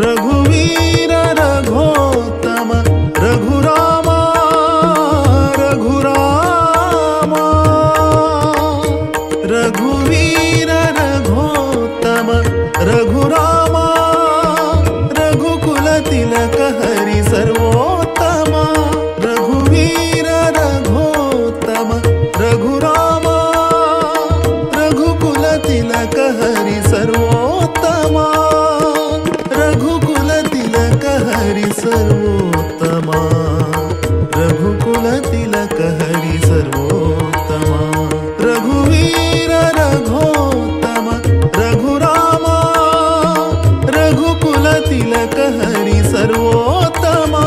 रघुवीर रघोत्तम रघुरामा रघुरामा रघुवीर रघोत्तम रघुरामा रघुकुल तिलक हरि सर्वोत्तमा रघुवीर रघोत्तम रघुरामा रघुकुल तिलक हरि सर्वोत्तमा रघुकुल तिलक हरि सर्वोत्तमा रघुकुल तिलक हरि सर्वोत्तमा रघुवीर रघोत्तम रघुरामा रघुकुल तिलक हरि सर्वोत्तमा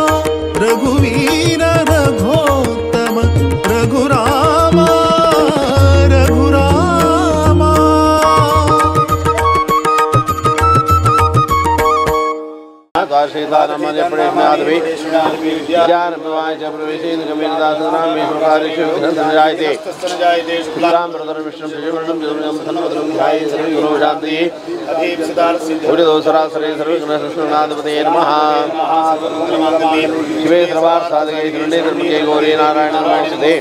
रघुवीर रघोत्तम रघुरामा रघुरामा सीतारामने प्रेषणादि ज्ञान प्रवाह च प्रवेशेन गमेरदासनाम मे प्रकारेषु संजायते राम प्रदर विष्णु प्रजवरणं जलम धन्वदरं ध्याये सर्व गुणो शांति अधीप सिद्धार्थ सिद्ध उदितोसरा सरे सर्व गुण कृष्णनाथपते नमः शिवे सर्वार्थ साधके शरणे धर्मके गौरी नारायण नमस्ते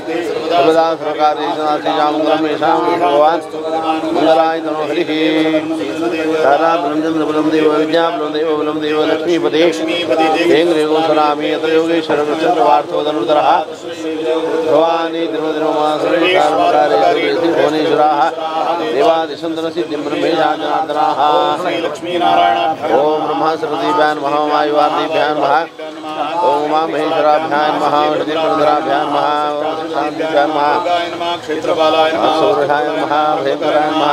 सर्वदा सर्वकार्येषु जामंगलम येषां भगवान् मंगलाय तनो हरिः तारा ब्रह्मचंद्र बलम देव विद्या बलम देव लक्ष्मीपते हेंग्रेगो सरामी अत योगेश्वर चंद्रवार्थोदनुदरः भवानी तिरुवदिनोमा सर्वकार्येषु भुवनेश्वराः देवादिशन्दन सिद्धिं ब्रह्मेशाजनार्दनाः ओम ब्रह्मा सरस्वतीभ्यां नमः वायुवार्तिभ्यां नमः ओम उमा महेश्वराभ्यां नमः श्रीपुरन्दराभ्यां नमः शान्तिभ्यां नमः क्षेत्रपालाय नमः सूर्याय नमः भयंकराय नमः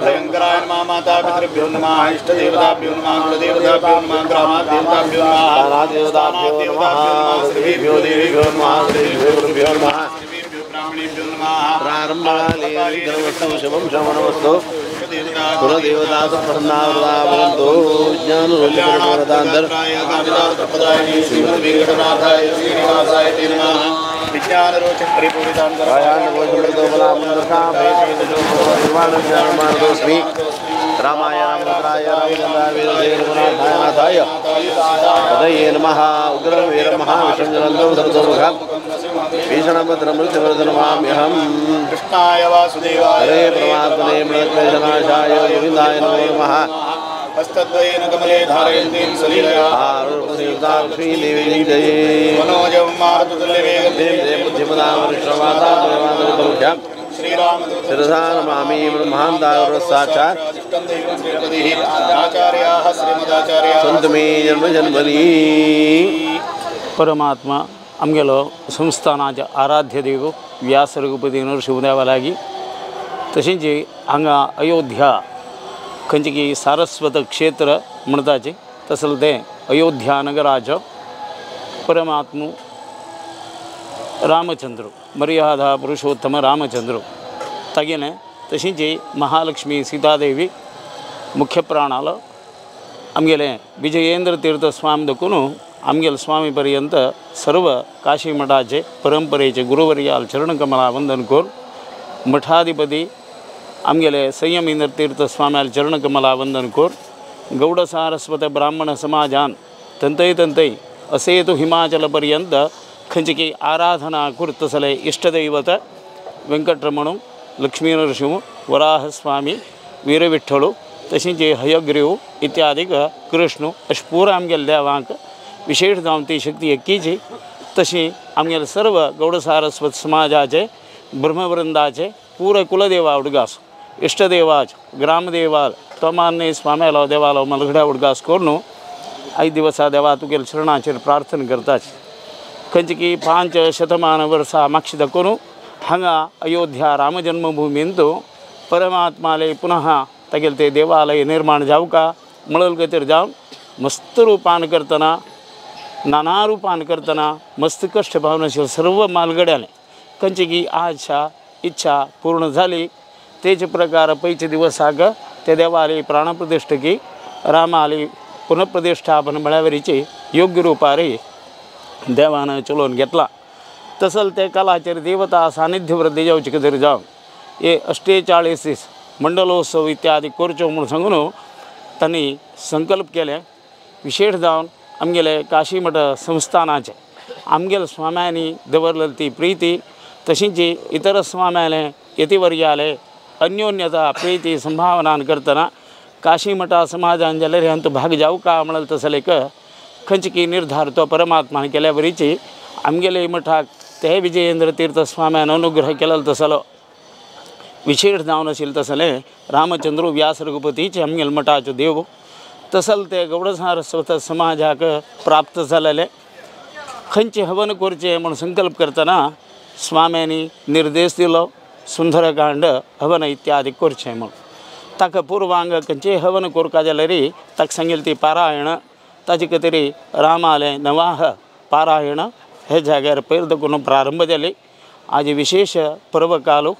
भयंकराय नमः मातापितृभ्यो नमः इष्टदेवताभ्यो नमः कुलदेवताभ्यो नमः ग्रामदेवताभ्यो नमः दानादेवताभ्यो नमः श्रीभ्यो देवीभ्यो नमः श्रीभ्यो नमः प्रारम्भालेवस्तु शुभं श्रवणमस्तु कुलदेवता प्रसन्नावृतो ज्ञानरूपवरदान्तर श्रीमद्वेङ्कटनाथाय श्रीनिवासाय ते नमः विज्ञानरोचक परिपूरितान्तरायान्नोषमृतोबलामन्दर्काभेषेणोस्मि रामाय रामभद्राय रामचन्द्राय पदये नमः उग्रं वीरं महाविष्णुजलन्तं सर्वतोमुखं भीषणभद्रमृत्युवर्धनमाम्यहं कृष्णाय वासुदेवाय हरे परमात्मने मृतक्लेशनाशाय गोविन्दाय नमो नमः हस्तद्वयेन कमले धारयन्तीं सलीलया लक्ष्मीदेवी जये मनोजं मारुततुल्यवेगं बुद्धिमतां वरिष्ठमाता शिरसा नमामि ब्रह्माण्डावरसाक्षात् संत मे जन्म जन्मनी परमात्मा आमगेलो संस्थानाचे आराध्य देव व्यास रघुपती नरसिंह देवालागी तशेंच हांगा अयोध्या खंयची सारस्वत क्षेत्र म्हणटाचे तसले ते अयोध्या नगराचो परमात्मा रामचंद्र मर्यादा पुरुषोत्तम रामचंद्र तगेने तशीच महालक्ष्मी सीतादेवी मुख्य प्राणाला आमगेले विजयेंद्र तीर्थ स्वामी दखून आमगेले स्वामी पर्यंत सर्व काशी मठाचे परंपरेचे गुरुवर्याल चरणकमला वंदन कोर मठाधिपती आमगेले संयमेंद्र तीर्थ स्वाम्याल चरणकमला वंदन कोर गौड सारस्वत ब्राह्मण समाजान तंतई असेतु हिमाचल पर्यंत खंयची आराधना कुर्तसले इष्टदैवत वेंकटरमण लक्ष्मी नरसिंह वराहस्वामी वीरविठ्ठल तशेंच हयग्रीव इत्यादी कृष्ण अशें पुरो आमगेल्या देवांक विशेष जावन ती शक्ती एक्कीची तशी आमगेले सर्व गौड सारस्वत समाजाचे ब्रह्मवृंदाचे पुरो कुलदेवा उडगास इष्टदेवाच ग्रामदेवाल तोमान्य स्वाम्यालो देवालो मलगड्या उडगास करून 5 दिवस देवा तुगेले चरणाचेर प्रार्थना करताच खंयची 5 शतमान वर्सां मागची दाखोवन हांगा अयोध्या राम जन्मभूमींत परमात्माले पुनः तगेले ते देवालय निर्माण जावका मळल गतीर जावन मस्त रूपान करतना नाना रूपान करतना मस्त कष्ट भावनाशील सर्व मालगड्याले खंयची आशा इच्छा पूर्ण जाली तेच प्रकार पैचे दिवसाक ते देवालय प्राणप्रतिष्ठकी रामाली पुनःप्रतिष्ठापन म्हळ्यावरीची योग्य रूपारी देवान चलोवन घेतला तसल ते कालाचेर देवता सानिध्य वृद्धी जावचे खातीर जावन हे 48 दीस मंडलोत्सव इत्यादी करच्यो म्हणून सांगून त्यांनी संकल्प केले. विशेष जावन आमगेले काशी मठ संस्थानाचे आमगेल स्वाम्यांनी दवरलेली ती प्रीती तशीच इतर स्वाम्याले यतिवर्याले अन्योन्यता प्रीती संभावना करतना काशी मठा समाजान जाल्यार हेंत भाग जाऊ का म्हणल तसले खंचकी निर्धार तो परमात्मान केल्या बरीची आमगेले मठाक ते विजयेंद्र तीर्थ स्वाम्यान अनुग्रह केलेलो तसलो. विशेष जावन आशिल्लें तसलें रामचंद्र व्यास रघुपतीचे आमगेल मठाचो देव तसल ते गौडसारस्वत समाजाक प्राप्त जालेले. खंयचे हवन करचें म्हूण संकल्प करतना स्वाम्यांनी निर्देश दिलो सुंदरकांड हवन इत्यादी करचें म्हूण. ताका पूर्वांग खंयचें हवन करता जाल्यार ताका सांगिल्ली ती पारायण ताजे खातीर रामाले नवाह पारायण हे जाग्यार पयर देखून प्रारंभ जाली. आज विशेष पर्व कालू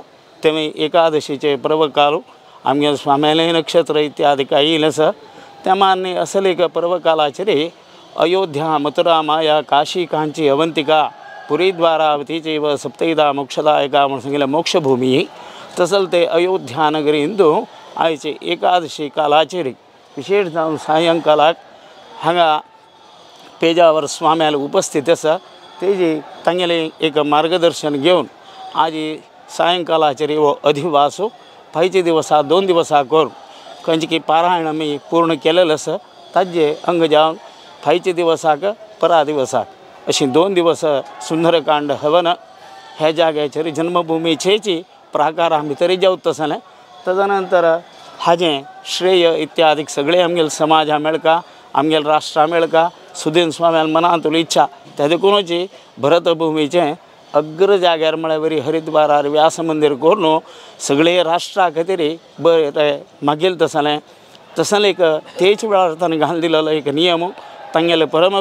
तेमी एकादशीचे पर्व कालू आमगे स्वाम्याले नक्षत्र इत्यादी काही येयलें आसा त्या मान्य असल एक पर्व कालाचेर अयोध्या मथुरा माया काशी कांची अवंतिका पुरी द्वारावतीचे व सप्तैदा मोक्षदायका म्हणून सांगिल्लें मोक्षभूमी तसल ते अयोध्या नगरी हिंदू आयचे एकादशी कालाचेर विशेष जावन सायंकालाक हांगा पेजावर स्वाम्याल उपस्थित आसा तेजी तांगेलें एक मार्गदर्शन घेवन आज सायंकालाचेर हो अधिवासो फायचे दिवसा 2 दिवसां करून खंयची पारायण आमी पूर्ण केलेलें आसा ताजे अंग जावन फायचे दिवसाक परा दिवसाक अशी 2 दिवस सुंदरकांड हवन ह्या जाग्याचेर जन्मभुमीचेची प्राकारां भितर जावत आसलें. तदनंतर हाजें श्रेय इत्यादी सगळे आमगेल समाजा मेळका आमगेल राष्ट्रा मेळका सुदीन स्वाम्यान मनांत इच्छा त्या देखूनच भरतभुमीचें अग्र जाग्यार म्हळ्यार बरी हरिद्वारार व्यास मंदिर करून सगळे राष्ट्रा खातीर बरें मागील तसलें एक तेच वेळार ताणें घालून दिलेलो एक नियम तांगेले परम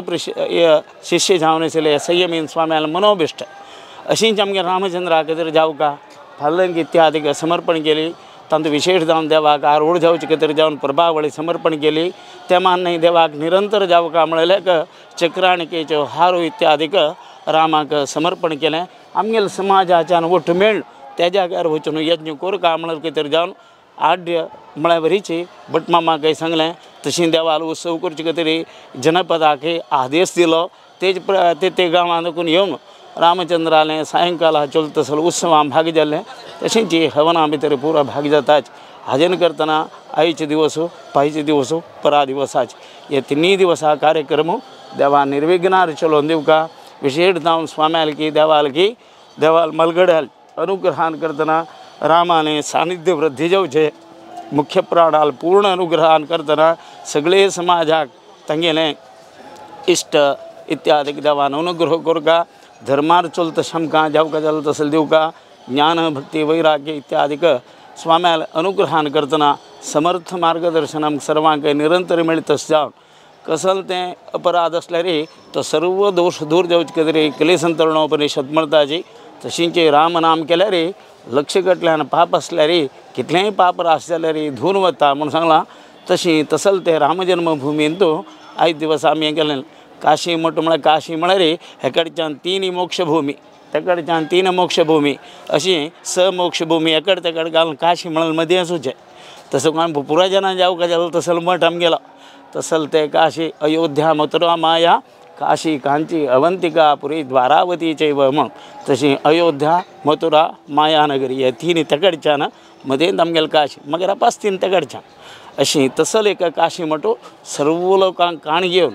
शिष्य जावन आशिल्ले संयमीन स्वाम्याल मनोभिश्ट अशींच आमगे रामचंद्रा खातीर जावका फाल्यांक इत्यादीक समर्पण केली. तांचो विशेष जावन देवाक आरोड जावचे खातीर जावन प्रभावळी समर्पण केली. त्या मान्य देवाक निरंतर जावका म्हणल्याक चक्राणिकेच्यो हारो इत्यादीक रामाक समर्पण केलें. आमगेल समाजाच्यान वठ मेळ त्या जाग्यार वचून यज्ञ करका म्हणल्यार खातीर जावन आड्य म्हळ्यार बरीची भटमामाकय सांगलें तशी देवाल उत्सव करचे खातीर जनपदाक आदेश दिलो. ते गांवांत देखून येवन रामचंद्रालें सायंकाला चलत तसलो उत्सवां भाग जाल्लें तशेंच हवनां भितर पुरो भाग जाताच. हाजेन करतना आयचे दिवस पायचे दिवस परा दिवसाचे हे 3 दिवसा कार्यक्रम देवा निर्विघ्नार चलोवन दिवका. विशेष जावन स्वाम्याल की देवाल मलगड्याल अनुग्रहान करतना रामाने सानिध्य वृद्धी जावचे मुख्य प्राणाल पूर्ण अनुग्रहान करतना सगळे समाजाक तांगेलें इश्ट इत्यादी देवान अनुग्रह करका. धर्मार चलत शमका जावका जाल्यार तसलें दिवका. ज्ञान भक्ती वैराग्य इत्यादीक स्वाम्याल अनुग्रहान करतना समर्थ मार्गदर्शन आमकां सर्वांक निरंतर मेळटस जावन कसल तें अपराध आसल्यार तो सर्व दोष दूर जावचे खातीर क्लेशंतरणोपनिषद म्हणटाची तशींच राम नाम केल्यार लक्ष कटल्यान पाप आसल्यार कितलेंय पाप रास जाल्यार धुवन वता म्हणून सांगलां. तसल ते रामजन्मभुमींत आयज दिवस आमी हें केलें. काशी मठ म्हळ्यार काशी म्हळ्यार हे कडच्यान 3 मोक्षभूमी ते कडच्यान 3 मोक्षभूमी अशी मोक्षभूमी एकड तेकड घालून काशी म्हळ्यार मदीं आसूचें. तसो कोण पुराजनां जावका जाल्यार तसलो मठ आमगेलो तसल ते काशी अयोध्या मथुरा माया काशी कांची अवंतिका पुरी द्वारावती चैव म्हण तशी अयोध्या मथुरा माया नगरी हे 3 तेकडच्यान मदेंत आमगेले काशी मागीर 5 तेकडच्यान अशी तसल एक काशी मठो सर्व लोकांक काण घेवन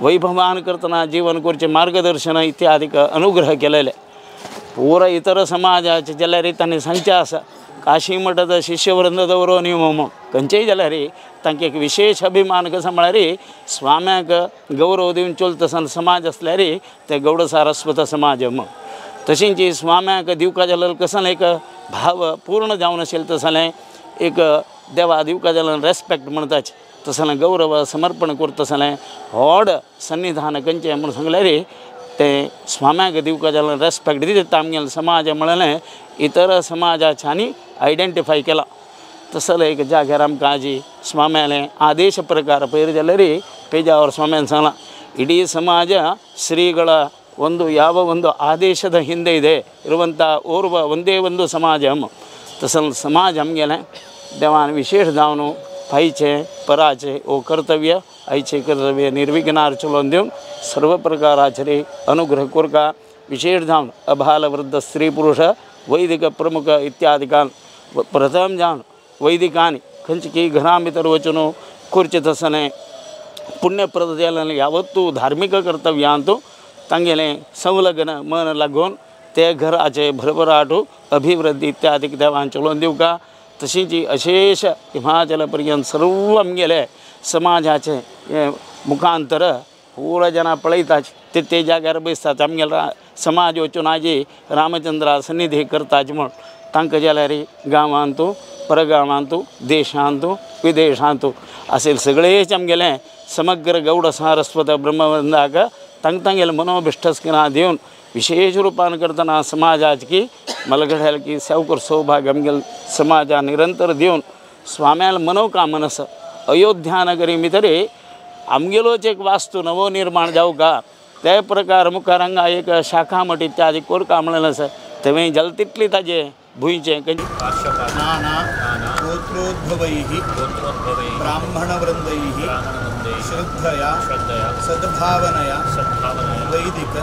वैभवान करतना जीवन करचे मार्गदर्शन इत्यादीक अनुग्रह केलेले. पूरा इतर समाजाचे जाल्यार तांणी सांगचें आसा काशी मठाचो शिष्यवृंद दवरून म्हूण खंयचेय जाल्यार तांकां एक विशेष अभिमान कसो म्हळ्यार स्वाम्याक गौरव दिवन चलत समाज आसल्यार ते गौड सारस्वत समाज म्हूण तशींच स्वाम्याक दिवका जाल्यार कसो एक भाव पूर्ण जावन आशिल्लें तसलें एक देवा दिवका जाल्यार रेस्पेक्ट म्हणटाचे तसलें गौरव समर्पण करता तसलें व्हड सन्निधान खंयचें म्हूण सांगल्यार ते स्वाम्याक दिवका जाल्यार रेस्पेक्ट दिता. आमगेलो समाज म्हळ्यार इतर समाजाच्यांनी आयडेंटिफाय केला तसलें एक जाग्यार आमकां आजी स्वाम्यालें आदेश प्रकार पयर जाल्यार पेजावर स्वाम्यान सांगलां ಇಡೀ ಸಮಾಜ ಶ್ರೀಗಳ ಒಂದು ಆದೇಶದ ಹಿಂದೆ ಇದೆ ಇರುವಂಥ ಓರ್ವ ಒಂದೇ ಒಂದು ಸಮಾಜ ತಸಲ್ ಸಮಾಜ ನಮಗೆಲ್ಲ તેમાં વિશેષ ધામનું ભાઈ છે પરા છે ઓ કર્તવ્ય આઈ છે કર્તવ્ય નિર્વિઘ્નાર ચલોંદ્યમ સર્વ પ્રકાર આચરે અનુગ્રહ કોરકા વિશેષ ધામ અભાલ વૃદ્ધ સ્ત્રી પુરુષ વૈદિક પ્રમુખ ઇત્યાદિકાન પ્રથમ જાણ ವೈದಿಕಾನಿ ಕಂಚಿಕಿ ಘನಾಮಿತರ ವಚನೋ ಕುರ್ಚಿತಸನೆ ಪುಣ್ಯಪ್ರದತೆಯಲ್ಲಿ ಯಾವತ್ತೂ ಧಾರ್ಮಿಕ ಕರ್ತವ್ಯ ಅಂತೂ ತಂಗೆಲೆ ಸಂಲಗ್ನ ಮನ लागून ते घराचे भरभराटू अभिवृद्धी इत्यादी देवान चलोवन दिवका तशी जी अशेष हिमाचल पर्यंत सर्व आमगेले समाजाचे मुखांतर पूरा जना पळयताच ते जाग्यार बसतात आमगेले समाज वचून आजी रामचंद्रा सन्निधी करताच म्हण तांकां जाल्यार गांवांतू परगांवांतू देशांतू विदेशांतू असेल सगळेच आमगेले समग्र गौड सारस्वत ब्रह्मवंदाक तांगेले मनोभिष्टस्किना दिवन विशेष रूपान करतना समाजाची मलगड्याल की सेवकर सौभाग्य आमगेले समाजा निरंतर दिवन स्वाम्याल मनोकामनस अयोध्या नगरी भितर आमगेलोच एक वास्तू नवो निर्माण जावका ते प्रकार मुखार हांगा एक शाखा मठ इत्यादी कोरका म्हणलें आसा थंय जल तितली ताजे भुंयचें नाना गोत्रोद्भवैः ब्राह्मणवृन्दैः श्रद्धया सद्भावनया वैदिक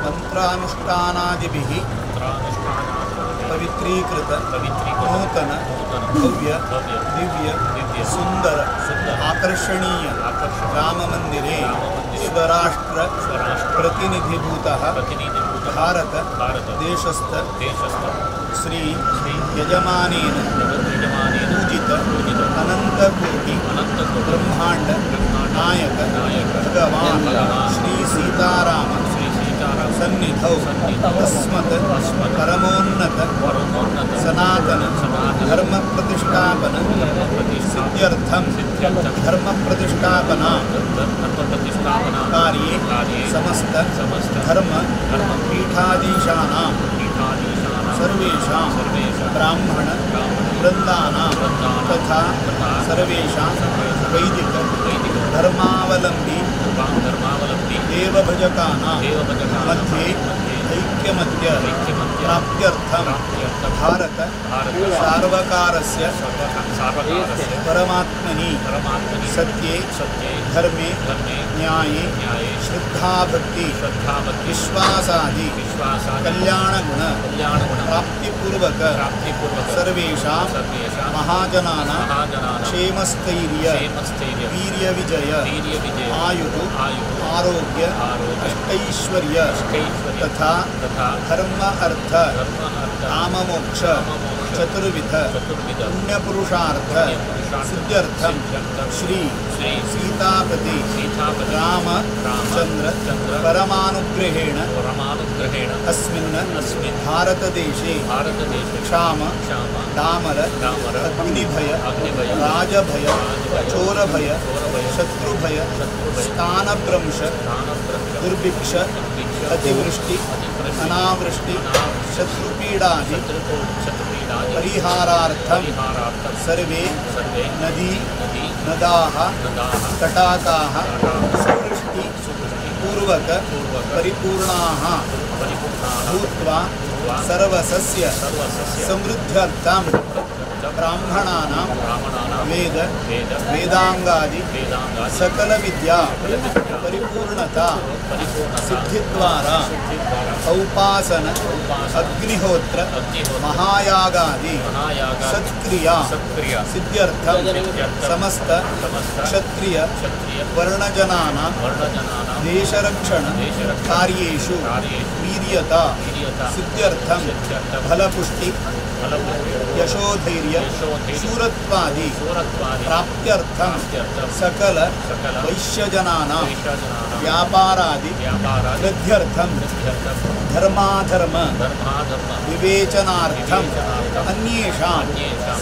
मंत्रानुष्ठानादिभिः पवित्रीकृत नूतन भव्य दिव्य सुंदर आकर्षणीय राम मंदिरे स्वराष्ट्र प्रतिनिधिभूतः भारत देशस्थ श्री यजमानेन पूजित अनंतकोटि ब्रह्मांड नायक भगवान श्री सीताराम सन्निधौ तस्मत् परमोन्नत सनातन धर्म प्रतिष्ठापन सिद्ध्यर्थं धर्म प्रतिष्ठापना कार्ये समस्त धर्म पीठाधीशानां सर्वेषां ब्राह्मण वृन्दानां तथा सर्वेषां वैदिक धर्मावलंबी देवभजकानां मध्ये ऐक्यमत्य प्राप्त्यर्थं भारत सार्वकारस्य परमात्मनि सत्ये धर्मे न्याये श्रद्धाभक्ति विश्वासादि कल्याणगुण प्राप्तिपूर्वक सर्वेषां महाजनानां क्षेमस्थैर्य वीर्यविजय आयुः आरोग्य अष्टैश्वर्य तथा धर्म अर्थ काममोक्ष चतुर्विध पुण्यपुरुषार्थ सिद्ध्यर्थं श्री सीतापति रामचंद्र परमानुग्रहेण अस्मिन् भारतदेशे क्षाम दामर अग्निभय राजभय चोरभय शत्रुभय स्थानभ्रंश दुर्भिक्ष अतिवृष्टि अनावृष्टि शत्रुपीडादि परिहारार्थं सर्वे नदी नदाः तटाकाः सुवृष्टि पूर्वक परिपूर्णाः भूत्वा सर्वसस्य समृद्ध्यर्थं ब्राह्मणानां वेद वेदांगादि सकल विद्या परिपूर्णता सिद्धिद्वारा औपासन अग्निहोत्र महायागादि सत्क्रिया सिद्ध्यर्थं समस्त क्षत्रिय वर्णजनानां देशरक्षण कार्येषु वीर्यता सिद्ध्यर्थं फलपुष्टि यशोधैर्य शूरत्वादि प्राप्त्यर्थं सकल वैश्यजनानां व्यापारादि वृद्ध्यर्थं धर्माधर्म विवेचनार्थं अन्येषां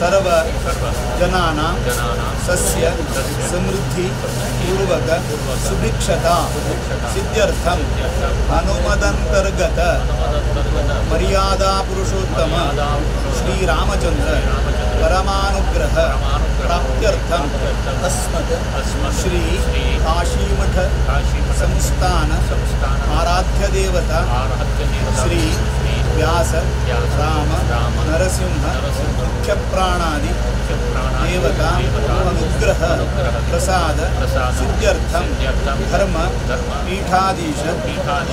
सर्व जनानां सस्य समृद्धि पूर्वक सुभिक्षता सिद्ध्यर्थं हनुमदंतर्गत मर्यादा पुरुषोत्तम श्री रामचंद्र परमानुग्रह प्राप्त्यर्थं अस्मत् श्री काशीमठ संस्थान आराध्य देवता श्री व्यास राम नरसिंह मुख्य प्राणादि देवता अनुग्रह प्रसाद सिद्ध्यर्थम धर्म पीठाधीश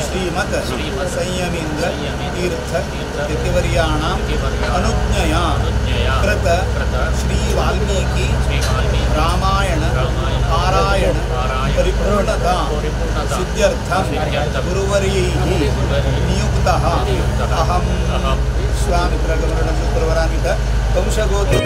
श्रीमत संयमीन्द्र तीर्थ यतिवर्याणां अनुज्ञया कृत श्री वाल्मीकि रामायण पारायण परिपूर्णता सिद्ध्यर्थम गुरुवर्यैः नियुक्तः अहं स्वामी प्रगमनं शुक्रवरान्वित वंशगोत्र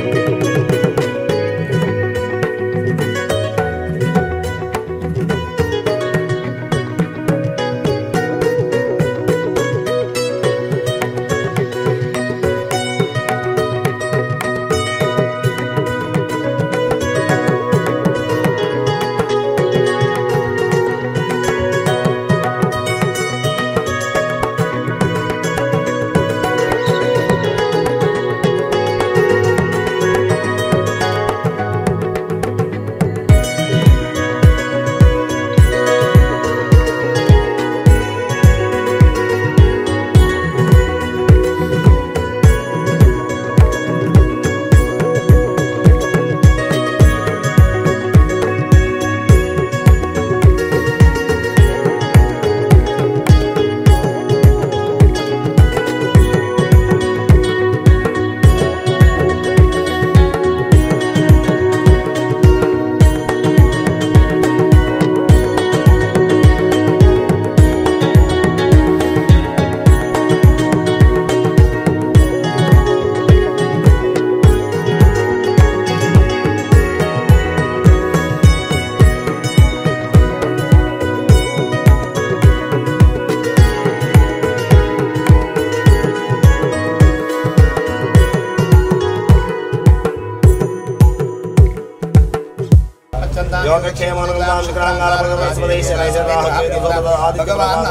भगवान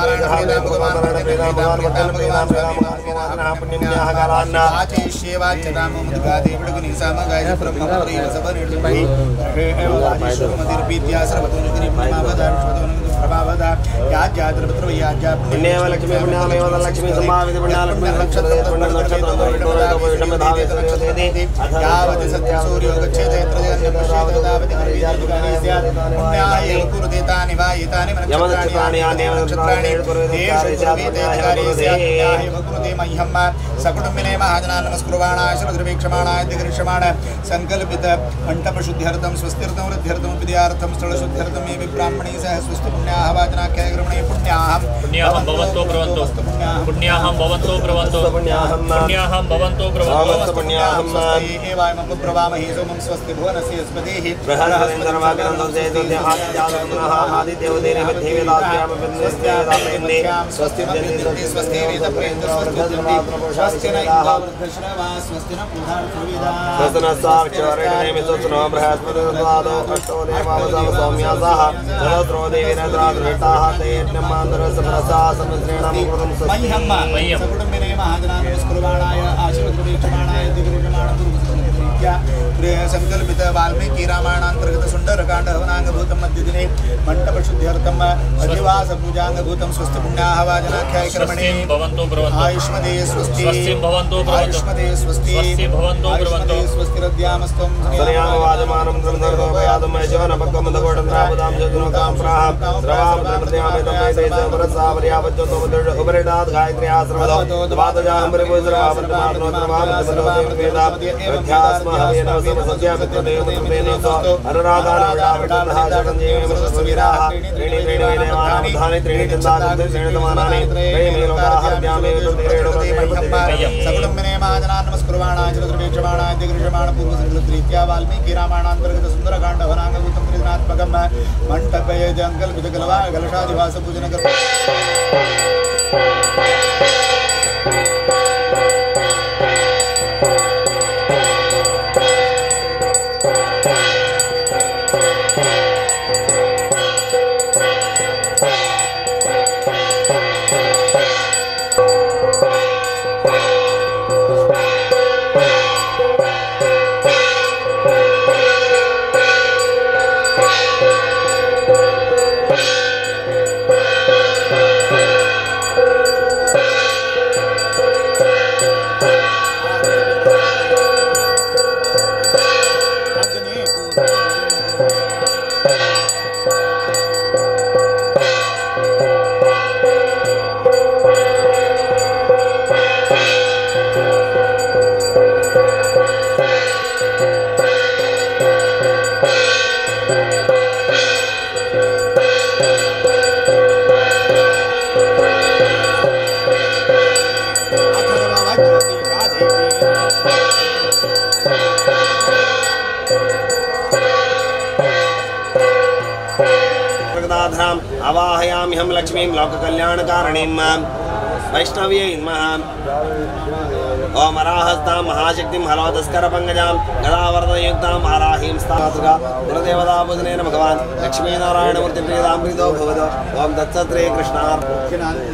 नारायण सकुटुंबिने महाजनान् नमस्कुर्वाणाय श्रद्रवीक्षमाणाय दिग्दृश्यमाण संकल्पित मंडप शुद्ध्यर्थम स्वस्तिर्थम वृद्ध्यर्थम विद्यार्थम स्थल शुद्ध्यर्थम ये ब्राह्मणी सह स्वस्ति पुण्याः वाचनाख्याय ग्रहणे पुण्याहं भवन्तो प्रवन्तो पुण्याहं भवन्तो प्रवन्तो पुण्याहं भवन्तो प्रवन्तो पुण्याहं एवायं प्रवामहि सोमं स्वस्ति भुवनस्य स्पतिः बृहस्पतिर्वाग्रन्थं चेतोद्य आदिदेवदेव देवदास्याम बिन्दस्यादायन्दे स्वस्ति स्वस्ति वेदप्रेन्द्र स्वस्ति न इंद्रवृद्धश्रवा स्वस्ति न पुधार्तविदा स्वस्ति न साक्षरेण स्वस्ति बृहस्पतिर्वादो अष्टो देवावताव सौम्यासाः सहस्रो देवीरद्राद्रहिताः तेऽन्यमान्तरसप्रसा समस्रेणां कृतं स्वस्ति सकुटुम्बिने महाजनान् नमस्कुर्वाणाय आशीर्वदवीक्षमाणाय दिग्विजमाण संकल्पित वाल्मीकि रामायणांतर्गत सुंदरकांड हवनांगभूतं मध्यदिने मंडप शुद्ध्यर्थम अधिवास पूजांगभूतं स्वस्ति पुण्याः वाचनाख्याय कर्मणे आयुष्मदे स्वस्ति आयुष्मदे स्वस्ति आयुष्मदे स्वस्ति रद्यामस्त्वं सनयाम वाजमानं गन्धर्वयादं यजवनपक्कमदगोडन्द्रापदां जगुनुकां प्राह श्रवाम प्रत्यामेतमेते वरसावर्यावज्जतो उपरिडात् गायत्री आश्रमदो द्वादजाहं परिपूजनमापन्नमात्रोत्रमामतमलोदेववेदा अध्यास्महवेन समसद्यामित्रदेवदेवदेन अनुराधानविडाविडन्हा जगञ्जीवेमृतस्वीराः त्रीणि देवानां त्रीणि चन्दानं त्रीणितमानानि त्रयमेलोकाः द्यामेव सकुटुम्बिने महाजनान् नमस्कुर्वाणाय श्रद्रवीक्षमाणाय दिग्दृश्यमाण पूर्वसंस्कृतरीत्या वाल्मीकि रामायणांतर्गत सुन्दरकाण्ड हवनांगभूतं त्रिदिनात्मकं मण्डपे जङ्गलविदगलवा गलशादिवास पूजनकर मूर्ध्नाम् आवाहयाम्यहं लक्ष्मीं लोककल्याणकारिणीं वैष्णव्यै नमः। ओम अराहस्तां महाशक्तिं हलोदस्करपङ्कजां गदावरदयुक्तां आराहीं स्थातुका गुरुदेवता पूजनेन भगवान् लक्ष्मीनारायणमूर्तिप्रियतां प्रीतो भवतु। ओम तत्सत्रे कृष्णार्पणमस्तु।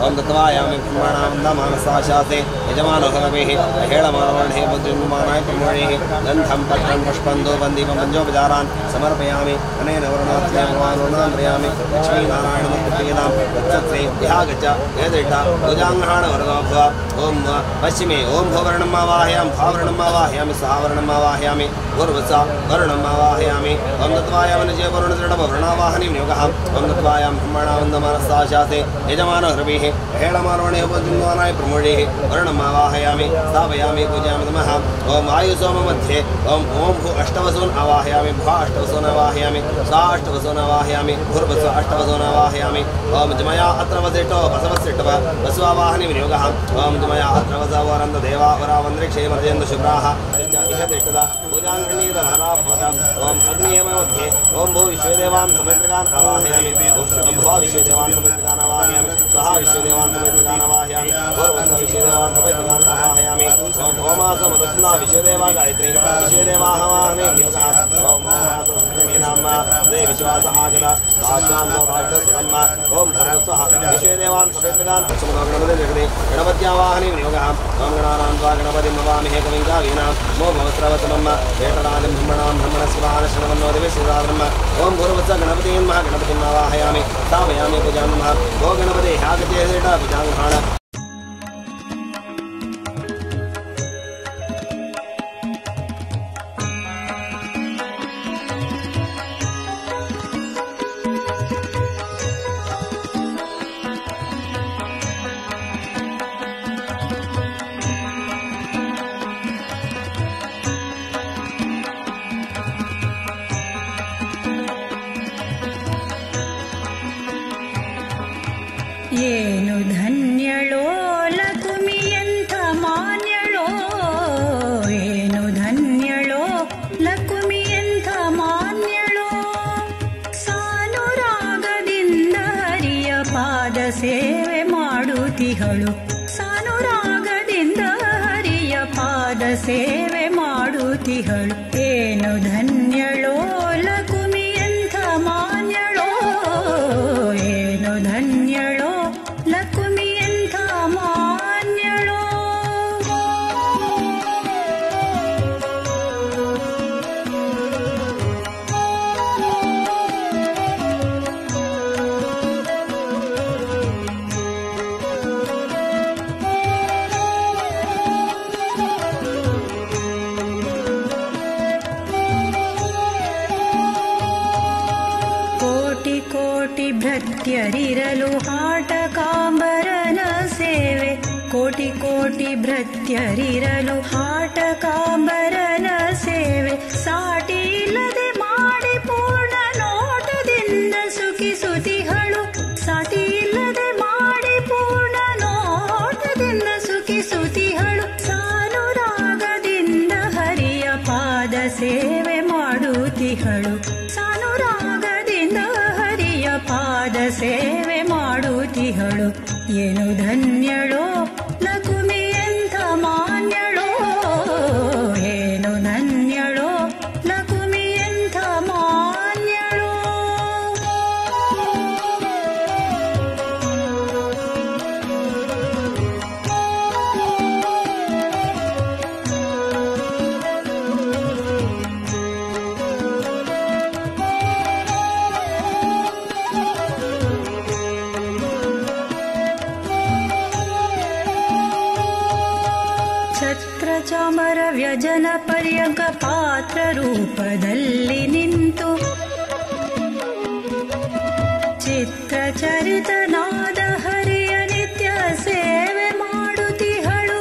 ओम दत्वायामि ब्रह्मणामन्दमानसाशाते यजमानोहरमेः हेळमानवर्णे बुद्धिर्मानाय प्रमोणेः गन्धं पत्रं पुष्पं धूपन्दीपं पञ्चोपचारान् समर्पयामि। अनेन वर्णात्मयामि लक्ष्मीनारायणमूर्तिप्रियतां तत्सत्रे यागच्छ यदिष्ट भुजाङ्गहाणवरदो भव। ओम पश्चिमे ओम भवर्णम् आवाहयामि भावर्णम् आवाहयामि सहावर्णम् आवाहयामि पूर्वसा वर्णम् आवाहयामि। ओम दत्वायामि निजवर्णदृढवर्णावाहनीं योगः। ओम दत्वायां ब्रह्मणामन्दमानसाशाते यजमानोहरमेः हेळमानवर्णे बुद्धिर्मानाय प्रमोणेः वर्णम् आवाहयामि स्थापयामि पूजयामि नमः। ओम वायुसोम मध्ये ओम भू अष्टवसून् आवाहयामि भा अष्टवसून् आवाहयामि सा अष्टवसून् आवाहयामि भूर्वस्व अष्टवसून् आवाहयामि। ओम जमया अत्र वसिष्ठो बसवसिष्ठव वसुवावाहनि विनियोगः। ओम जमया अत्र वसवरन्द देवा वरावन्द्रिक्षे मर्जयन्तु शुभ्राः इह तिष्ठता पूजाङ्गणीत धनापद। ओम अग्नियम मध्ये ओम भू विश्वदेवान् समित्रकान् आवाहयामि भुवा विश्वदेवान् समित्रकान् आवाहयामि स्वाहा विश्वदेवान् समित्रकान् आवाहयामि भूर्वस्व विश्वदेवान् समित्रकान् आवाहयामि। ओम होमास मदत्ना विश्वदेवा गायत्री विश्वदेवाहवाहने नियोगः। ओम नाम्ना दे विश्वास आगदा साक्षान्त ओम भरस्वः विश्वदेवान् समित्रकान् गणपति गणपत्यावाहने विनियोगः। ओम गणानां त्वा गणपतिं नमामि कविं कावीनां मो भवस्रवतमं वेटराजं ब्रह्मणां ब्रह्मणस्वाहान शृण्वन्नो दिवश्रीराब्रह्म। ओम भूर्वस्व गणपतिं महागणपतिम् आवाहयामि स्थापयामि पूजां नमः। ओ गणपते ह्यागते हेटा पूजाङ्गहाण। ಏನು ಧನ್ಯಳೋ ಲಕುಮಿ ಎಂಥ ಮಾನ್ಯಳೋ ಏನು ಧನ್ಯಳೋ ಲಕುಮಿ ಎಂಥ ಮಾನ್ಯಳೋ ಸಾನುರಾಗದಿಂದ ಹರಿಯ ಪಾದ ಸೇವೆ ಮಾಡುತ್ತಿಹಳು ಸಾನುರಾಗದಿಂದ ಹರಿಯ ಪಾದ ಸೇವೆ ಮಾಡುತ್ತಿಹಳು ಏನು ಧನ್ಯಳೋ ಲಕುಮಿ ಎಂಥ ಮಾನ್ಯಳೋ ಏನು ಧನ್ಯಳೋ ಲಕುಮಿ ಎಂಥ ಮಾನ್ಯಳೋ ಕೋಟಿ ಕೋಟಿ ಭೃತ್ಯರಿರಲು ಹಾಟಕಾಂಬರನ ಸೇವೆ ಕೋಟಿ ಕೋಟಿ ಭೃತ್ಯರಿರಲು ಹಾಟಕಾಂಬರನ ಸೇವೆ ಸಾಟಿ ಇಲ್ಲದೆ ಮಾಡಿ ಪೂರ್ಣ ನೋಟದಿಂದ ಸುಖಿಸುತಿಹಳು ಸಾಟಿ ಇಲ್ಲದೆ ಮಾಡಿ ಪೂರ್ಣ ನೋಟದಿಂದ ಸುಖಿಸುತಿಹಳು ಸಾನುರಾಗದಿಂದ ಹರಿಯ ಪಾದ ಸೇವೆ ಮಾಡುತ್ತಿಹಳು ಸಾನುರಾಗದಿಂದ ಹರಿಯ ಪಾದ ಸೇವೆ ಮಾಡುತ್ತಿಹಳು ಏನು ಧನ್ಯಳೋ ಲಕುಮಿ ಎಂಥ ಮಾನ್ಯಳೋ ಏನು ಧನ್ಯಳೋ ಲಕುಮಿ ಎಂಥ ಮಾನ್ಯಳೋ ವ್ಯಜನ ಪರ್ಯಂಕ ಪಾತ್ರ ರೂಪದಲ್ಲಿ ನಿಂತು ಚಿತ್ರಚರಿತನಾದ ಹರಿಯ ನಿತ್ಯ ಸೇವೆ ಮಾಡುತ್ತಿಹಳು.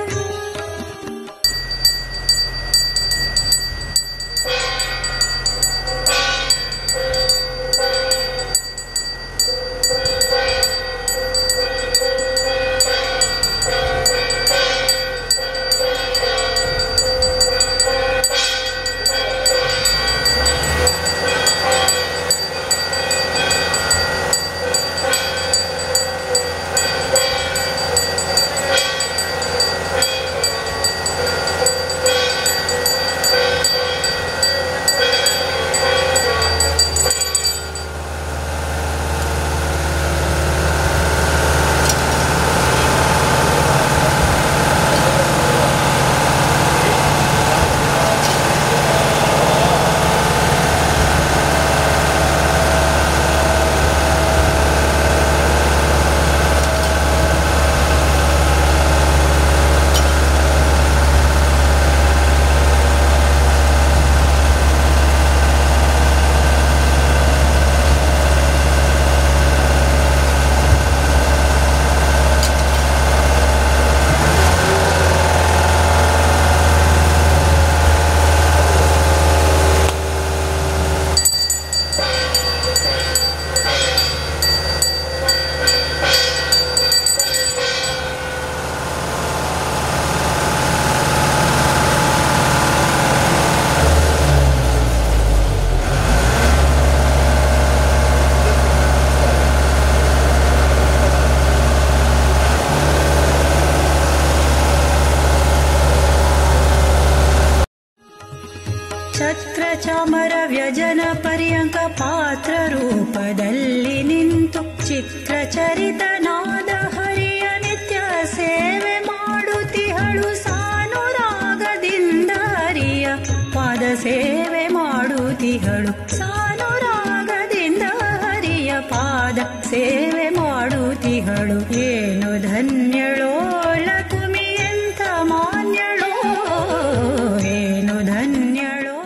ಚಾಮರ ವ್ಯಜನ ಪರ್ಯಂಕ ಪಾತ್ರ ರೂಪದಲ್ಲಿ ನಿಂತು ಚಿತ್ರಚರಿತನಾದ ಹರಿಯ ನಿತ್ಯ ಸೇವೆ ಮಾಡುತ್ತಿಹಳು. ಸಾನುರಾಗದಿಂದ ಹರಿಯ ಪಾದ ಸೇವೆ ಮಾಡುತ್ತಿಹಳು. ಸಾನುರಾಗದಿಂದ ಹರಿಯ ಪಾದ ಸೇವೆ ಮಾಡುತ್ತಿಹಳು. ಏನು ಧನ್ಯಳೋ ಲಕುಮಿ ಎಂಥ ಮಾನ್ಯಳೋ, ಏನು ಧನ್ಯಳೋ.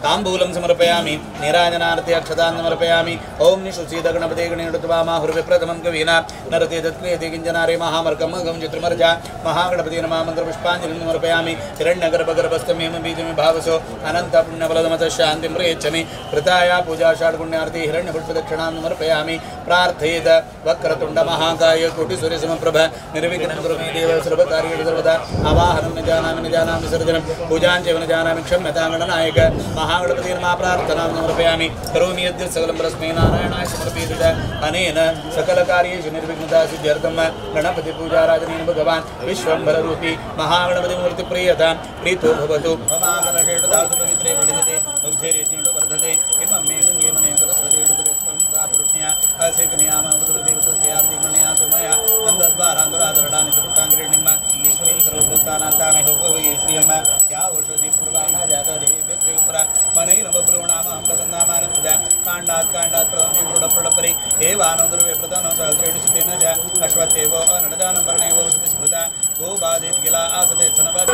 ताम्बूलं समर्पयामि नीराजनार्थे अक्षतान् समर्पयामि ओं निशुचीत गणपते गणेशुत्वामाहुर्विप्रथमं कवीना नरते तत्क्रियते किञ्जनारे महामर्कं गं चित्रमर्जा महागणपति नमः मन्त्रपुष्पाञ्जलिं समर्पयामि हिरण्यगर्भगर्भस्थमेव बीजमे भावसो अनन्तपुण्यफलदमतः शान्तिं प्रयच्छमि कृताया पूजा षड्गुण्यार्थे हिरण्यपुष्पदक्षिणां समर्पयामि प्रार्थयेत वक्रतुण्डमहाकाय कोटिसूर्यसमप्रभ निर्विघ्नं कुरु मे देव सर्वकार्येषु सर्वदा आवाहनं न जानामि विसर्जनं पूजां च न जानामि क्षम्यतां गणनायक महागणपति नमः प्रार्थनां समर्पयामि करोमि यद्य सकलं परस्मै नारायणाय समर्पयेत् अनेन सकलकार्येषु निर्विघ्नता सिद्ध्यर्थं गणपति पूजाराधनेन भगवान् विश्वम्भररूपी महागणपति मूर्ति प्रियतां प्रीतो भवतु महाकलशेषु धातु पवित्रे पठिते दुग्धेरेज्ञेषु वर्धते इमं मे गङ्गे मने सरस्वती ऋतुरेस्तं दापुरुष्ण्या असेकनियामवतुर्देवतस्यार्दिगणया सुमया नन्दद्वारान्तरादरडानि चतुर्टाङ्गिरिणिं निष्क्लीं सर्वभूतानान्तामि भोगवये श्रियं या औषधि पूर्वाहा जाता देवी श्रीगुम्बरा मनैन बभ्रूणामहं प्रदन्नामानप्रजा काण्डात् प्रदन्ति प्रोडपरि एवानोदुर्वे प्रदानो सहस्रेण चितेन च अश्वत्थेव अनडदानं वर्णेव औषधि स्मृता गोबाधेत् किला आसते सनवत्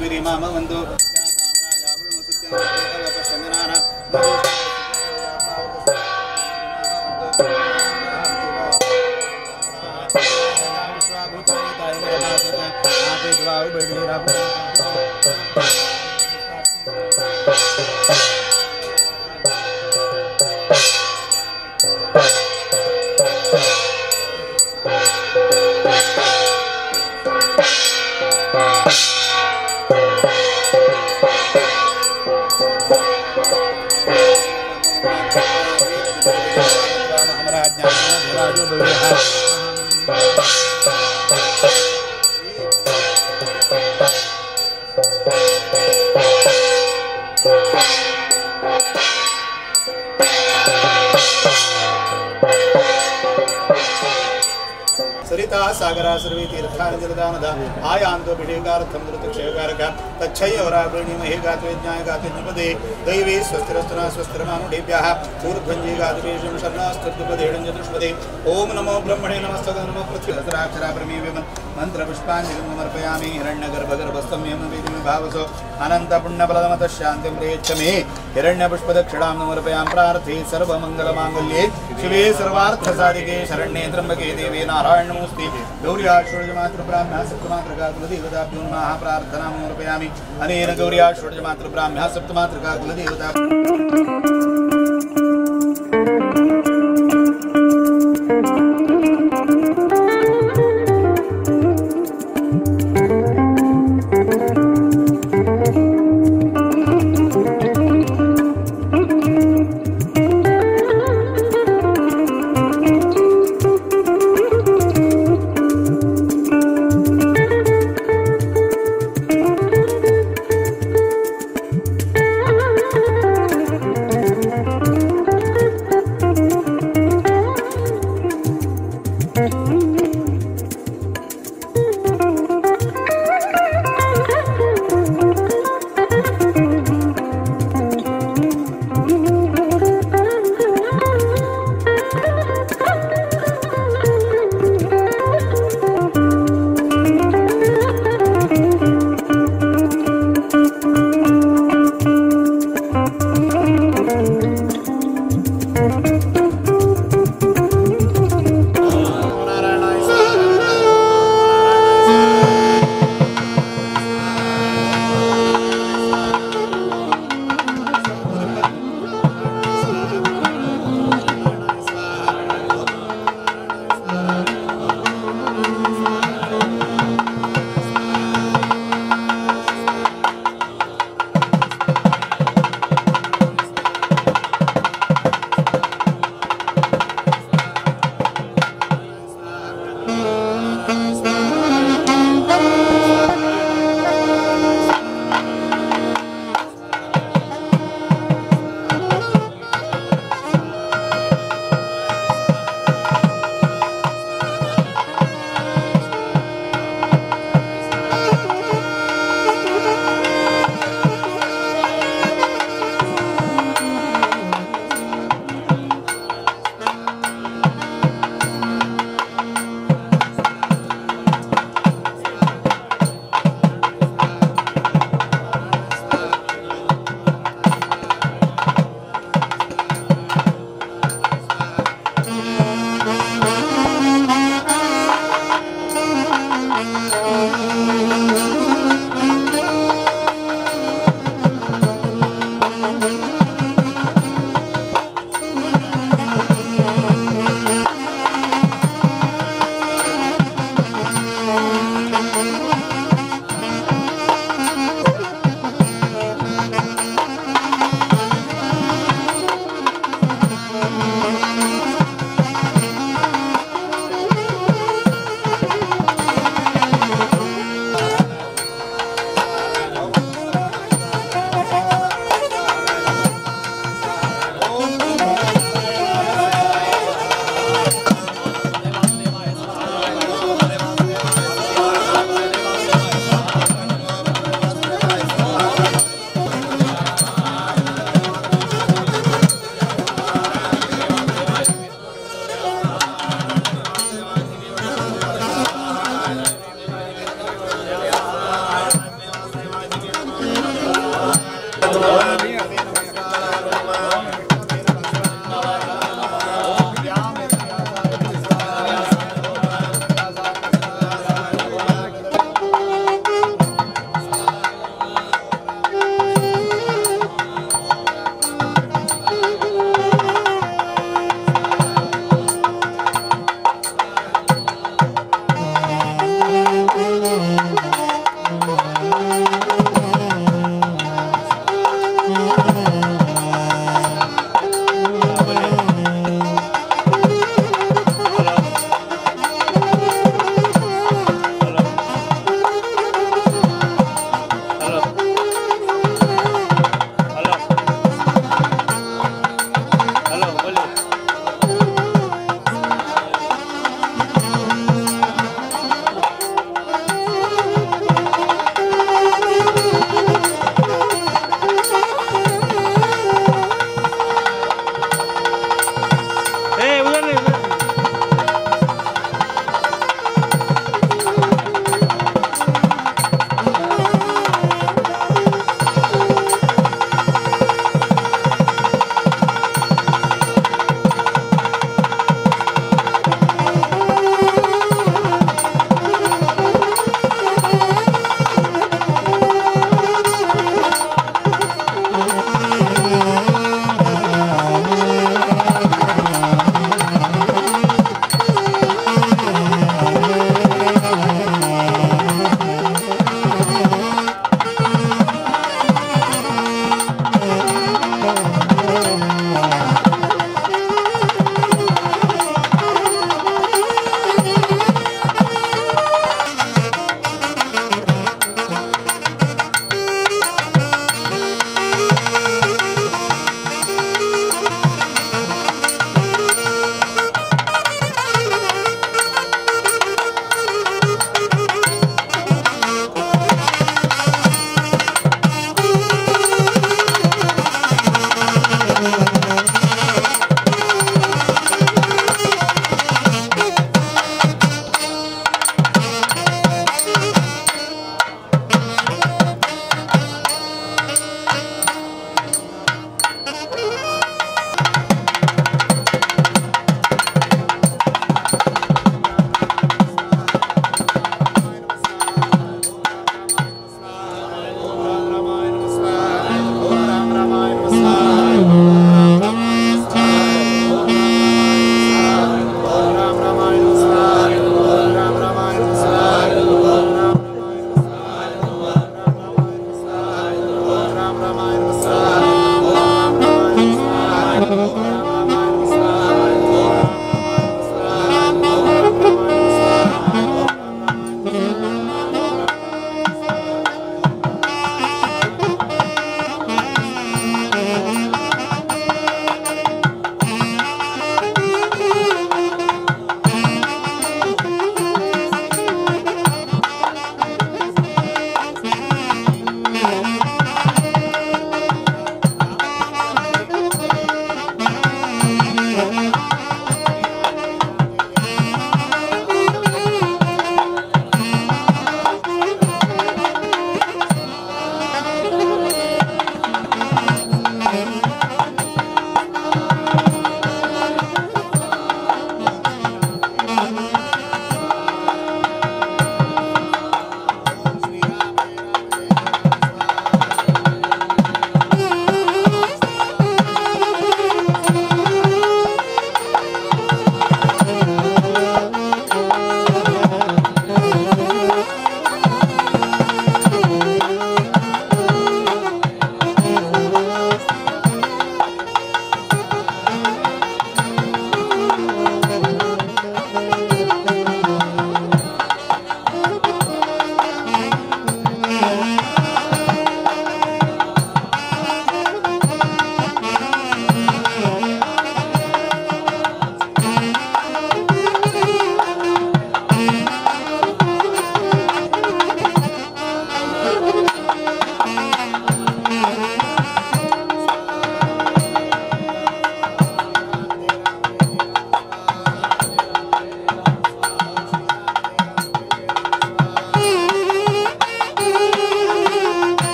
वीरिमामवन्तु ललिता सागरा सर्वे तीर्थानि जलदानदा आयान्तो भिषेकार्थं धृतक्षयकारक तच्छयवरावृणी महे गात्वेज्ञाय गात्वेज्ञपदे दैवे स्वस्तिरस्तना स्वस्तिरमानुडेभ्यः ऊर्ध्वञ्जे गात्वेषं शर्णास्तुपदेणं चतुष्पदे ओम नमो ब्रह्मणे नमस्तके नमो पृथ्वीहस्राक्षरा प्रमेयं मन्त्रपुष्पाञ्जलिं समर्पयामि हिरण्यगर्भगर्भस्थम्यं वेदिं भावसो अनन्तपुण्यफलदमतः शान्तिं प्रयच्छमे हिरण्यपुष्पदक्षिणां समर्पयामि प्रार्थे सर्वमङ्गलमाङ्गल्ये शिवे सर्वार्थसाधिके शरण्ये त्र्यम्बके देवे नारायण नमोऽस्ते गौर्या षोडशमातृब्राह्म्या सप्तमातृका कुलदेवताभ्यो नमः प्रार्थनां समर्पयामि अनेन गौर्या षोडशमातृब्राह्म्या सप्तमातृका कुलदेवता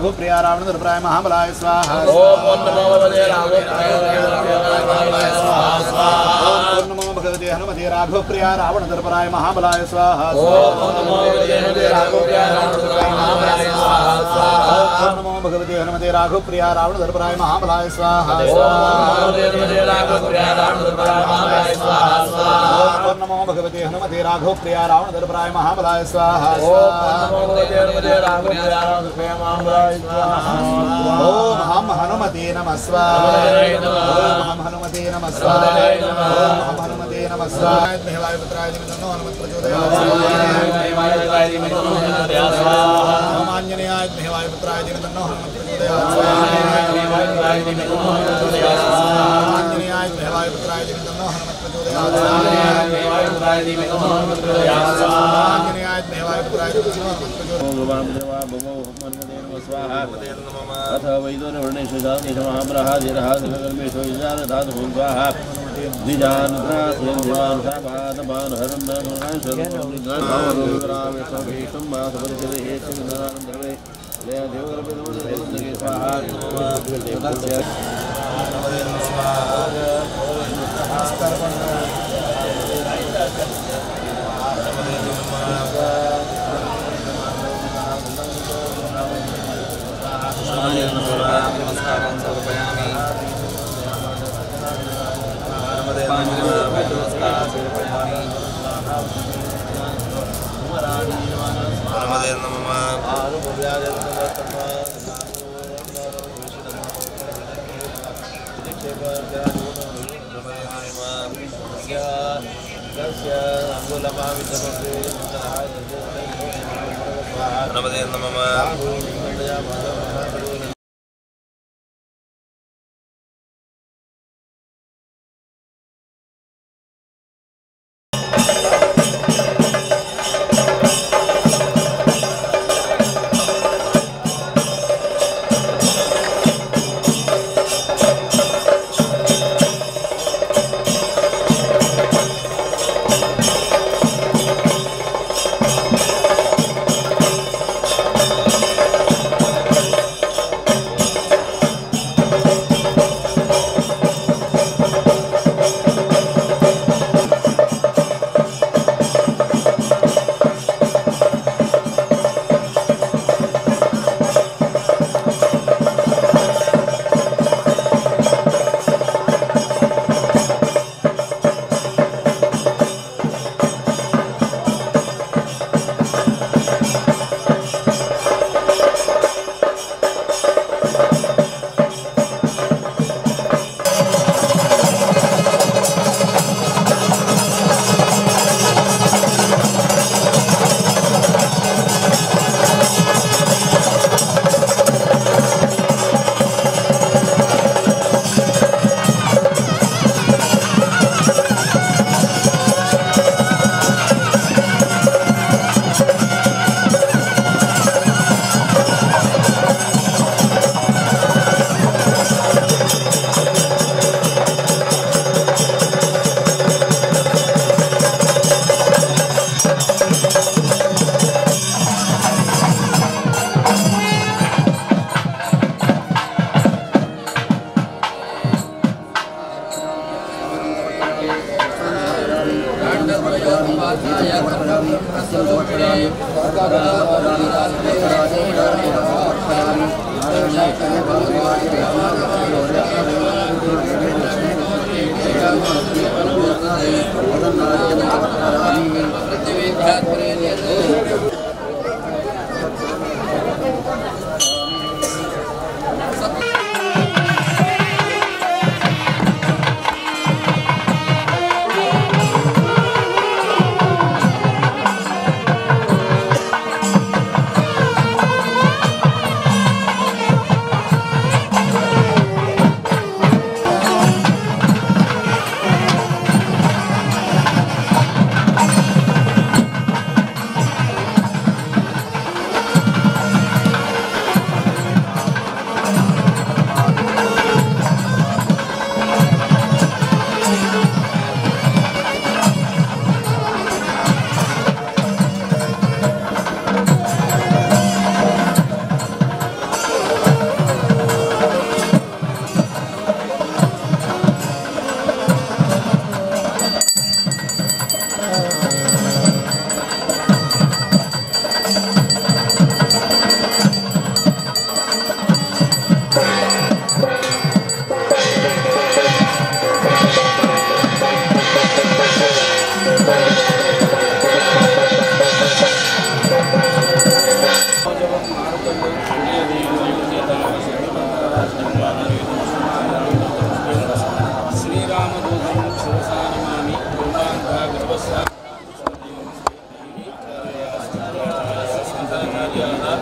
राघोप्रिया रावण दुर्प्राय महाबलाय स्वाहा ओम नमो भगवते ओम नमो भगवते हनुमते राघोप्रिया रावण दुर्प्राय महाबलाय स्वाहा ओम नमो भगवते राघोप्रिया रावण दुर्प्राय महाबलाय स्वाहा ओम नमो भगवते हनुमते राघोप्रिया रावण दुर्प्राय महाबलाय स्वाहा ओम नमो भगवते हनुमते राघोप्रिया रावण दुर्प्राय महाबलाय स्वाहा ओम हम हनुमते नमः स्वाहा ओम हम हनुमते नमः स्वाहा ओम हम हनुमते नमः स्वाहा मेहवाय पुत्राय दिव्यनो हनुमत प्रचोदयात् ओम आंजनेयाय मेहवाय पुत्राय दिव्यनो हनुमत प्रचोदयात् आंजनेयाय मेहवाय पुत्राय दिव्यनो हनुमत प्रचोदयात् आंजनेयाय मेहवाय पुत्राय दिव्यनो हनुमत प्रचोदयात् स्वाहा अथ वैदुर्वर्णेषु महाब्रहादिरः सर्वकर्मेषु विजानधातु स्वाहा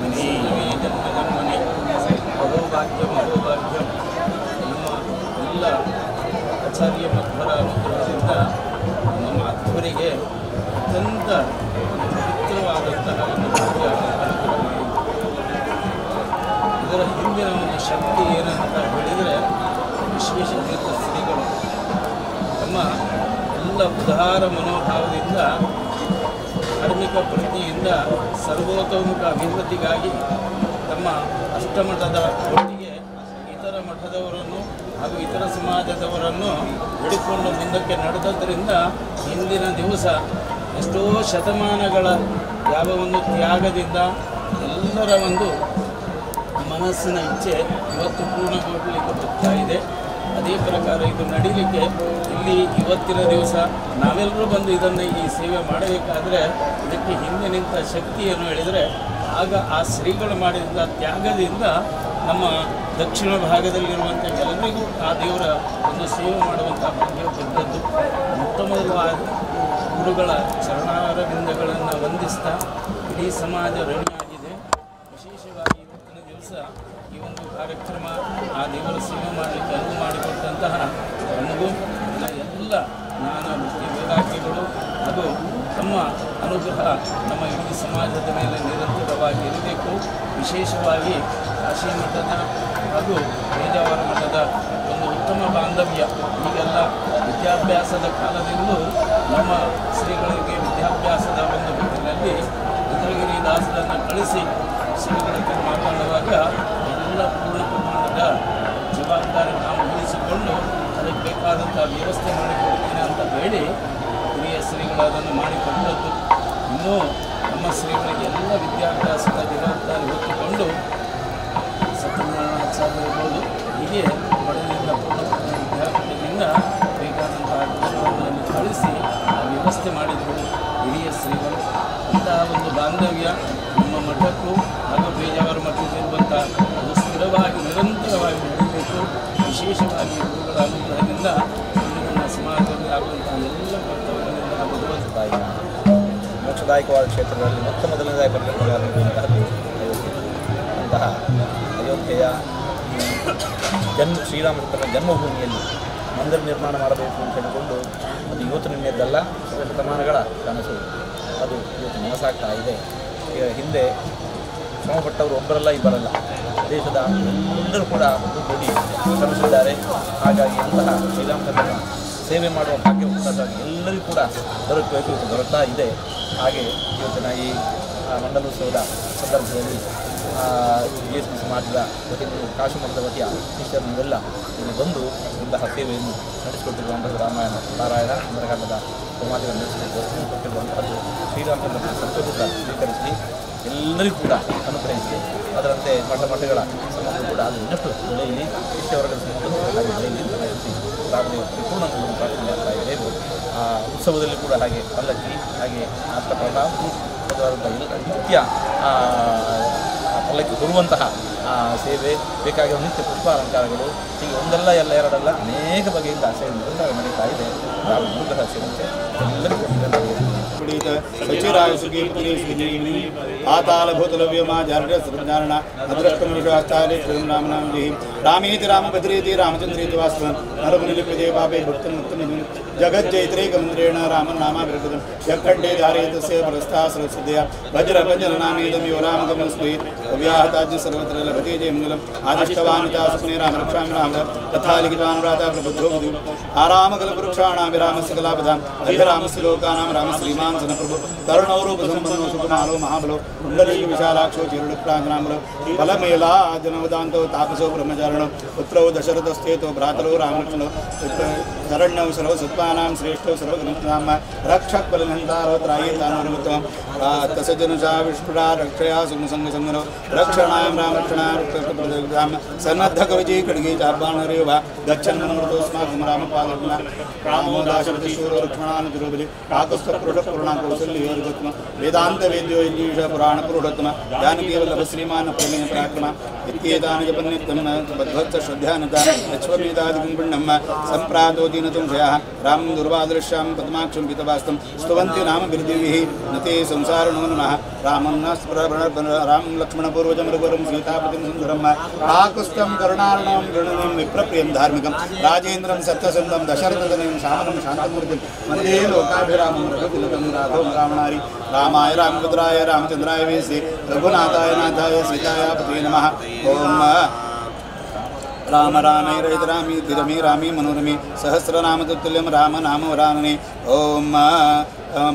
ನೀವೇ ಜನ್ಮ ಜನ್ಮನೆ ಮಹೋಭಾಗ್ಯ ಮಹೋಭಾಗ್ಯ. ನಮ್ಮ ಎಲ್ಲ ಆಚಾರ್ಯ ಮಧ್ವರ ಅನುಗ್ರಹದಿಂದ ನಮ್ಮ ಮಾಧ್ವರಿಗೆ ಅತ್ಯಂತ ಪವಿತ್ರವಾದಂತಹ ಭಾಗ್ಯ ಅನುಗ್ರಹ ಮಾಡಿ. ಇದರ ಹಿಂದಿನ ಒಂದು ಶಕ್ತಿ ಏನಂತ ಹೇಳಿದರೆ ವಿಶೇಷ ತೀರ್ಥ ಶ್ರೀಗಳು ತಮ್ಮ ಎಲ್ಲ ಉದಾರ ಮನೋಭಾವದಿಂದ ಧಾರ್ಮಿಕ ಪ್ರಜ್ಞೆಯಿಂದ ಸರ್ವತೋಮುಖ ಅಭಿವೃದ್ಧಿಗಾಗಿ ತಮ್ಮ ಅಷ್ಟಮಠದ ಒಟ್ಟಿಗೆ ಇತರ ಮಠದವರನ್ನು ಹಾಗೂ ಇತರ ಸಮಾಜದವರನ್ನು ಹಿಡಿಕೊಂಡು ಮುಂದಕ್ಕೆ ನಡೆದದ್ದರಿಂದ ಇಂದಿನ ದಿವಸ ಎಷ್ಟೋ ಶತಮಾನಗಳ ಯಾವ ಒಂದು ತ್ಯಾಗದಿಂದ ಎಲ್ಲರ ಒಂದು ಮನಸ್ಸಿನ ಇಚ್ಛೆ ಇವತ್ತು ಪೂರ್ಣಗೊಳ್ಳಲಿಕ್ಕೆ ಬರ್ತಾ ಇದೆ. ಅದೇ ಪ್ರಕಾರ ಇದು ನಡೀಲಿಕ್ಕೆ ಇಲ್ಲಿ ಇವತ್ತಿನ ದಿವಸ ನಾವೆಲ್ಲರೂ ಬಂದು ಇದನ್ನು ಈ ಸೇವೆ ಮಾಡಬೇಕಾದ್ರೆ ಇದಕ್ಕೆ ಹಿಂದೆ ನಿಂತ ಶಕ್ತಿಯನ್ನು ಹೇಳಿದರೆ ಆಗ ಆ ಶ್ರೀಗಳು ಮಾಡಿದ ತ್ಯಾಗದಿಂದ ನಮ್ಮ ದಕ್ಷಿಣ ಭಾಗದಲ್ಲಿರುವಂಥ ಎಲ್ಲರಿಗೂ ಆ ದೇವರ ಒಂದು ಸೇವೆ ಮಾಡುವಂಥ ಭಾಗ್ಯ ಬಂದದ್ದು. ಮೊಟ್ಟ ಮೊದಲವಾದ ಗುರುಗಳ ಚರಣಾರವಿಂದಗಳನ್ನು ವಂದಿಸ್ತಾ ಇಡೀ ಸಮಾಜ ಋಣಿಯಾಗಿದೆ. ವಿಶೇಷವಾಗಿ ಇವತ್ತಿನ ದಿವಸ ಈ ಒಂದು ಕಾರ್ಯಕ್ರಮ ಆ ದೇವರ ಸೇವೆ ಮಾಡಲಿಕ್ಕೆ ಅನುವು ಮಾಡಿಕೊಟ್ಟಂತಹ ನಮಗೂ ಎಲ್ಲ ಜ್ಞಾನ ವೃತ್ತಿ ವೈರಾಗ್ಯಗಳು ಹಾಗೂ ತಮ್ಮ ಅನುಗ್ರಹ ನಮ್ಮ ಇಡೀ ಸಮಾಜದ ಮೇಲೆ ನಿರಂತರವಾಗಿ ಇರಬೇಕು. ವಿಶೇಷವಾಗಿ ಕಾಶಿ ಮಠದ ಹಾಗೂ ಪೇಜಾವರ ಮಠದ ಒಂದು ಉತ್ತಮ ಬಾಂಧವ್ಯ ಈಗೆಲ್ಲ ವಿದ್ಯಾಭ್ಯಾಸದ ಕಾಲದಿಂದಲೂ ನಮ್ಮ ಶ್ರೀಗಳಿಗೆ ವಿದ್ಯಾಭ್ಯಾಸದ ಒಂದು ಹೊತ್ತಿನಲ್ಲಿ ರುದ್ರಗಿರಿ ದಾಸರನ್ನು ಕಳಿಸಿ ಶ್ರೀಗಳ ಹತ್ರ ಮಾತನಾಡುವಾಗ ಎಲ್ಲ ಪೂರ್ಣ ಪ್ರಮಾಣದ ಜವಾಬ್ದಾರಿ ನಾವು ವಹಿಸಿಕೊಂಡು ಅದಕ್ಕೆ ಬೇಕಾದಂಥ ವ್ಯವಸ್ಥೆ ಮಾಡಿಕೊಡ್ತೇನೆ ಅಂತ ಹೇಳಿ ಹಿರಿಯ ಶ್ರೀಗಳು ಅದನ್ನು ಮಾಡಿಕೊಟ್ಟದ್ದು. ಇನ್ನೂ ನಮ್ಮ ಶ್ರೀಗಳಿಗೆ ಎಲ್ಲ ವಿದ್ಯಾಭ್ಯಾಸದ ಜವಾಬ್ದಾರಿ ಹೊತ್ತುಕೊಂಡು ಸತ್ಯನಾರಾಯಣ ಇರ್ಬೋದು ಹೀಗೆ ಬಡವರಿಂದ ಪೂರ್ಣ ವಿದ್ಯಾರ್ಥಿಗಳಿಂದ ಬೇಕಾದಂತಹ ಜ್ಞಾನವನ್ನು ಕಳಿಸಿ ಆ ವ್ಯವಸ್ಥೆ ಮಾಡಿದರು ಹಿರಿಯ ಶ್ರೀಗಳು. ಅಂತಹ ಒಂದು ಬಾಂಧವ್ಯ ನಮ್ಮ ಮಠಕ್ಕೂ ಹಾಗೂ ಪೇಜಾವರ ಮಠಕ್ಕಿರುವಂಥ ಅದು ಸ್ಥಿರವಾಗಿ ನಿರಂತರವಾಗಿ ನಡೀಬೇಕು. ವಿಶೇಷವಾಗಿ ಗುರುಗಳ ಅನುಗ್ರಹದಿಂದ ನಮ್ಮ ಸಮಾಜದಲ್ಲಿ ಆಗುವಂಥ ಎಲ್ಲ ಕರ್ತವ್ಯಗಳಿಂದ ನಾವು ಭಗವಂತಾಯಿ ಮೋಕ್ಷದಾಯಕವಾದ ಕ್ಷೇತ್ರಗಳಲ್ಲಿ ಮೊತ್ತ ಮೊದಲನೇದಾಗಿ ಬರಬೇಕಾದಂತಹದ್ದು ಅಂತಹ ಅಯೋಧ್ಯೆಯ ಶ್ರೀರಾಮಚಂದ್ರನ ಜನ್ಮಭೂಮಿಯಲ್ಲಿ ಮಂದಿರ ನಿರ್ಮಾಣ ಮಾಡಬೇಕು ಅಂತ ಹೇಳಿಕೊಂಡು ಅದು ಇವತ್ತು ನಿನ್ನೆದ್ದಲ್ಲ ಶತಮಾನಗಳ ಕನಸು. ಅದು ಇವತ್ತು ನನಸಾಗ್ತಾ ಇದೆ. ಹಿಂದೆ ಶ್ರಮಪಟ್ಟವರು ಒಬ್ಬರಲ್ಲ ಇಬ್ಬರಲ್ಲ, ದೇಶದ ಎಲ್ಲರೂ ಕೂಡ ಒಗ್ಗೂಡಿ ಶ್ರಮಿಸಿದ್ದಾರೆ. ಹಾಗಾಗಿ ಅಂತಹ ಶ್ರೀರಾಮಚಂದ್ರನ ಸೇವೆ ಮಾಡುವ ಭಾಗ್ಯ ಎಲ್ಲರಿಗೂ ಕೂಡ ದೊರಕಬೇಕು, ದೊರಕ್ತಾ ಇದೆ. ಹಾಗೆ ಇವತ್ತಿನ ಈ ಮಂಡಲೋತ್ಸವದ ಸಂದರ್ಭದಲ್ಲಿ GSB ಸಮಾಜದ ವತಿಗಳು ಕಾಶಿ ಮಠದ ವತಿಯ ಶಿಷ್ಯರನ್ನೆಲ್ಲ ಇಲ್ಲಿ ಬಂದು ಇಂತಹ ಸೇವೆಯನ್ನು ನಡೆಸಿಕೊಟ್ಟಿರುವಂಥದ್ದು ರಾಮಾಯಣ ನಾರಾಯಣ ಸುಂದರಕಾಂಡದ ಸಮಾಜವನ್ನು ನಡೆಸಿಕೊಟ್ಟಿರುವಂಥದ್ದು ಶ್ರೀರಾಮಚಂದ್ರನ ಸಂತೋಷದ ಸ್ವೀಕರಿಸಿ ಎಲ್ಲರಿಗೂ ಕೂಡ ಅನುಗ್ರಹಿಸಿ ಅದರಂತೆ ಮಠಗಳ ಸಂಬಂಧ ಕೂಡ ಅದು ಇನ್ನಷ್ಟು ಬೆಳೆಯಲಿ, ಶಿಷ್ಯವರ್ಗದ ಸಂಬಂಧ ಹಾಗೆ ಬೆಳೆಯಲಿ ರಾಮದೇವ ಪರಿಪೂರ್ಣವನ್ನು ಪ್ರಾರ್ಥನೆ ಮಾಡ್ತಾ ಇದ್ದೇವೆ. ಆ ಉತ್ಸವದಲ್ಲಿ ಕೂಡ ಹಾಗೆ ಪಲ್ಲಕ್ಕಿ ಹಾಗೆ ಆತ ಪ್ರಣಾಮ ಎಲ್ಲ ನಿತ್ಯ ಪಲ್ಲಕ್ಕಿ ಹೊರುವಂತಹ ಸೇವೆ ಬೇಕಾಗಿರುವ ನಿತ್ಯ ಪುಷ್ಪ ಅಲಂಕಾರಗಳು ಹೀಗೆ ಒಂದಲ್ಲ ಎಲ್ಲ ಎರಡಲ್ಲ ಅನೇಕ ಬಗೆಯಿಂದ ಸೇವೆ ನಿರಂತರ ನಡೀತಾ ಇದೆ. ನಾವು ಮೂಲಕ ಸೇವೆ ಎಲ್ಲರಿಗೂ सचिराय सुखी पुत्री सुजीवनी आताल भूतल व्योमा जारड सर्वधारणा अद्रष्टम विश्वास्तारे प्रेम राम नाम जी रामेति राम भद्रेति रामचंद्रेति वास्तवं नरमुनि प्रदे पापे भक्तन मुक्तम जगत जयत्रे गमन्द्रेण राम नामा विरगतम यखंडे धारयतस्य प्रस्था सरस्वत्या वज्र भंजन नामेदम यो राम गमस्मि अव्याहताज्ञ सर्वत्र लभते जय मंगलम आदिष्टवानिता सुने राम रक्षामि राम तथा लिखितवान् व्राता प्रबुद्धो बुद्धि आराम कल वृक्षाणां विरामस्य कलापदां अभिरामस्य लोकानां राम श्रीमान जनप्रभु तरुणौरूप संपन्नो सुकुमारो महाबलो कुंडली विशालाक्षो चिरुडप्रांगनामलो फलमेला जनवदान्तो तापसो ब्रह्मचारिणो पुत्रो दशरथस्तेतो भ्रातरो रामलक्ष्मणो शरण्यौ सर्व सत्पानां श्रेष्ठो सर्वग्रन्थनाम रक्षक बलहंतारो त्रायितानुत्तमं तसजनुषा विष्णुरा रक्षया सुमसंगसंगनो रक्षणाय रामरक्षणाय सन्नद्ध कवचे खड्गे चार्बाणरेव गच्छन्नमृतोस्माकं रामपादग्ना रामो दाशरथीश्वरो रक्षणानुद्रोबलि काकुस्थपुरुषपूर्णा कौसल्योर्गोत्तम वेदांत वेद्यो इंजीश पुराण पुरुषोत्तम ज्ञानकेवल्लभ श्रीमान प्रमेय पराक्रम इत्येतानि जपन्नित्यं बद्धवत्स श्रद्धानता लक्ष्मीदादिकं पुण्यं सम्प्रातो दीनतुंशयाः रामं दुर्वादृश्यां पद्माक्षं पितवास्तं स्तुवन्ति नाम बिर्दिभिः न ते संसारणो नमः रामं न रामं लक्ष्मणपूर्वजं रघुवरं सीतापतिं सुन्दरं काकुस्थं करुणार्णवं गृणनीं विप्रप्रियं धार्मिकं राजेन्द्रं सत्यसन्तं दशरथतनयं श्यामलं शान्तमूर्तिं वन्दे लोकाभिरामं रघुतिलकं राघवं रामणारि रामाय रामभद्राय रामचन्द्राय वेसे रघुनाथाय नाथाय सीताय पते नमः ओम राम रामेरैतरामी तिरमी रामी मनोरमी सहस्रनाम तत्तुल्यं राम नाम वरानने ओम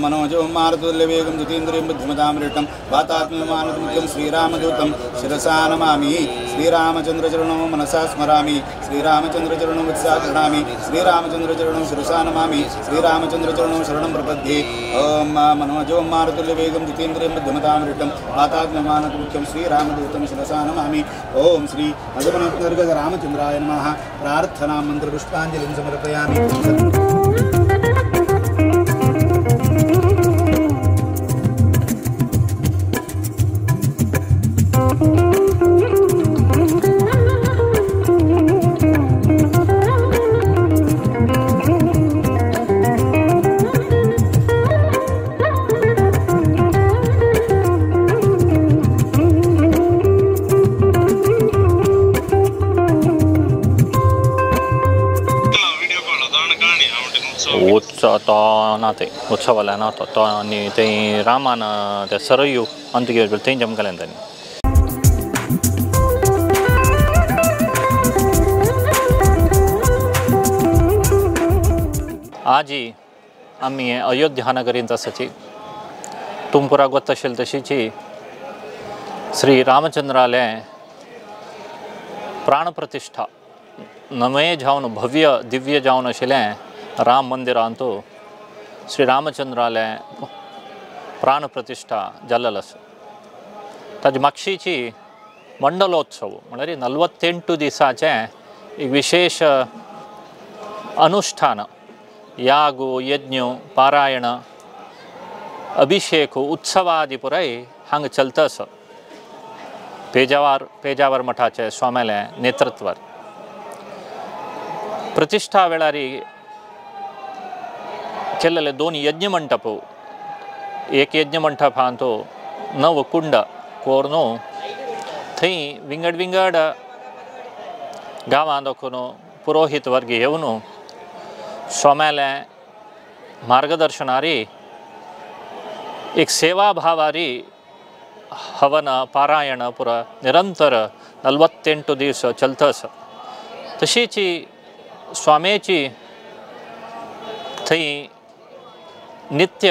मनोजो मारुतुल्यवेगं जितेन्द्रियं बुद्धिमतामृतं वातात्म्यमानमुख्यं श्रीरामदूतं शिरसा नमामि श्रीरामचन्द्रचरणं मनसा स्मरामि श्रीरामचन्द्रचरणं वत्सा गृह्णामि श्रीरामचन्द्रचरणं शिरसा नमामि श्रीरामचन्द्रचरणं शरणं प्रपद्ये ओम मनोजो मारुतुल्यवेगं जितेन्द्रियं बुद्धिमतामृतं वातात्म्यमानमुख्यं श्रीरामदूतं शिरसा नमामि ओम श्री भगवन्नर्गद रामचन्द्राय नमः प्रार्थना मन्त्रपुष्पाञ्जलिं समर्पयामि उत्सवाला ना तो आणि ते रामान ते सरयू अंतगे ते जमकलेंतनी आजी आम्ही अयोध्या नगरींत आसाची तुमपुरा गोत्तशील तशीची श्री रामचंद्रालय प्राणप्रतिष्ठा नवे जावन भव्य दिव्य जावन आशिल्लें राम मंदिर अंतू श्री रामचंद्रालय प्राणप्रतिष्ठा जाल्लेलो आसा ताजे मागशीची मंडलोत्सव म्हळ्यार 48 दिसाचें एक विशेष अनुष्ठान यागो यज्ञ पारायण अभिषेक उत्सवादी पुराय हांगा चलता आसा पेजावर मठाचे स्वाम्याले नेतृत्वार प्रतिष्ठा वेळारी केल्लेले 2 यज्ञ मंटप एक यज्ञ मंटप हा तो 9 कुंड कोरनो थंय विंगड गांवां दाखोवन पुरोहित वर्ग येवन स्वाम्याले मार्गदर्शनारी एक सेवा भावारी हवन पारायण पुरा निरंतर 48 दीस चलता आसा तशीची स्वामीची थंय नित्य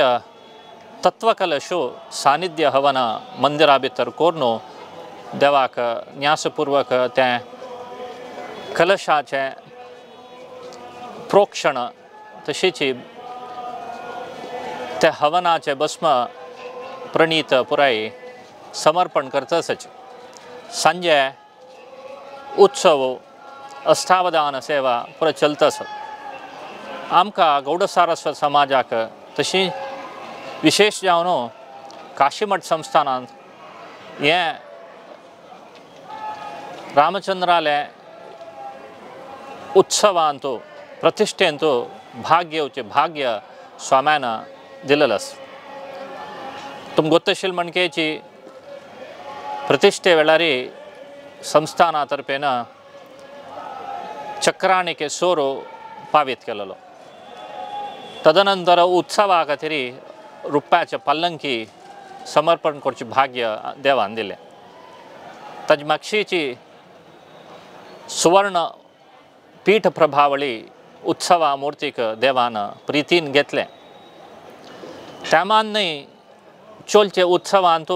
तत्वकलशो सानिध्य हवन मंदिरा भितर कोरनो देवाक न्यासपूर्वक त्या कलशाचे प्रोक्षण तशीची त्या हवनाचे भस्म प्रणीत पुराय समर्पण करता आसाचे सांजे उत्सव अष्टावधान सेवा पुरा चलता आसा आमकां गौड सारस्वत समाजाक तशी विशेष जावन काशीमठ संस्थानांत हें रामचंद्रालय उत्सवांत प्रतिश्ठेंत भाग घेवचें भाग्य स्वाम्यान दिलेलें आसा तुमकां गोत्तशील मणकेची प्रतिश्ठे वेळारी संस्थाना तर्फेन चक्राणिके सोरो पावीत केलेलो तदनंतर उत्सवा खातीर रुपयाचे पल्लंकी समर्पण करचे भाग्य देवान दिलें ताजे मागशीची सुवर्ण पीठ प्रभावळी उत्सवा मुर्तीक देवान प्रितीन घेतलें त्यामान न्हय चलचे उत्सवांत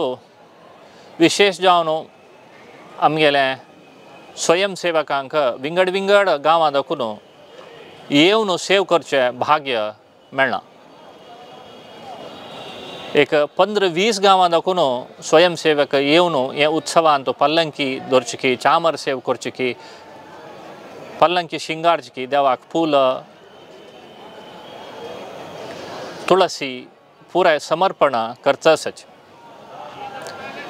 विशेष जावन आमगेले स्वयंसेवकांक विंगड गांवां दाखोवन येवन सेव करचे भाग्य मेळना एक 15-20 गांवां दाखोवन स्वयंसेवक येवन हे उत्सवांत पल्लंकी दवरची चामर सेव करची पल्लंकी शिंगारची देवाक फूल तुळसी पुराय समर्पण करतसच.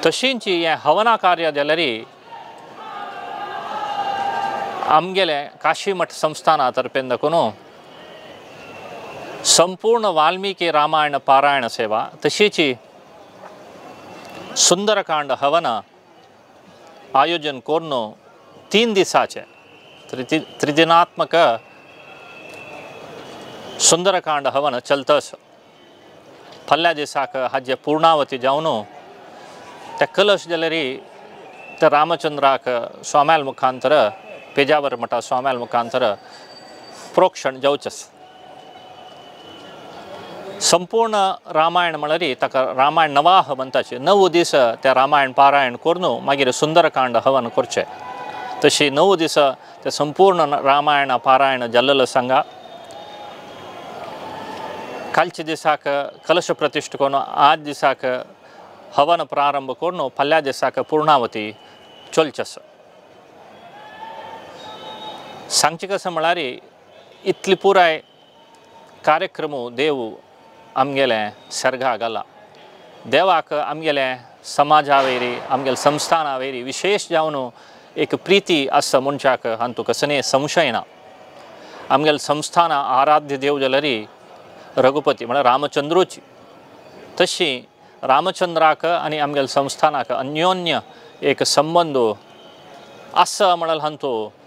तशींच हे हवना कार्य जाल्यारी आमगेले काशी मठ संस्थाना तर्फेन दाखून संपूर्ण वाल्मिकी रामायण पारायण सेवा तशीच सुंदरकांड हवन आयोजन करून 3 दिसाचे त्रिदिनात्मक सुंदरकांड हवन चलतस. फल्ल्या दिसाक हाजे पूर्णावती जावन ते कलश जाल्यारी ते रामचंद्राक स्वाम्याल मुखांतर पेजावर मठा स्वाम्याल मुखांतर प्रोक्षण जावचस. संपूर्ण रामायण म्हळ्यार ताका रामायण नवाह म्हणटाचे. 9 दीस ते रामायण पारायण करून मागीर सुंदरकांड हवन करचें. तशी 9 दीस ते संपूर्ण रामायण पारायण जाल्लेलो सांगा. कालच्या दिसाक कलश प्रतिष्ठ करून आज दिसाक हवन प्रारंभ करून फल्ल्या दिसाक पूर्णावती चलचस. सांगचे कशें म्हळ्यार इतली पुराय कार्यक्रम देव आमगेले सर्गा घाला. देवाक आमगेले समाजा वयरी आमगेले संस्थाना वयरी विशेष जावन एक प्रीती आसता मनशाक हातूंत कसले संशय ना. आमगेले संस्थाना आराध्य देव जाल्यारी रघुपती म्हळ्यार रामचंद्रूची. तशी रामचंद्राक आनी आमगेले संस्थानाक अन्योन्य एक संबंध आसा म्हळ्यार हातूंत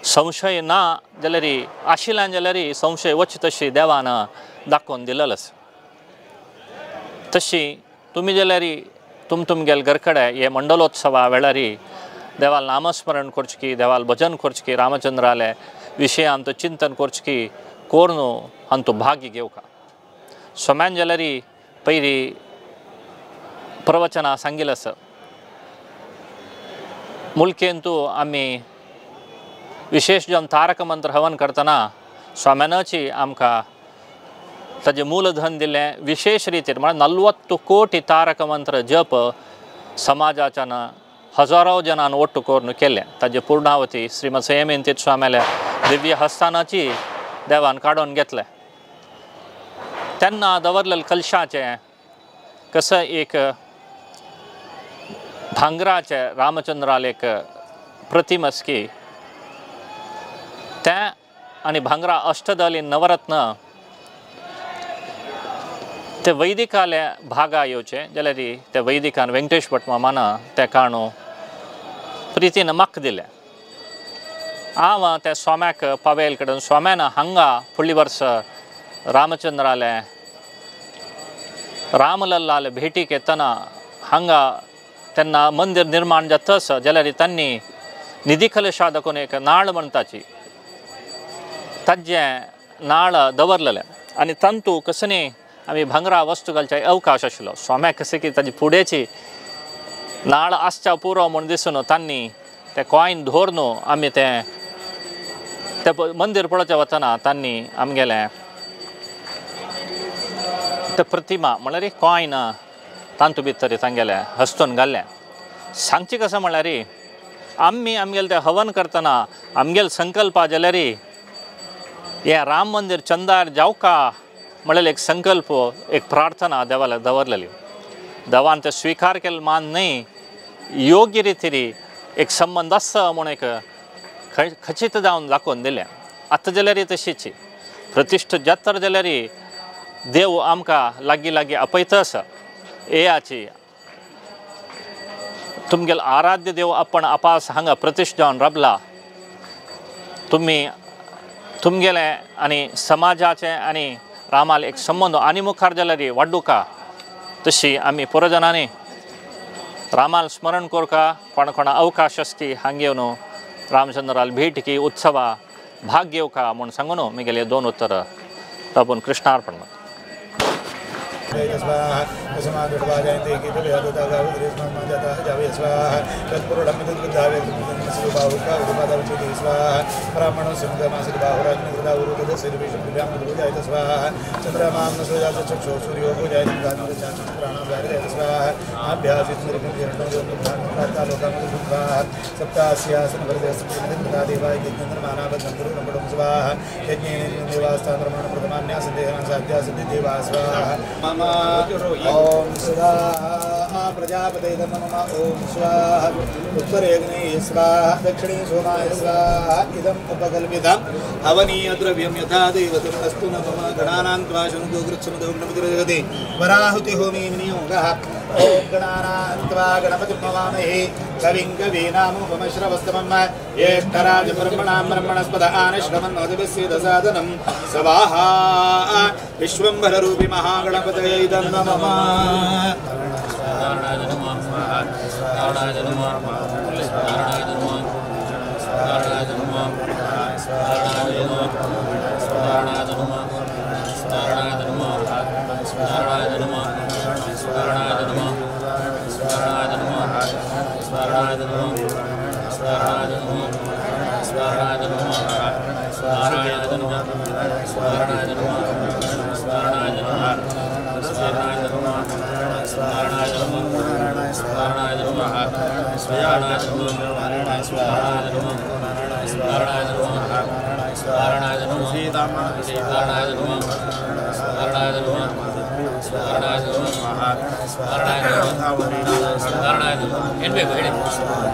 संशय ना जाल्यार आशिल्ल्यान जाल्यार संशय वच तशी देवान दाखोवन दिलेलो आसा. तशी तुमी जाल्यार तुमगेले घरकडे हे मंडलोत्सवा वेळार देवाल नामस्मरण करचकी, देवाल भजन करचकी, रामचंद्राले विशयांत चिंतन करचकी कोरून हातूंत भाग घेवका. सोम्यान जाल्यार पयली प्रवचनां सांगिल्लें आसा. मुल्केन तूं आमी विशेष जावन तारक मंत्र हवन करतना स्वाम्यानाची आमकां ताजें मूलधन दिल्लें विशेष रितीन म्हळ्यार 40 कोटी तारक मंत्र जप समाजाच्यान हजारो जनान ಒಟ್ಟು करून केलें. ताजे पूर्णावती श्रीमद संयमित स्वाम्याल्या दिव्य हस्तानाची देवान काडून घेतलें. तेन्ना दवरलेले कलशाचें कसं एक भांगराचे रामचंद्राल एक प्रतिम आसकी तें आनी भांगरा अष्टदली नवरत्न ते वैदिकाले भागा येवचे जाल्यार ते वैदिकान वेंकटेश भट मामान ते काणू प्रितीन म्हाका दिलें. हांव त्या स्वाम्याक पावेल कडेन स्वाम्यान हांगा फुडली वर्स रामचंद्राले रामलल्लाले भेटीक येतना हांगा तेन्ना मंदिर निर्माण जातस जाल्यार तांणी निधी कलशा दाखोवन एक नाळ म्हणटाची ताजें नाळ दवरलेलें आनी तांतू कसनी आमी भांगरा वस्तू घालचे अवकाश आशिल्लो. स्वाम्याक कशें की ताजी फुडेची नाळ आसच्या पुरो म्हूण दिसून तांणी ते कॉयन धरून आमी ते मंदीर पळोवचें वतना तांणी आमगेलें ते प्रतिमा म्हळ्यार कॉयन तांतू भितर तांगेले हस्तून घाल्लें. सांगचें कशें म्हळ्यार आमी आमगेलें तें हवन करतना आमगेलो संकल्प जाल्यार हें राम मंदिर चंदार जावका म्हळ्यार एक संकल्प एक प्रार्थना देवाला दवरलेली. देवान ते स्विकार केलें मान न्ही योग्य रितीन एक संबंध आसा म्हूण एक खचित जावन दाखोवन दिलें. आतां जाल्यार तशीच प्रतिश्ठ जात्तर जाल्यार देव आमकां लागीं लागीं आपयतस. हेची तुमगेलो आराध्य देव आपण आपास हांगा प्रतिश्ठ जावन राबला. तुमी तुमगेले आनी समाजाचें आनी रामाल एक संबंध आनी मुखार जाल्यार वाडूका. तशी आमी पुरोजनांनी रामाल स्मरण करका. कोणा अवकाश आसकी हांगा येवन रामचंद्राल भेट की उत्सवा भाग घेवका म्हूण सांगून म्हगेले 2 उत्तर प्रभून कृष्णार्पण. स्वाहा श्री बाहुका उपादावचि स्वाहा ब्राह्मणो सिंहमासिरि बाहुराग्निर्दा उरुदे सिरिविषं विद्याम पूजयत स्वाहा चंद्रमां सूर्याच चक्षु सूर्यो पूजयत गानो चाचु प्राणो गायत स्वाहा अभ्यासित निर्गुणो जोन्मुखान्ता लोकामो स्वाहा सप्तास्यासन वरदेशं देवाय यज्ञन्द्रमानावदन्तरु नमो स्वाहा यज्ञेन देवास्तान्द्रमाण प्रथमान्यास देहना साध्यास देवा स्वाहा मम ओम स्वाहा प्रजापते नमः ओम स्वाहा उत्तरेग्ने स्वाहा दक्षिणे सोमाय स्वाहा इदम् उपकल्पितं हवनीय द्रव्यं यथा देवतं अस्तु नमः गणानां त्वा शनुतो गृच्छमतो नमतिर्जगति वराहुति होमे नियोगः ओम गणानां त्वा गणपतिं नमामहे कविं कवीनामुपमश्रवस्तमं ज्येष्ठराज ब्रह्मणां ब्रह्मणस्पद आनश्रवन्नोदिभिस्सिद्धसादनं सवाहा विश्वम्भररूपी महागणपतये नमः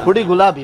ಹುಡಿ ಗುಲಾಬಿ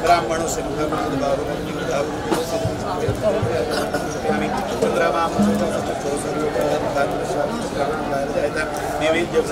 ब्राह्मणों से नैवेद्य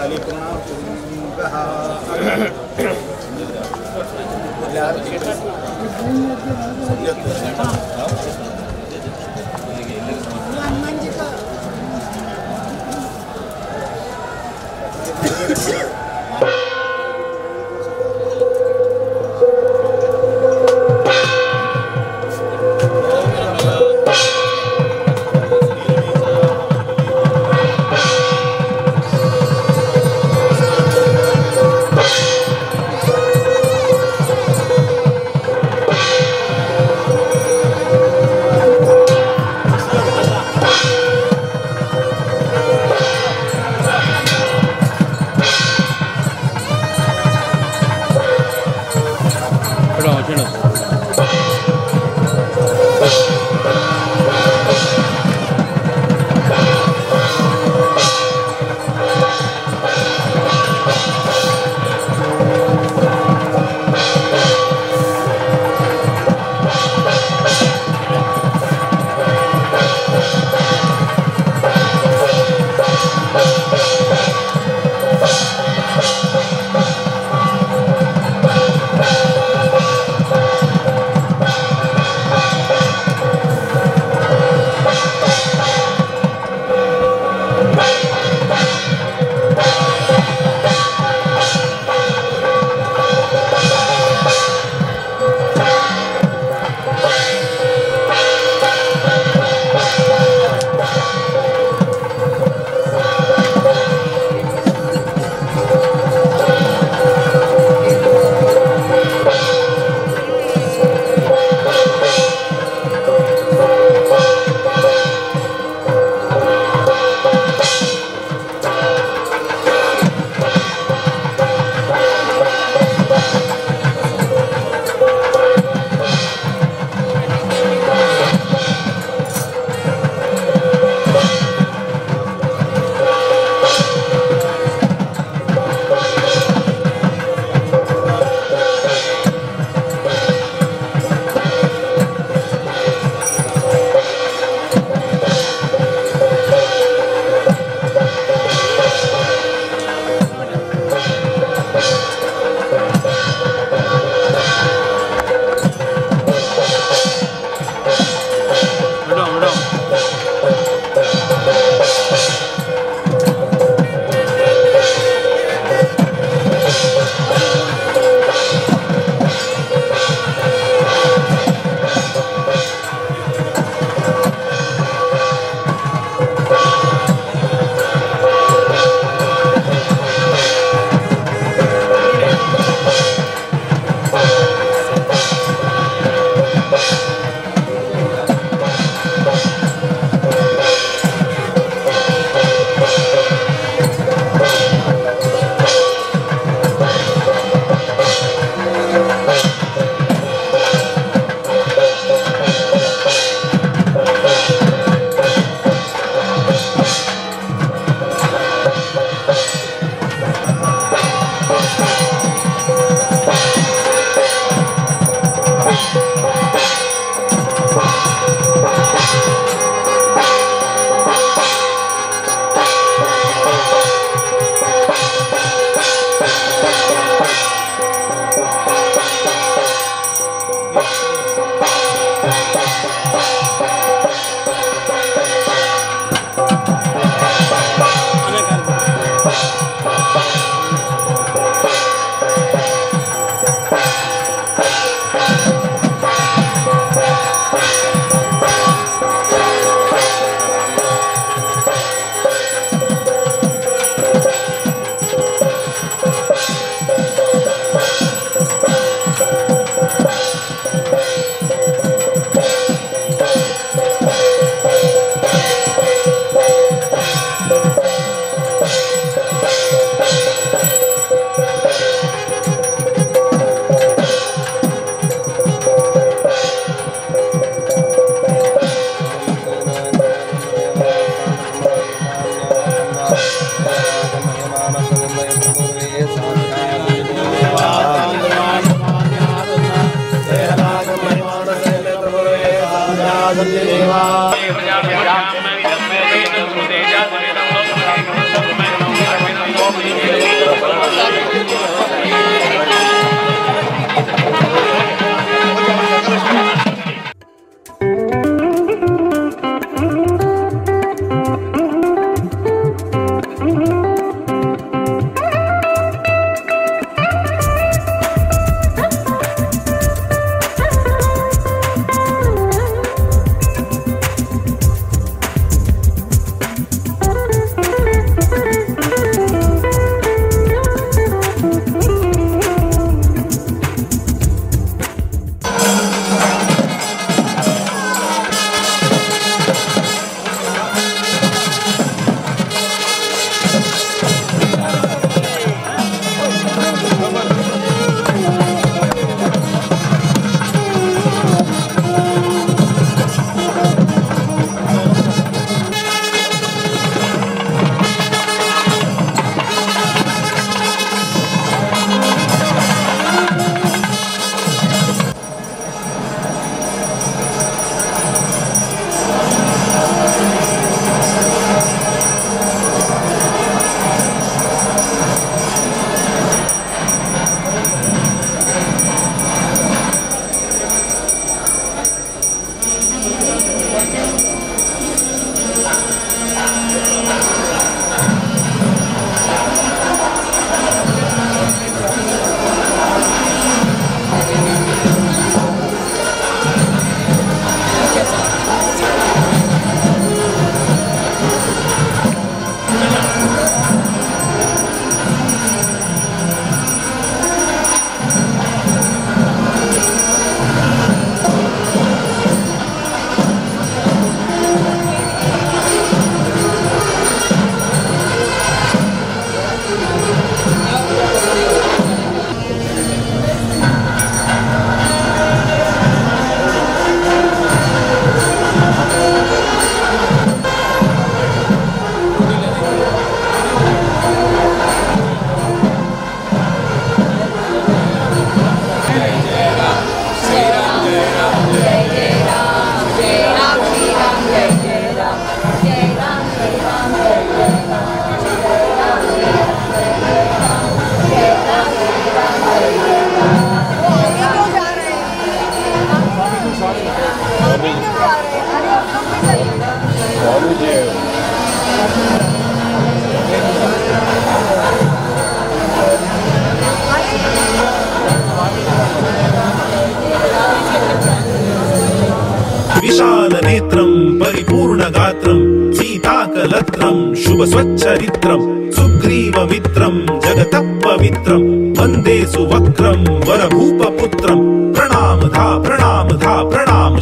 शुभ स्वच्चरित्रं सुग्रीवमित्रं जगतः पवित्रं वन्दे सुवक्रं वरभूपपुत्रं प्रणाम धा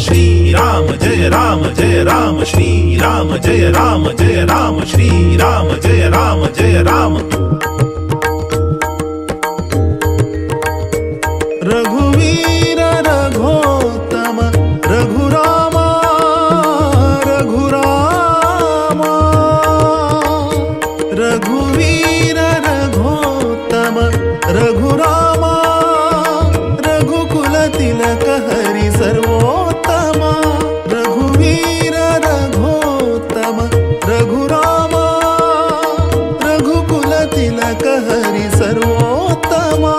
श्रीराम जय राम श्रीराम जय राम श्रीराम जय राम रघुवीर रघोत्तम रघुरामा रघुवीर रघोत्तम रघुरामा रघुकुल तिलक हरि सर्वोत्तमा रघुवीर रघोत्तम रघुरामा रघुकुल तिलक हरि सर्वोत्तमा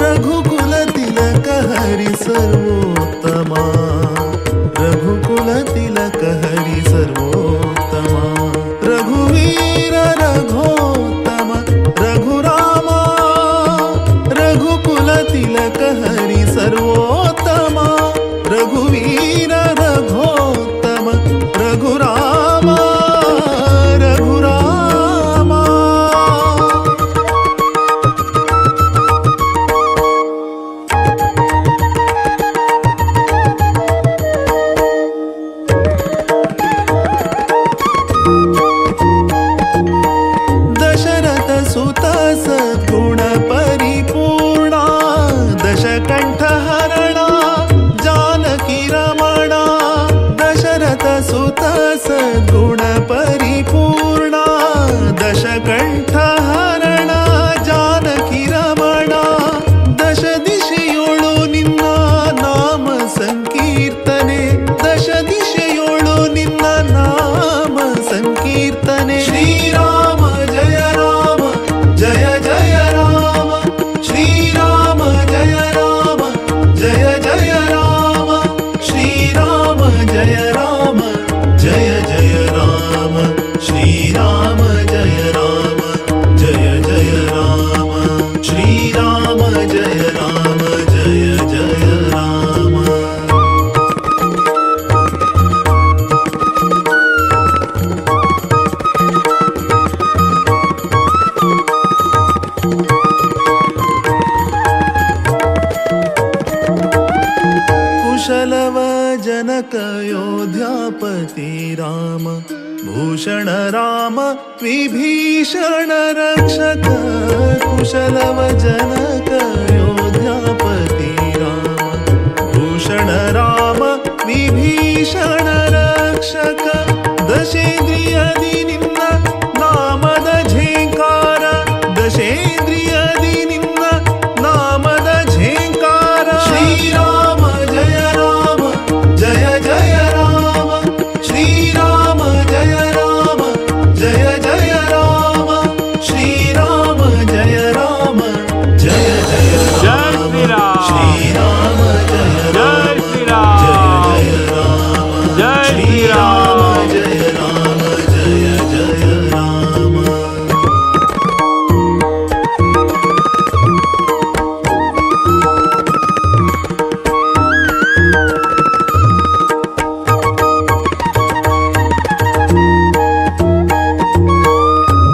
रघुकुल तिलक हरि सर्वोत्तमा रघुकुल तिलक हरि सर्वोत्तमा रघुवीर रघोत्तम रघुरामा रघुकुल तिलक हरि सर्वोत्तमा रघुवीर रघोत्तम रघुरामा सद्गुण परिपूर्णा दशकंठ हरणा जानकी रमणा दशरथ सुत सद्गुण परिपूर्णा दशकंठ हरणा जानकी रमणा दश दिशೆಯೋಳು ನಿನ್ನ ನಾಮ ಸಂಕೀರ್ತನೆ दश दिशೆಯೋಳು ನಿನ್ನ ನಾಮ ಸಂಕೀರ್ತನೆ ಶ್ರೀರಾಮ जय राम जय जय राम श्रीराम जय राम जय जय राम श्रीराम जय राम जय जय राम श्रीराम जय राम जय जय राम श्रीराम जय राम जय जय राम कुशलव जनक योध्यापति राम भूषण राम विभीषण रक्षक कुशलव जनक योध्यापति राम भूषण राम विभीषण रक्षक दशेन्द्रियदि निन्न नामद झेंकार दशेन्द्रियदि निन्न नामद झेंकार श्रीराम जय राम जय जय राम श्रीराम जय राम जय जय राम श्रीराम जय राम जय जय राम श्रीराम जय राम जय जय राम श्रीराम जय राम जय जय राम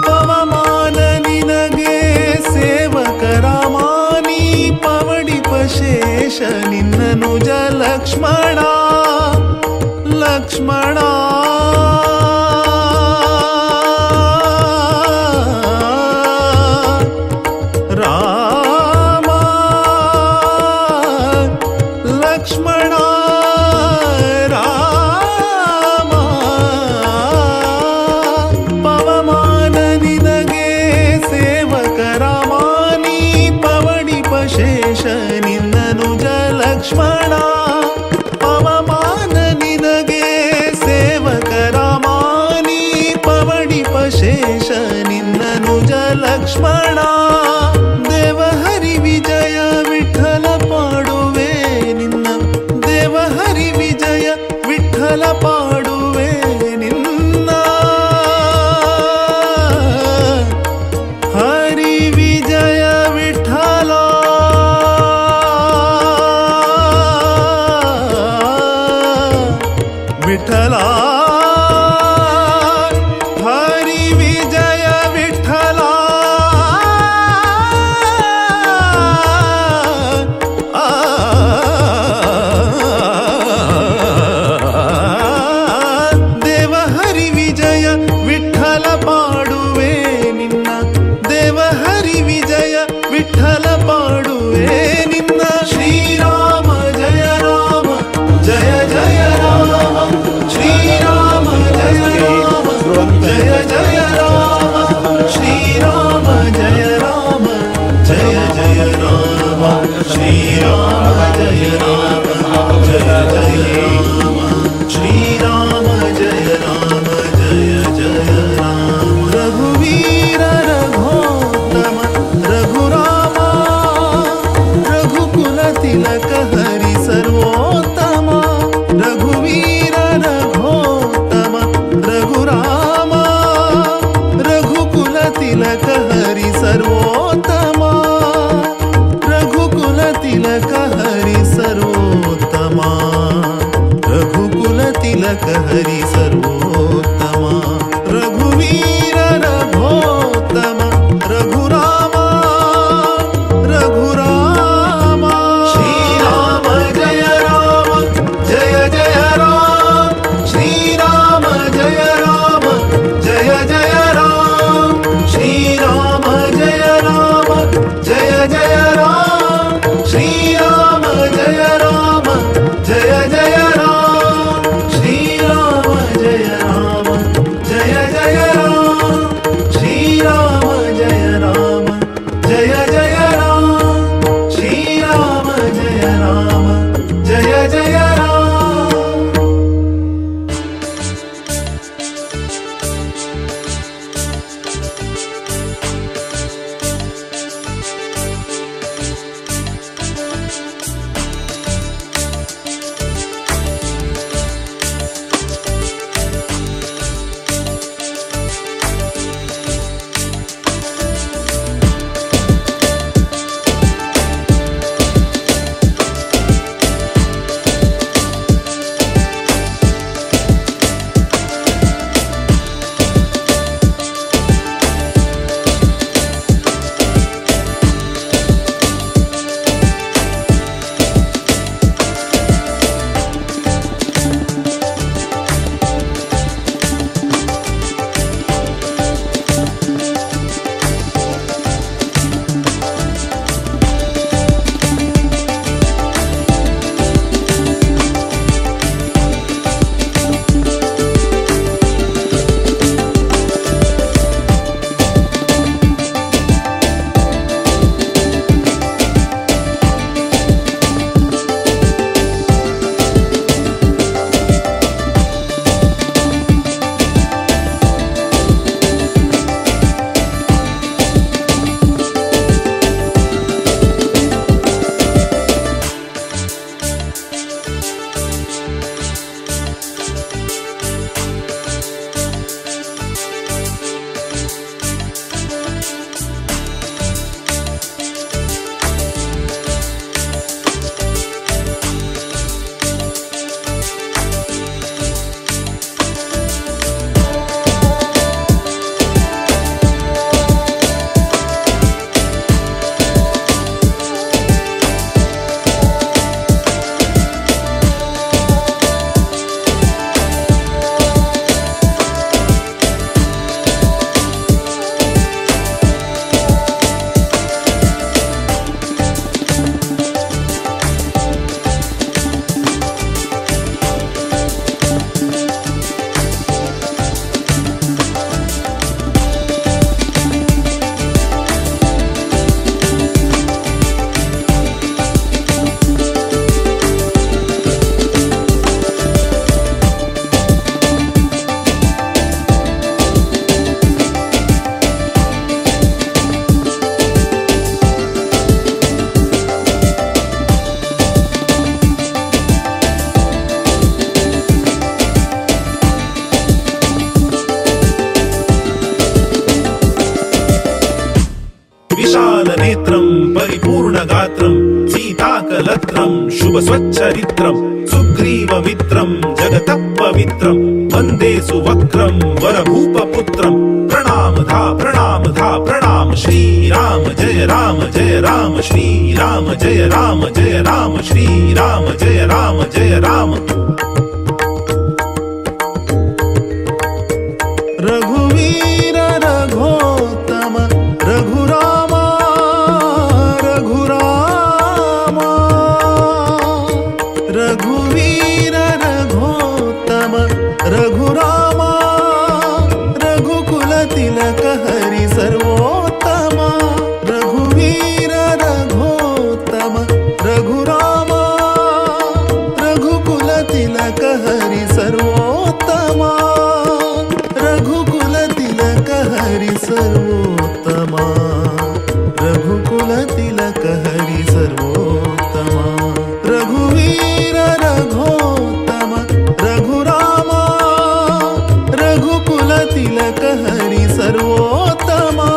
ಪವಮಾನ ನಿನಗೆ ಸೇವಕರಾಮಾನಿ ಪವಡಿಪಶೇಷ ನಿನ್ನನುಜ ಲಕ್ಷ್ಮಣ ಲಕ್ಷ್ಮಣ ರಾಮ ಲಕ್ಷ್ಮಣ ರಾಮ ಪವಮಾನ ನಿನಗೆ ಸೇವಕರಾಮಾನಿ ಪವಡಿಪಶೇಷ ನಿನ್ನನುಜ ಲಕ್ಷ್ಮಣ ಪವಮಾನ ನಿನಗೆ ಸೇವಕರಾಮಾನಿ ಪವಡಿಪಶೇಷ ನಿನ್ನನುಜ ಲಕ್ಷ್ಮಣ ದೇವಹರಿ ವಿಜಯ ವಿಠಲ ಪಾಡುವೆ ನಿನ್ನ ದೇವಹರಿ ವಿಜಯ ವಿಠಲ ಪಾಡುವೆ ನಿನ್ನ ಹರಿ ವಿಜಯ ವಿಠಲ ವಿಠಲ ಹರಿ तिलक हरि सर्वोत्तमा रघुकुल तिलक हरि सर्वोत्तमा रघुकुल तिलक हरि सर्वोत्तमा रघुवीर रघोत्तम रघुरामा रघुरामा श्री राम जय जय राम श्री राम जय जय राम श्री राम जय जय राम श्री राम जय जय राम श्री राम जय जय राम श्री राम जय जय राम श्री राम जय जय राम विशालनेत्रं परिपूर्णगात्रं सीताकलत्रं शुभस्वच्चरित्रं सुग्रीवमित्रं जगतः पवित्रं वन्दे सुवक्रं वरभूपपुत्रं प्रणाम धाम श्रीराम जय राम श्रीराम जय राम श्रीराम जय राम रघुवीर रघोत्तम रघुरामा रघुरामा रघुवीर रघोत्तम रघुरामा रघुकुल तिलक हरि सर्वोत्तमा रघुवीर रघोत्तम रघुरामा रघुकुल तिलक हरि सर्वोत्तमा रघुकुल तिलक हरि सर्वोत्तमा रघुकुल तिलक हरि सर्वोत्तमा रघुवीर रघोत्तम रघुरामा रघुकुल तिलक हरि सर्वोत्तमा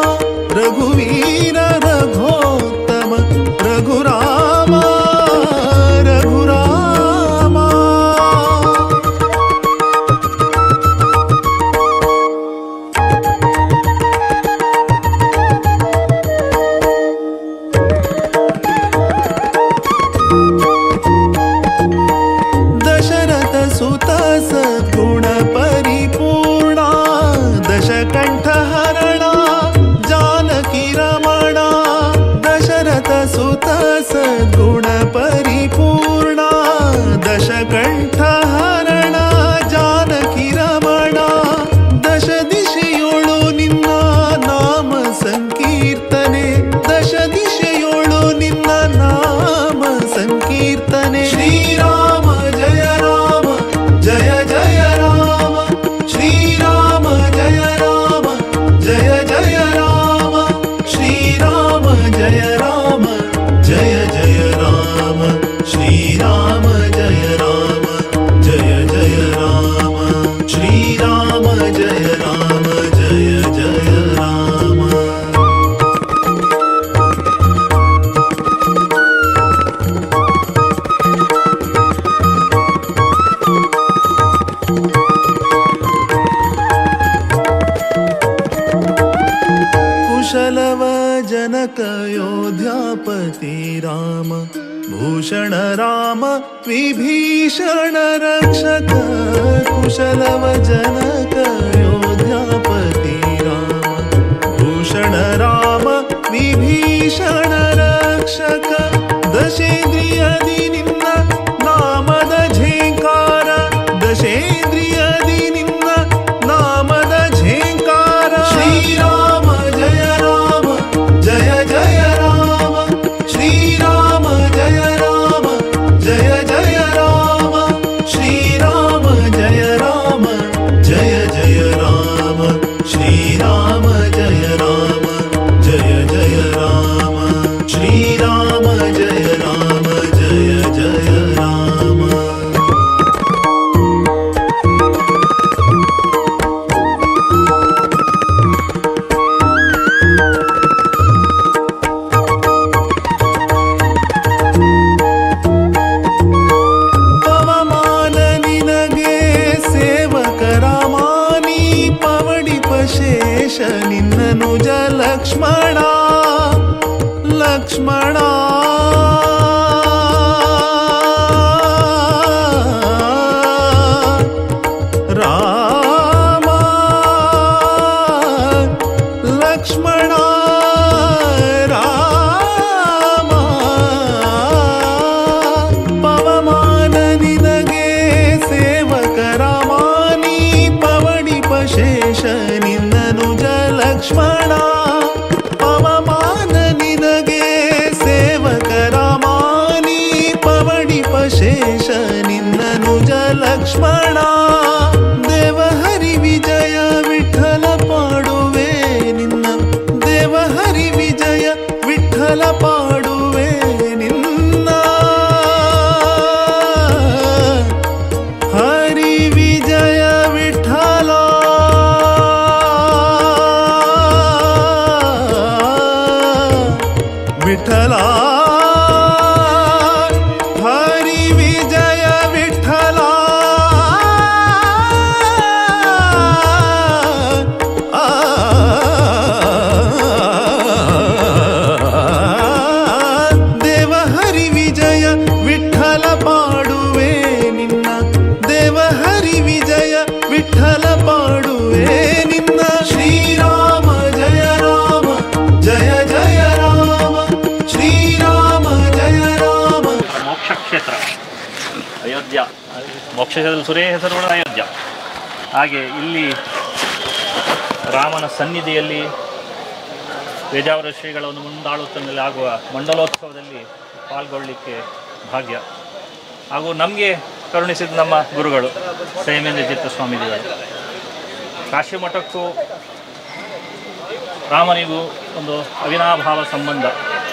कुशलव जनक योध्यापति राम भूषण राम विभीषण रक्षक कुशलव जनक योध्यापति राम भूषण राम विभीषण रक्षक दशेन्द्रियदि निन्न नामद झेंकार दशेन्द्रियदि निन्न नामದ ಝೇಂಕಾರ ಶ್ರೀರಾಮ ಜಯ ರಾಮ ಜಯ ಜಯ ರಾಮ ಶ್ರೀರಾಮ ಜಯ ರಾಮ ಜಯ ಜಯ ರಾಮ ಶ್ರೀರಾಮ ಜಯ ರಾಮ ಜಯ ಜಯ ರಾಮ ಶ್ರೀರಾಮ ಜಯ ರಾಮ ಜಯ ಜಯ ರಾಮ ಶ್ರೀರಾಮ ಜಯ ರಾಮ ಜಯ ಜಯ ರಾಮ ನಿನ್ನನುಜ ಲಕ್ಷ್ಮಣ ಲಕ್ಷ್ಮಣ ರಾಮ ಲಕ್ಷ್ಮಣ ರಾಮ ಪವಮಾನ ನಿನಗೆ ಸೇವಕ ರಾಮಾನಿ ಪವಡಿಪ ಶೇಷ ನಿನ್ನನುಜ ಲಕ್ಷ್ಮಣ ಪವಮಾನ ನಿನಗೆ ಸೇವಕ ರಾಮಾನಿ ಪವಡಿಪ ಶೇಷ ನಿನ್ನನುಜ ಲಕ್ಷ್ಮಣ ದೇವಹರಿ ವಿಜಯ ವಿಠಲ ಪಾಡುವೆ ನಿನ್ನ ದೇವಹರಿ ವಿಜಯ ವಿಠಲ ಪಾಡುವೆ ನಿನ್ನ ಹರಿ ವಿಜಯ ವಿಠಲ ವಿಠಲ ಹರಿ ವಿಜಯ ವಿಠಲ ದೇವ ಹರಿ ವಿಜಯ ವಿಠಲ ಪಾಡುವೆ ನಿನ್ನ ದೇವ ಹರಿ ವಿಜಯ ವಿಠಲ ಪಾಡುವೆ ನಿನ್ನ ಶ್ರೀರಾಮ ಜಯ ರಾಮ ಜಯ ಜಯ ರಾಮ ಶ್ರೀರಾಮ ಜಯ ರಾಮ ಮೋಕ್ಷ ಕ್ಷೇತ್ರ ಅಯೋಧ್ಯ ಮೋಕ್ಷದಲ್ಲಿ ಸುರೇ ಹೆಸರು ಅಯೋಧ್ಯ. ಹಾಗೆ ಇಲ್ಲಿ ರಾಮನ ಸನ್ನಿಧಿಯಲ್ಲಿ ಪೇಜಾವರ ಶ್ರೀಗಳ ಒಂದು ಮುಂದಾಳುತ್ತಿನಲ್ಲಿ ಆಗುವ ಮಂಡಲೋತ್ಸವದಲ್ಲಿ ಪಾಲ್ಗೊಳ್ಳಲಿಕ್ಕೆ ಭಾಗ್ಯ ಹಾಗೂ ನಮಗೆ ಕರುಣಿಸಿದ ನಮ್ಮ ಗುರುಗಳು ಸಂಯಮೇಂದ್ರ ಚಿತ್ತ ಸ್ವಾಮೀಜಿಗಳು. ಕಾಶಿ ಮಠಕ್ಕೂ ರಾಮನಿಗೂ ಒಂದು ಅವಿನಾಭಾವ ಸಂಬಂಧ.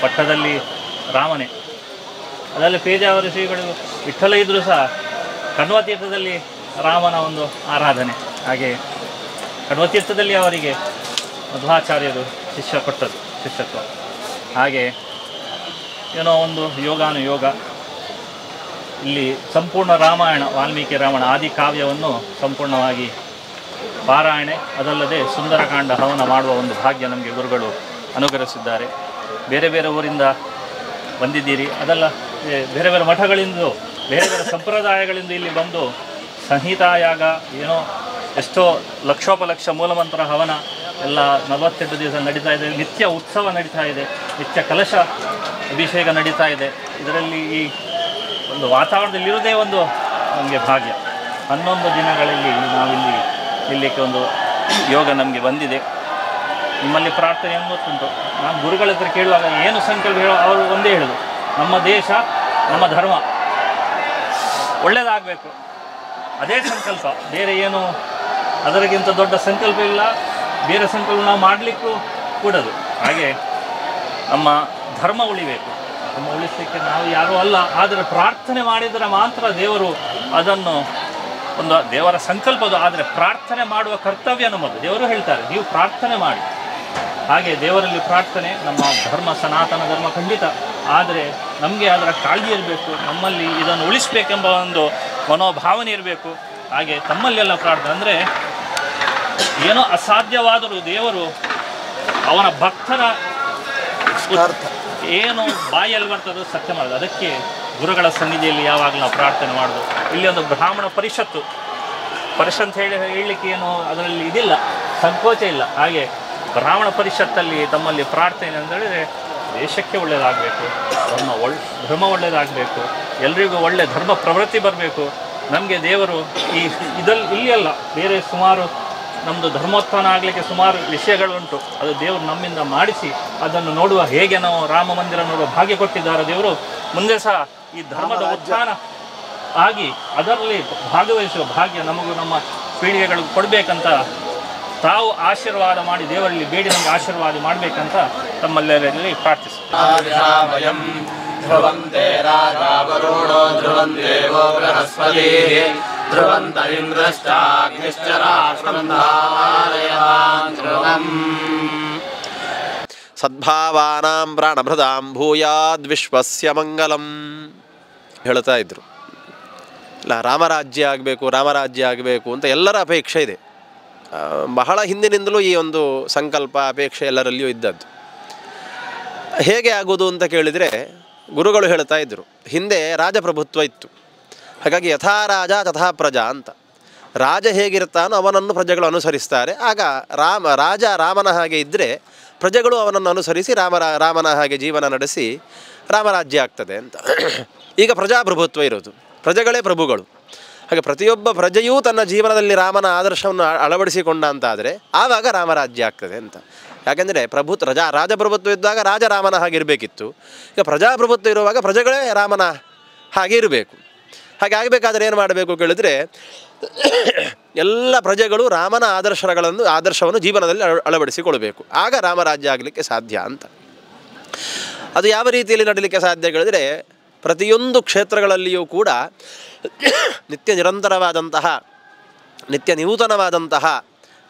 ಪಟ್ಟದಲ್ಲಿ ರಾಮನೇ, ಅದರಲ್ಲಿ ಪೇಜಾವರ ಶ್ರೀಗಳು ವಿಠಲ ಇದ್ದರೂ ಸಹ ಕಣ್ವತೀರ್ಥದಲ್ಲಿ ರಾಮನ ಒಂದು ಆರಾಧನೆ. ಹಾಗೆ ಕಣ್ವತೀರ್ಥದಲ್ಲಿ ಅವರಿಗೆ ಮಧ್ವಾಚಾರ್ಯರು ಶಿಷ್ಯತ್ವ. ಹಾಗೆ ಏನೋ ಒಂದು ಯೋಗಾನುಯೋಗ. ಇಲ್ಲಿ ಸಂಪೂರ್ಣ ರಾಮಾಯಣ ವಾಲ್ಮೀಕಿ ರಾಮಾಯಣ ಆದಿ ಕಾವ್ಯವನ್ನು ಸಂಪೂರ್ಣವಾಗಿ ಪಾರಾಯಣೆ, ಅದಲ್ಲದೆ ಸುಂದರಕಾಂಡ ಹವನ ಮಾಡುವ ಒಂದು ಭಾಗ್ಯ ನಮಗೆ ಗುರುಗಳು ಅನುಗ್ರಹಿಸಿದ್ದಾರೆ. ಬೇರೆ ಬೇರೆ ಊರಿಂದ ಬಂದಿದ್ದೀರಿ, ಅದೆಲ್ಲ ಬೇರೆ ಬೇರೆ ಮಠಗಳಿಂದ ಬೇರೆ ಬೇರೆ ಸಂಪ್ರದಾಯಗಳಿಂದ ಇಲ್ಲಿ ಬಂದು ಸಂಹಿತಾಯಾಗ ಏನೋ ಎಷ್ಟೋ ಲಕ್ಷೋಪಲಕ್ಷ ಮೂಲಮಂತ್ರ ಹವನ ಎಲ್ಲ 48 ದಿವಸ ನಡೀತಾ ಇದೆ. ನಿತ್ಯ ಉತ್ಸವ ನಡೀತಾ ಇದೆ, ನಿತ್ಯ ಕಲಶ ಅಭಿಷೇಕ ನಡೀತಾ ಇದೆ. ಇದರಲ್ಲಿ ಈ ಒಂದು ವಾತಾವರಣದಲ್ಲಿರೋದೇ ಒಂದು ನಮಗೆ ಭಾಗ್ಯ. 11 ದಿನಗಳಲ್ಲಿ ನಾವಿಲ್ಲಿ ನಿಲ್ಲಕ್ಕೆ ಒಂದು ಯೋಗ ನಮಗೆ ಬಂದಿದೆ. ನಿಮ್ಮಲ್ಲಿ ಪ್ರಾರ್ಥನೆ ಏನು ಗೊತ್ತುಂಟು, ನಾನು ಗುರುಗಳ ಹತ್ರ ಕೇಳುವಾಗ ಏನು ಸಂಕಲ್ಪ ಹೇಳೋ ಅವರು ಒಂದೇ ಹೇಳೋದು, ನಮ್ಮ ದೇಶ ನಮ್ಮ ಧರ್ಮ ಒಳ್ಳೆಯದಾಗಬೇಕು, ಅದೇ ಸಂಕಲ್ಪ. ಬೇರೆ ಏನು ಅದರಿಗಿಂತ ದೊಡ್ಡ ಸಂಕಲ್ಪ ಇಲ್ಲ, ಬೇರೆ ಸಂಕಲ್ಪ ನಾವು ಮಾಡಲಿಕ್ಕೂ ಕೂಡದು. ಹಾಗೆ ನಮ್ಮ ಧರ್ಮ ಉಳಿಬೇಕು. ಧರ್ಮ ಉಳಿಸಲಿಕ್ಕೆ ನಾವು ಯಾರೂ ಅಲ್ಲ, ಆದರೆ ಪ್ರಾರ್ಥನೆ ಮಾಡಿದರೆ ಮಾತ್ರ ದೇವರು ಅದನ್ನು ಒಂದು ದೇವರ ಸಂಕಲ್ಪದು. ಆದರೆ ಪ್ರಾರ್ಥನೆ ಮಾಡುವ ಕರ್ತವ್ಯ ನಮ್ಮದು. ದೇವರು ಹೇಳ್ತಾರೆ ನೀವು ಪ್ರಾರ್ಥನೆ ಮಾಡಿ. ಹಾಗೆ ದೇವರಲ್ಲಿ ಪ್ರಾರ್ಥನೆ ನಮ್ಮ ಧರ್ಮ, ಸನಾತನ ಧರ್ಮ ಖಂಡಿತ. ಆದರೆ ನಮಗೆ ಅದರ ಕಾಳಜಿ ಇರಬೇಕು, ನಮ್ಮಲ್ಲಿ ಇದನ್ನು ಉಳಿಸಬೇಕೆಂಬ ಒಂದು ಮನೋಭಾವನೆ ಇರಬೇಕು. ಹಾಗೆ ತಮ್ಮಲ್ಲೆಲ್ಲ ಪ್ರಾರ್ಥನೆ ಅಂದರೆ ಏನೋ ಅಸಾಧ್ಯವಾದರೂ ದೇವರು ಅವನ ಭಕ್ತರ ಏನು ಬಾಯಲ್ಲಿ ಬರ್ತದೋ ಸತ್ಯ ಮಾಡೋದು. ಅದಕ್ಕೆ ಗುರುಗಳ ಸನ್ನಿಧಿಯಲ್ಲಿ ಯಾವಾಗಲೂ ನಾವು ಪ್ರಾರ್ಥನೆ ಮಾಡೋದು. ಇಲ್ಲಿ ಒಂದು ಬ್ರಾಹ್ಮಣ ಪರಿಷತ್ತು ಹೇಳಲಿಕ್ಕೆ ಏನು ಅದರಲ್ಲಿ ಇದಿಲ್ಲ, ಸಂಕೋಚ ಇಲ್ಲ. ಹಾಗೆ ಬ್ರಾಹ್ಮಣ ಪರಿಷತ್ತಲ್ಲಿ ತಮ್ಮಲ್ಲಿ ಪ್ರಾರ್ಥನೆ ಅಂದರೆ ದೇಶಕ್ಕೆ ಒಳ್ಳೆಯದಾಗಬೇಕು, ಧರ್ಮ ಒಳ್ಳೆಯದಾಗಬೇಕು, ಎಲ್ರಿಗೂ ಒಳ್ಳೆಯ ಧರ್ಮ ಪ್ರವೃತ್ತಿ ಬರಬೇಕು. ನಮಗೆ ದೇವರು ಇಲ್ಲಿ ಅಲ್ಲ, ಬೇರೆ ಸುಮಾರು ನಮ್ಮದು ಧರ್ಮೋತ್ಥಾನ ಆಗಲಿಕ್ಕೆ ಸುಮಾರು ವಿಷಯಗಳುಂಟು. ಅದು ದೇವರು ನಮ್ಮಿಂದ ಮಾಡಿಸಿ ಅದನ್ನು ನೋಡುವ, ಹೇಗೆ ನಾವು ರಾಮ ಮಂದಿರ ನೋಡುವ ಭಾಗ್ಯ ಕೊಟ್ಟಿದ್ದಾರೆ ದೇವರು. ಮುಂದೆ ಸಹ ಈ ಧರ್ಮದ ಉತ್ಥಾನ ಆಗಿ ಅದರಲ್ಲಿ ಭಾಗವಹಿಸುವ ಭಾಗ್ಯ ನಮಗೂ ನಮ್ಮ ಪೀಳಿಗೆಗಳಿಗೂ ಕೊಡಬೇಕಂತ ತಾವು ಆಶೀರ್ವಾದ ಮಾಡಿ ದೇವರಲ್ಲಿ ಬೇಡಿ ನಮಗೆ ಆಶೀರ್ವಾದ ಮಾಡಬೇಕಂತ ತಮ್ಮೆಲ್ಲರಲ್ಲಿ ಪ್ರಾರ್ಥಿಸ್ತೀವಿ. ಧ್ರುವಂತೆ ರಾಜಾವರುಣೋ ಧ್ರುವಂದೇವೋ ಬೃಹಸ್ಪತಿಃ ಧ್ರುವಂತ ಇಂದ್ರಶ್ಚಾಗ್ನಿಶ್ಚ ರಾಷ್ಟ್ರಬಂಧಾರಯಾನ್ ಧ್ರುವಂ. ಸದ್ಭಾವಾನಾಂ ಪ್ರಾಣಭೃತಾಂ ಭೂಯಾದ್ವಿಶ್ವಸ್ಯ ಮಂಗಲಂ ಹೇಳ್ತಾ ಇದ್ರು. ಇಲ್ಲ, ರಾಮರಾಜ್ಯ ಆಗಬೇಕು ಅಂತ ಎಲ್ಲರ ಅಪೇಕ್ಷೆ ಇದೆ. ಬಹಳ ಹಿಂದಿನಿಂದಲೂ ಈ ಒಂದು ಸಂಕಲ್ಪ ಅಪೇಕ್ಷೆ ಎಲ್ಲರಲ್ಲಿಯೂ ಇದ್ದದ್ದು. ಹೇಗೆ ಆಗೋದು ಅಂತ ಕೇಳಿದರೆ ಗುರುಗಳು ಹೇಳ್ತಾ ಇದ್ದರು, ಹಿಂದೆ ರಾಜಪ್ರಭುತ್ವ ಇತ್ತು. ಹಾಗಾಗಿ ಯಥಾ ರಾಜ ತಥಾ ಪ್ರಜಾ ಅಂತ. ರಾಜ ಹೇಗಿರ್ತಾನೋ ಅವನನ್ನು ಪ್ರಜೆಗಳು ಅನುಸರಿಸ್ತಾರೆ. ಆಗ ರಾಜ ರಾಮನ ಹಾಗೆ ಇದ್ದರೆ ಪ್ರಜೆಗಳು ಅವನನ್ನು ಅನುಸರಿಸಿ ರಾಮನ ಹಾಗೆ ಜೀವನ ನಡೆಸಿ ರಾಮರಾಜ್ಯ ಆಗ್ತದೆ ಅಂತ. ಈಗ ಪ್ರಜಾಪ್ರಭುತ್ವ ಇರೋದು, ಪ್ರಜೆಗಳೇ ಪ್ರಭುಗಳು. ಹಾಗೆ ಪ್ರತಿಯೊಬ್ಬ ಪ್ರಜೆಯೂ ತನ್ನ ಜೀವನದಲ್ಲಿ ರಾಮನ ಆದರ್ಶವನ್ನು ಅಳವಡಿಸಿಕೊಂಡ ಅಂತಾದರೆ ಆವಾಗ ರಾಮರಾಜ್ಯ ಆಗ್ತದೆ ಅಂತ. ಯಾಕೆಂದರೆ ರಾಜಪ್ರಭುತ್ವ ಇದ್ದಾಗ ರಾಜ ರಾಮನ ಹಾಗೆ ಇರಬೇಕಿತ್ತು. ಈಗ ಪ್ರಜಾಪ್ರಭುತ್ವ ಇರುವಾಗ ಪ್ರಜೆಗಳೇ ರಾಮನ ಹಾಗೆ ಇರಬೇಕು. ಹಾಗೆ ಆಗಬೇಕಾದ್ರೆ ಏನು ಮಾಡಬೇಕು ಕೇಳಿದರೆ ಎಲ್ಲ ಪ್ರಜೆಗಳು ರಾಮನ ಆದರ್ಶವನ್ನು ಜೀವನದಲ್ಲಿ ಅಳವಡಿಸಿಕೊಳ್ಬೇಕು. ಆಗ ರಾಮರಾಜ್ಯ ಆಗಲಿಕ್ಕೆ ಸಾಧ್ಯ ಅಂತ. ಅದು ಯಾವ ರೀತಿಯಲ್ಲಿ ನಡೀಲಿಕ್ಕೆ ಸಾಧ್ಯ ಕೇಳಿದರೆ ಪ್ರತಿಯೊಂದು ಕ್ಷೇತ್ರಗಳಲ್ಲಿಯೂ ಕೂಡ ನಿತ್ಯ ನೂತನವಾದಂತಹ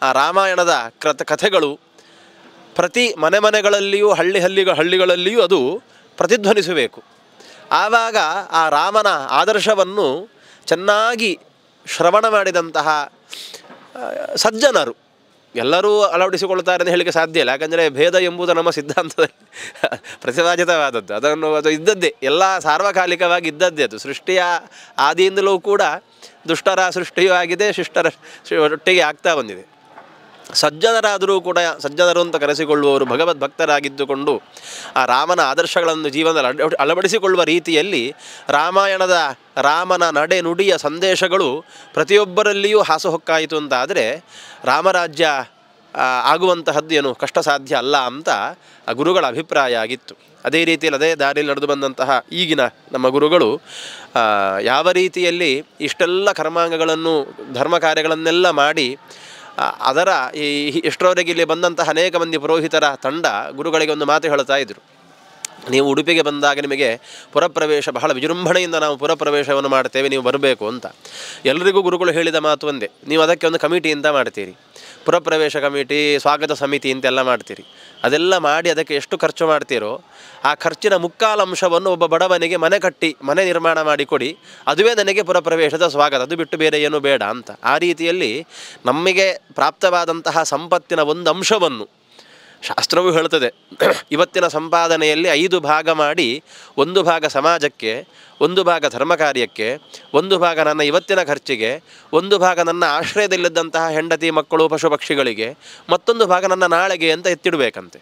ಆ ರಾಮಾಯಣದ ಕಥೆಗಳು ಪ್ರತಿ ಮನೆಗಳಲ್ಲಿಯೂ ಹಳ್ಳಿಗಳಲ್ಲಿಯೂ ಅದು ಪ್ರತಿಧ್ವನಿಸಬೇಕು. ಆವಾಗ ಆ ರಾಮನ ಆದರ್ಶವನ್ನು ಚೆನ್ನಾಗಿ ಶ್ರವಣ ಮಾಡಿದಂತಹ ಸಜ್ಜನರು ಎಲ್ಲರೂ ಅಳವಡಿಸಿಕೊಳ್ತಾರೆ ಅಂತ ಹೇಳಲಿಕ್ಕೆ ಸಾಧ್ಯ ಇಲ್ಲ. ಯಾಕಂದರೆ ಭೇದ ಎಂಬುದು ನಮ್ಮ ಸಿದ್ಧಾಂತದಲ್ಲಿ ಪ್ರತಿಪಾದಿತವಾದದ್ದು. ಅದು ಇದ್ದದ್ದೇ, ಎಲ್ಲ ಸಾರ್ವಕಾಲಿಕವಾಗಿ ಇದ್ದದ್ದೇ. ಅದು ಸೃಷ್ಟಿಯ ಆದಿಯಿಂದಲೂ ಕೂಡ ದುಷ್ಟರ ಸೃಷ್ಟಿಯೂ ಆಗಿದೆ, ಶಿಷ್ಟರ ಒಟ್ಟಿಗೆ ಆಗ್ತಾ ಬಂದಿದೆ. ಸಜ್ಜನರಾದರೂ ಕೂಡ ಸಜ್ಜನರು ಅಂತ ಕರೆಸಿಕೊಳ್ಳುವವರು ಭಗವದ್ಭಕ್ತರಾಗಿದ್ದುಕೊಂಡು ಆ ರಾಮನ ಆದರ್ಶಗಳನ್ನು ಜೀವನದಲ್ಲಿ ಅಳವಡಿಸಿಕೊಳ್ಳುವ ರೀತಿಯಲ್ಲಿ ರಾಮನ ನಡೆ ನುಡಿಯ ಸಂದೇಶಗಳು ಪ್ರತಿಯೊಬ್ಬರಲ್ಲಿಯೂ ಹಾಸುಹೊಕ್ಕಾಯಿತು ಅಂತಾದರೆ ರಾಮರಾಜ್ಯ ಆಗುವಂತಹದ್ದು ಏನು ಕಷ್ಟ ಸಾಧ್ಯ ಅಲ್ಲ ಅಂತ ಆ ಗುರುಗಳ ಅಭಿಪ್ರಾಯ ಆಗಿತ್ತು. ಅದೇ ರೀತಿಯಲ್ಲಿ ಅದೇ ದಾರಿಯಲ್ಲಿ ನಡೆದು ಬಂದಂತಹ ಈಗಿನ ನಮ್ಮ ಗುರುಗಳು ಯಾವ ರೀತಿಯಲ್ಲಿ ಇಷ್ಟೆಲ್ಲ ಕರ್ಮಾಂಗಗಳನ್ನು ಧರ್ಮ ಕಾರ್ಯಗಳನ್ನೆಲ್ಲ ಮಾಡಿ ಅದರ ಎಷ್ಟರವರೆಗೆ ಇಲ್ಲಿ ಬಂದಂತಹ ಅನೇಕ ಮಂದಿ ಪುರೋಹಿತರ ತಂಡ ಗುರುಗಳಿಗೆ ಒಂದು ಮಾತು ಹೇಳ್ತಾ ಇದ್ದರು. ನೀವು ಉಡುಪಿಗೆ ಬಂದಾಗ ನಿಮಗೆ ಪುರಪ್ರವೇಶ ಬಹಳ ವಿಜೃಂಭಣೆಯಿಂದ ನಾವು ಪುರಪ್ರವೇಶವನ್ನು ಮಾಡ್ತೇವೆ, ನೀವು ಬರಬೇಕು ಅಂತ. ಎಲ್ಲರಿಗೂ ಗುರುಗಳು ಹೇಳಿದ ಮಾತು ಒಂದೇ, ನೀವು ಅದಕ್ಕೆ ಒಂದು ಕಮಿಟಿ ಅಂತ ಮಾಡ್ತೀರಿ, ಪುರಪ್ರವೇಶ ಕಮಿಟಿ, ಸ್ವಾಗತ ಸಮಿತಿ ಅಂತೆಲ್ಲ ಮಾಡ್ತೀರಿ. ಅದೆಲ್ಲ ಮಾಡಿ ಅದಕ್ಕೆ ಎಷ್ಟು ಖರ್ಚು ಮಾಡ್ತೀರೋ ಆ ಖರ್ಚಿನ ಮುಕ್ಕಾಲು ಅಂಶವನ್ನು ಒಬ್ಬ ಬಡವನಿಗೆ ಮನೆ ನಿರ್ಮಾಣ ಮಾಡಿಕೊಡಿ, ಅದುವೇ ನನಗೆ ಪುರಪ್ರವೇಶದ ಸ್ವಾಗತ, ಅದು ಬಿಟ್ಟು ಬೇರೆ ಏನೂ ಬೇಡ ಅಂತ. ಆ ರೀತಿಯಲ್ಲಿ ನಮಗೆ ಪ್ರಾಪ್ತವಾದಂತಹ ಸಂಪತ್ತಿನ ಒಂದು ಅಂಶವನ್ನು ಶಾಸ್ತ್ರವೂ ಹೇಳ್ತದೆ. ಇವತ್ತಿನ ಸಂಪಾದನೆಯಲ್ಲಿ 5 ಭಾಗ ಮಾಡಿ, 1 ಭಾಗ ಸಮಾಜಕ್ಕೆ, 1 ಭಾಗ ಧರ್ಮ ಕಾರ್ಯಕ್ಕೆ, 1 ಭಾಗ ನನ್ನ ಇವತ್ತಿನ ಖರ್ಚಿಗೆ, 1 ಭಾಗ ನನ್ನ ಆಶ್ರಯದಲ್ಲಿದ್ದಂತಹ ಹೆಂಡತಿ ಮಕ್ಕಳು ಪಶು ಪಕ್ಷಿಗಳಿಗೆ, ಮತ್ತೊಂದು ಭಾಗ ನನ್ನ ನಾಳೆಗೆ ಅಂತ ಎತ್ತಿಡಬೇಕಂತೆ.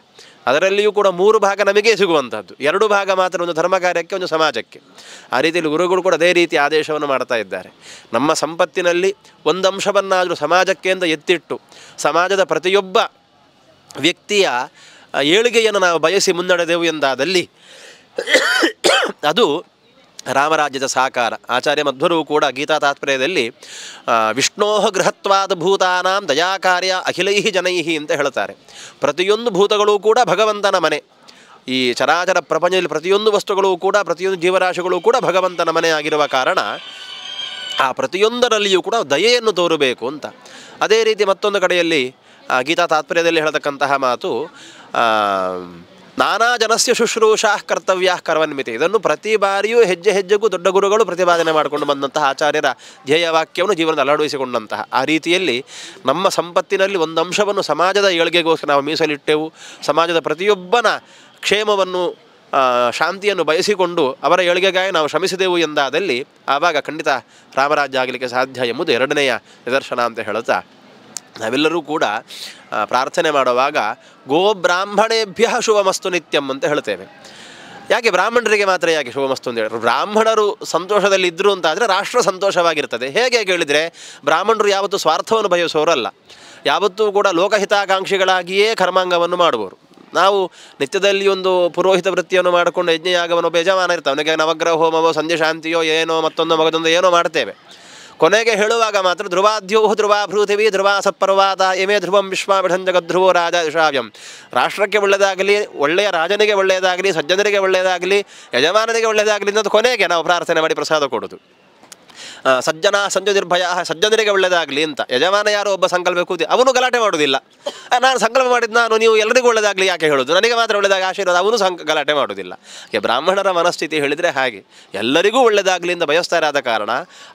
ಅದರಲ್ಲಿಯೂ ಕೂಡ 3 ಭಾಗ ನಮಗೇ ಸಿಗುವಂಥದ್ದು, 2 ಭಾಗ ಮಾತ್ರ ಒಂದು ಧರ್ಮ ಕಾರ್ಯಕ್ಕೆ, ಒಂದು ಸಮಾಜಕ್ಕೆ. ಆ ರೀತಿಯಲ್ಲಿ ಗುರುಗಳು ಕೂಡ ಅದೇ ರೀತಿ ಆದೇಶವನ್ನು ಮಾಡ್ತಾ ಇದ್ದಾರೆ. ನಮ್ಮ ಸಂಪತ್ತಿನಲ್ಲಿ ಒಂದು ಅಂಶವನ್ನಾದರೂ ಸಮಾಜಕ್ಕೆ ಅಂತ ಎತ್ತಿಟ್ಟು ಸಮಾಜದ ಪ್ರತಿಯೊಬ್ಬ ವ್ಯಕ್ತಿಯ ಏಳಿಗೆಯನ್ನು ನಾವು ಬಯಸಿ ಮುನ್ನಡೆದೆವು ಎಂದಾದಲ್ಲಿ ಅದು ರಾಮರಾಜ್ಯದ ಸಾಕಾರ. ಆಚಾರ್ಯ ಮಧ್ವರು ಕೂಡ ಗೀತಾ ತಾತ್ಪರ್ಯದಲ್ಲಿ ವಿಷ್ಣೋಹ ಗೃಹತ್ವಾದ ಭೂತಾನಾಂ ದಯಾಕಾರ್ಯ ಅಖಿಲೈಹಿ ಜನೈಹಿ ಅಂತ ಹೇಳ್ತಾರೆ. ಪ್ರತಿಯೊಂದು ಭೂತಗಳೂ ಕೂಡ ಭಗವಂತನ ಮನೆ. ಈ ಚರಾಚರ ಪ್ರಪಂಚದಲ್ಲಿ ಪ್ರತಿಯೊಂದು ವಸ್ತುಗಳು ಕೂಡ, ಪ್ರತಿಯೊಂದು ಜೀವರಾಶಿಗಳು ಕೂಡ ಭಗವಂತನ ಮನೆ ಆಗಿರುವ ಕಾರಣ ಆ ಪ್ರತಿಯೊಂದರಲ್ಲಿಯೂ ಕೂಡ ದಯೆಯನ್ನು ತೋರಬೇಕು ಅಂತ. ಅದೇ ರೀತಿ ಮತ್ತೊಂದು ಕಡೆಯಲ್ಲಿ ಗೀತಾ ತಾತ್ಪರ್ಯದಲ್ಲಿ ಹೇಳತಕ್ಕಂತಹ ಮಾತು, ನಾನಾ ಜನಸ್ಯ ಶುಶ್ರೂಷಾ ಕರ್ತವ್ಯ ಕರ್ವನ್ಮಿತಿ. ಇದನ್ನು ಪ್ರತಿ ಬಾರಿಯೂ ಹೆಜ್ಜೆ ಹೆಜ್ಜೆಗೂ ದೊಡ್ಡ ಗುರುಗಳು ಪ್ರತಿಪಾದನೆ ಮಾಡಿಕೊಂಡು ಬಂದಂತಹ ಆಚಾರ್ಯರ ಧ್ಯೇಯವಾಕ್ಯವನ್ನು ಜೀವನದಲ್ಲಿ ಅಳವಡಿಸಿಕೊಂಡಂತಹ ಆ ರೀತಿಯಲ್ಲಿ ನಮ್ಮ ಸಂಪತ್ತಿನಲ್ಲಿ ಒಂದು ಅಂಶವನ್ನು ಸಮಾಜದ ಏಳಿಗೆಗೋಸ್ಕರ ನಾವು ಮೀಸಲಿಟ್ಟೆವು. ಸಮಾಜದ ಪ್ರತಿಯೊಬ್ಬನ ಕ್ಷೇಮವನ್ನು ಶಾಂತಿಯನ್ನು ಬಯಸಿಕೊಂಡು ಅವರ ಏಳಿಗೆಗಾಗಿ ನಾವು ಶ್ರಮಿಸಿದೆವು ಎಂದಾದಲ್ಲಿ ಆವಾಗ ಖಂಡಿತ ರಾಮರಾಜ್ಯ ಆಗಲಿಕ್ಕೆ ಸಾಧ್ಯ ಎಂಬುದು ಎರಡನೆಯ ನಿದರ್ಶನ ಅಂತ ಹೇಳುತ್ತಾ, ನಾವೆಲ್ಲರೂ ಕೂಡ ಪ್ರಾರ್ಥನೆ ಮಾಡುವಾಗ ಗೋಬ್ರಾಹ್ಮಣೇಭ್ಯ ಶುಭಮಸ್ತು ನಿತ್ಯಂ ಅಂತ ಹೇಳ್ತೇವೆ. ಯಾಕೆ ಬ್ರಾಹ್ಮಣರಿಗೆ ಮಾತ್ರ ಯಾಕೆ ಶುಭಮಸ್ತು ಅಂತ ಹೇಳಿದ್ರು? ಬ್ರಾಹ್ಮಣರು ಸಂತೋಷದಲ್ಲಿ ಇದ್ದರು ಅಂತಾದರೆ ರಾಷ್ಟ್ರ ಸಂತೋಷವಾಗಿರ್ತದೆ. ಹೇಗೆ ಕೇಳಿದರೆ, ಬ್ರಾಹ್ಮಣರು ಯಾವತ್ತೂ ಸ್ವಾರ್ಥವನ್ನು ಬಯಸೋರಲ್ಲ, ಯಾವತ್ತೂ ಕೂಡ ಲೋಕಹಿತಾಕಾಂಕ್ಷಿಗಳಾಗಿಯೇ ಕರ್ಮಾಂಗವನ್ನು ಮಾಡುವವರು. ನಾವು ನಿತ್ಯದಲ್ಲಿ ಒಂದು ಪುರೋಹಿತ ವೃತ್ತಿಯನ್ನು ಮಾಡಿಕೊಂಡು ಯಜ್ಞಯಾಗವನ್ನು ಬೇಜಮಾನ ಇರ್ತಾವೆ, ಅವನಿಗೆ ನವಗ್ರಹ ಹೋಮವೋ ಸಂಧ್ಯಾ ಶಾಂತಿಯೋ ಏನೋ ಮತ್ತೊಂದು ಮಗದೊಂದು ಏನೋ ಮಾಡ್ತೇವೆ. ಕೊನೆಗೆ ಹೇಳುವಾಗ ಮಾತ್ರ ಧ್ರುವಾದ್ಯೋ ಧ್ರುವ ಭೃಥಿವಿ ಧ್ರುವ ಸತ್ಪರ್ವಾದ ಎಮೇ ಧ್ರುವಂ ವಿಶ್ವಾಭಿಷಂ ಜಗದ್ಧ್ರುವೋ ರಾಜ ದಿಶಾವ್ಯಂ. ರಾಷ್ಟ್ರಕ್ಕೆ ಒಳ್ಳೆಯದಾಗಲಿ, ಒಳ್ಳೆಯ ರಾಜನಿಗೆ ಒಳ್ಳೆಯದಾಗಲಿ, ಸಜ್ಜನರಿಗೆ ಒಳ್ಳೆಯದಾಗಲಿ, ಯಜಮಾನನಿಗೆ ಒಳ್ಳೆಯದಾಗಲಿ ಅನ್ನೋದು ಕೊನೆಗೆ ನಾವು ಪ್ರಾರ್ಥನೆ ಮಾಡಿ ಪ್ರಸಾದ ಕೊಡೋದು. ಸಜ್ಜನ ಸಂಜು ನಿರ್ಭಯ, ಸಜ್ಜನರಿಗೆ ಒಳ್ಳೆಯದಾಗಲಿ ಅಂತ. ಯಜಮಾನ ಯಾರೋ ಒಬ್ಬ ಸಂಕಲ್ಪ ಕೂತಿ ಅವನು ಗಲಾಟೆ ಮಾಡೋದಿಲ್ಲ. ನಾನು ಸಂಕಲ್ಪ ಮಾಡಿದ್ದು ನಾನು, ನೀವು ಎಲ್ಲರಿಗೂ ಒಳ್ಳೆಯದಾಗಲಿ ಯಾಕೆ ಹೇಳೋದು, ನನಗೆ ಮಾತ್ರ ಒಳ್ಳೆಯದಾಗಿ ಆಶೀರ್ವಾದ, ಅವನು ಗಲಾಟೆ ಮಾಡೋದಿಲ್ಲ. ಬ್ರಾಹ್ಮಣರ ಮನಸ್ಥಿತಿ ಹೇಳಿದರೆ ಹಾಗೆ, ಎಲ್ಲರಿಗೂ ಒಳ್ಳೆಯದಾಗಲಿ ಅಂತ ಬಯಸ್ತಾರೆ. ಆದ ಕಾರಣ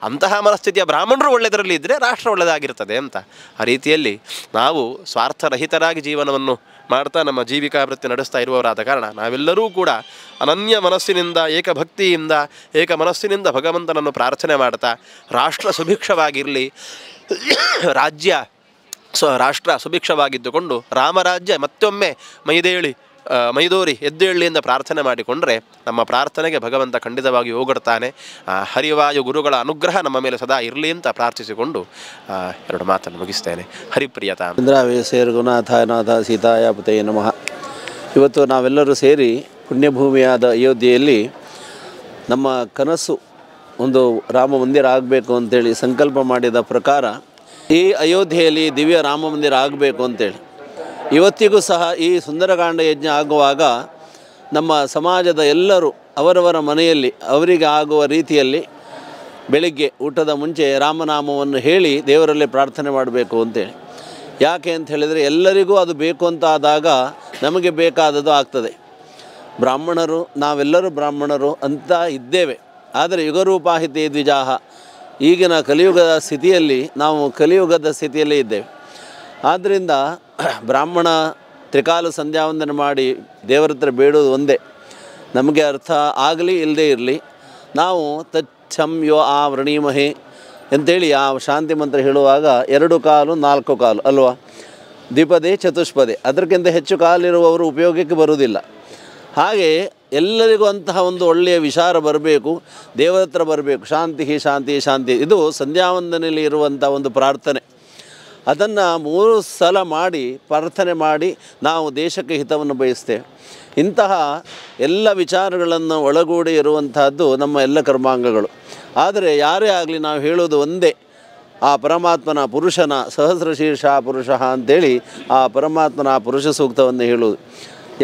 ಅಂತಹ ಮನಸ್ಥಿತಿಯ ಬ್ರಾಹ್ಮಣರು ಒಳ್ಳೆಯದರಲ್ಲಿ ಇದ್ದರೆ ರಾಷ್ಟ್ರ ಒಳ್ಳೆಯದಾಗಿರ್ತದೆ ಅಂತ. ಆ ರೀತಿಯಲ್ಲಿ ನಾವು ಸ್ವಾರ್ಥರಹಿತರಾಗಿ ಜೀವನವನ್ನು ಮಾಡ್ತಾ ನಮ್ಮ ಜೀವಿಕಾ ವೃತ್ತಿ ನಡೆಸ್ತಾ ಇರುವವರಾದ ಕಾರಣ ನಾವೆಲ್ಲರೂ ಕೂಡ ಅನನ್ಯ ಮನಸ್ಸಿನಿಂದ, ಏಕಭಕ್ತಿಯಿಂದ, ಏಕ ಮನಸ್ಸಿನಿಂದ ಭಗವಂತನನ್ನು ಪ್ರಾರ್ಥನೆ ಮಾಡ್ತಾ ರಾಷ್ಟ್ರ ಸುಭಿಕ್ಷವಾಗಿರಲಿ, ರಾಷ್ಟ್ರ ಸುಭಿಕ್ಷವಾಗಿದ್ದುಕೊಂಡು ರಾಮರಾಜ್ಯ ಮತ್ತೊಮ್ಮೆ ಮೈದೋರಿ ಎದ್ದೇಳಿ ಎಂದು ಪ್ರಾರ್ಥನೆ ಮಾಡಿಕೊಂಡ್ರೆ ನಮ್ಮ ಪ್ರಾರ್ಥನೆಗೆ ಭಗವಂತ ಖಂಡಿತವಾಗಿ ಹೋಗಿಡ್ತಾನೆ. ಹರಿವಾಯು ಗುರುಗಳ ಅನುಗ್ರಹ ನಮ್ಮ ಮೇಲೆ ಸದಾ ಇರಲಿ ಅಂತ ಪ್ರಾರ್ಥಿಸಿಕೊಂಡು ಎರಡು ಮಾತನ್ನು ಮುಗಿಸ್ತೇನೆ. ಹರಿಪ್ರಿಯತಾ ಇಂದ್ರಾವೇಶ ರಘುನಾಥಾಯ ನಾಥ ಸೀತಾಯ ಪತಯೇ ನಮಃ. ಇವತ್ತು ನಾವೆಲ್ಲರೂ ಸೇರಿ ಪುಣ್ಯಭೂಮಿಯಾದ ಅಯೋಧ್ಯೆಯಲ್ಲಿ ನಮ್ಮ ಕನಸು ಒಂದು ರಾಮ ಮಂದಿರ ಆಗಬೇಕು ಅಂತೇಳಿ ಸಂಕಲ್ಪ ಮಾಡಿದ ಪ್ರಕಾರ ಈ ಅಯೋಧ್ಯೆಯಲ್ಲಿ ದಿವ್ಯ ರಾಮ ಮಂದಿರ ಆಗಬೇಕು ಅಂತೇಳಿ ಇವತ್ತಿಗೂ ಸಹ ಈ ಸುಂದರಕಾಂಡ ಯಜ್ಞ ಆಗುವಾಗ ನಮ್ಮ ಸಮಾಜದ ಎಲ್ಲರೂ ಅವರವರ ಮನೆಯಲ್ಲಿ ಅವರಿಗೆ ಆಗುವ ರೀತಿಯಲ್ಲಿ ಬೆಳಿಗ್ಗೆ ಊಟದ ಮುಂಚೆ ರಾಮನಾಮವನ್ನು ಹೇಳಿ ದೇವರಲ್ಲಿ ಪ್ರಾರ್ಥನೆ ಮಾಡಬೇಕು ಅಂತೇಳಿ. ಯಾಕೆ ಅಂತ ಹೇಳಿದರೆ ಎಲ್ಲರಿಗೂ ಅದು ಬೇಕು ಅಂತ ಆದಾಗ ನಮಗೆ ಬೇಕಾದದ್ದು ಆಗ್ತದೆ. ಬ್ರಾಹ್ಮಣರು, ನಾವೆಲ್ಲರೂ ಬ್ರಾಹ್ಮಣರು ಅಂತ ಇದ್ದೇವೆ. ಆದರೆ ಯುಗರೂಪಾಹಿತೆ ದ್ವಿಜಾಹ, ಈಗಿನ ಕಲಿಯುಗದ ಸ್ಥಿತಿಯಲ್ಲಿ ನಾವು ಕಲಿಯುಗದ ಸ್ಥಿತಿಯಲ್ಲೇ ಇದ್ದೇವೆ. ಆದ್ದರಿಂದ ಬ್ರಾಹ್ಮಣ ತ್ರಿಕಾಲ ಸಂಧ್ಯಾವಂದನೆ ಮಾಡಿ ದೇವರ ಹತ್ರ ಬೇಡೋದು ಒಂದೇ, ನಮಗೆ ಅರ್ಥ ಆಗಲಿ ಇಲ್ಲದೇ ಇರಲಿ ನಾವು ತಚ್ಛಂ ಯೋ ಆ ವೃಣೀಮಹೆ ಅಂತೇಳಿ ಆ ಶಾಂತಿ ಮಂತ್ರ ಹೇಳುವಾಗ 2 ಕಾಲು 4 ಕಾಲು ಅಲ್ವಾ, ದ್ವಿಪದೇ ಚತುಷ್ಪದೇ, ಅದಕ್ಕಿಂತ ಹೆಚ್ಚು ಕಾಲಿರುವವರು ಉಪಯೋಗಕ್ಕೆ ಬರುವುದಿಲ್ಲ. ಹಾಗೆ ಎಲ್ಲರಿಗೂ ಅಂತಹ ಒಂದು ಒಳ್ಳೆಯ ವಿಚಾರ ಬರಬೇಕು, ದೇವರ ಹತ್ರ ಬರಬೇಕು. ಶಾಂತಿ ಶಾಂತಿ ಶಾಂತಿ, ಇದು ಸಂಧ್ಯಾವಂದನೆಯಲ್ಲಿ ಇರುವಂಥ ಒಂದು ಪ್ರಾರ್ಥನೆ. ಅದನ್ನು 3 ಸಲ ಮಾಡಿ ಪ್ರಾರ್ಥನೆ ಮಾಡಿ ನಾವು ದೇಶಕ್ಕೆ ಹಿತವನ್ನು ಬಯಸ್ತೇವೆ. ಇಂತಹ ಎಲ್ಲ ವಿಚಾರಗಳನ್ನು ಒಳಗೂಡಿ ಇರುವಂತಹದ್ದು ನಮ್ಮ ಎಲ್ಲ ಕರ್ಮಾಂಗಗಳು. ಆದರೆ ಯಾರೇ ಆಗಲಿ ನಾವು ಹೇಳೋದು ಒಂದೇ, ಆ ಪರಮಾತ್ಮನ ಪುರುಷನ ಸಹಸ್ರಶೀರ್ಷ ಪುರುಷ ಅಂಥೇಳಿ ಆ ಪರಮಾತ್ಮನ ಪುರುಷ ಸೂಕ್ತವನ್ನು ಹೇಳುವುದು.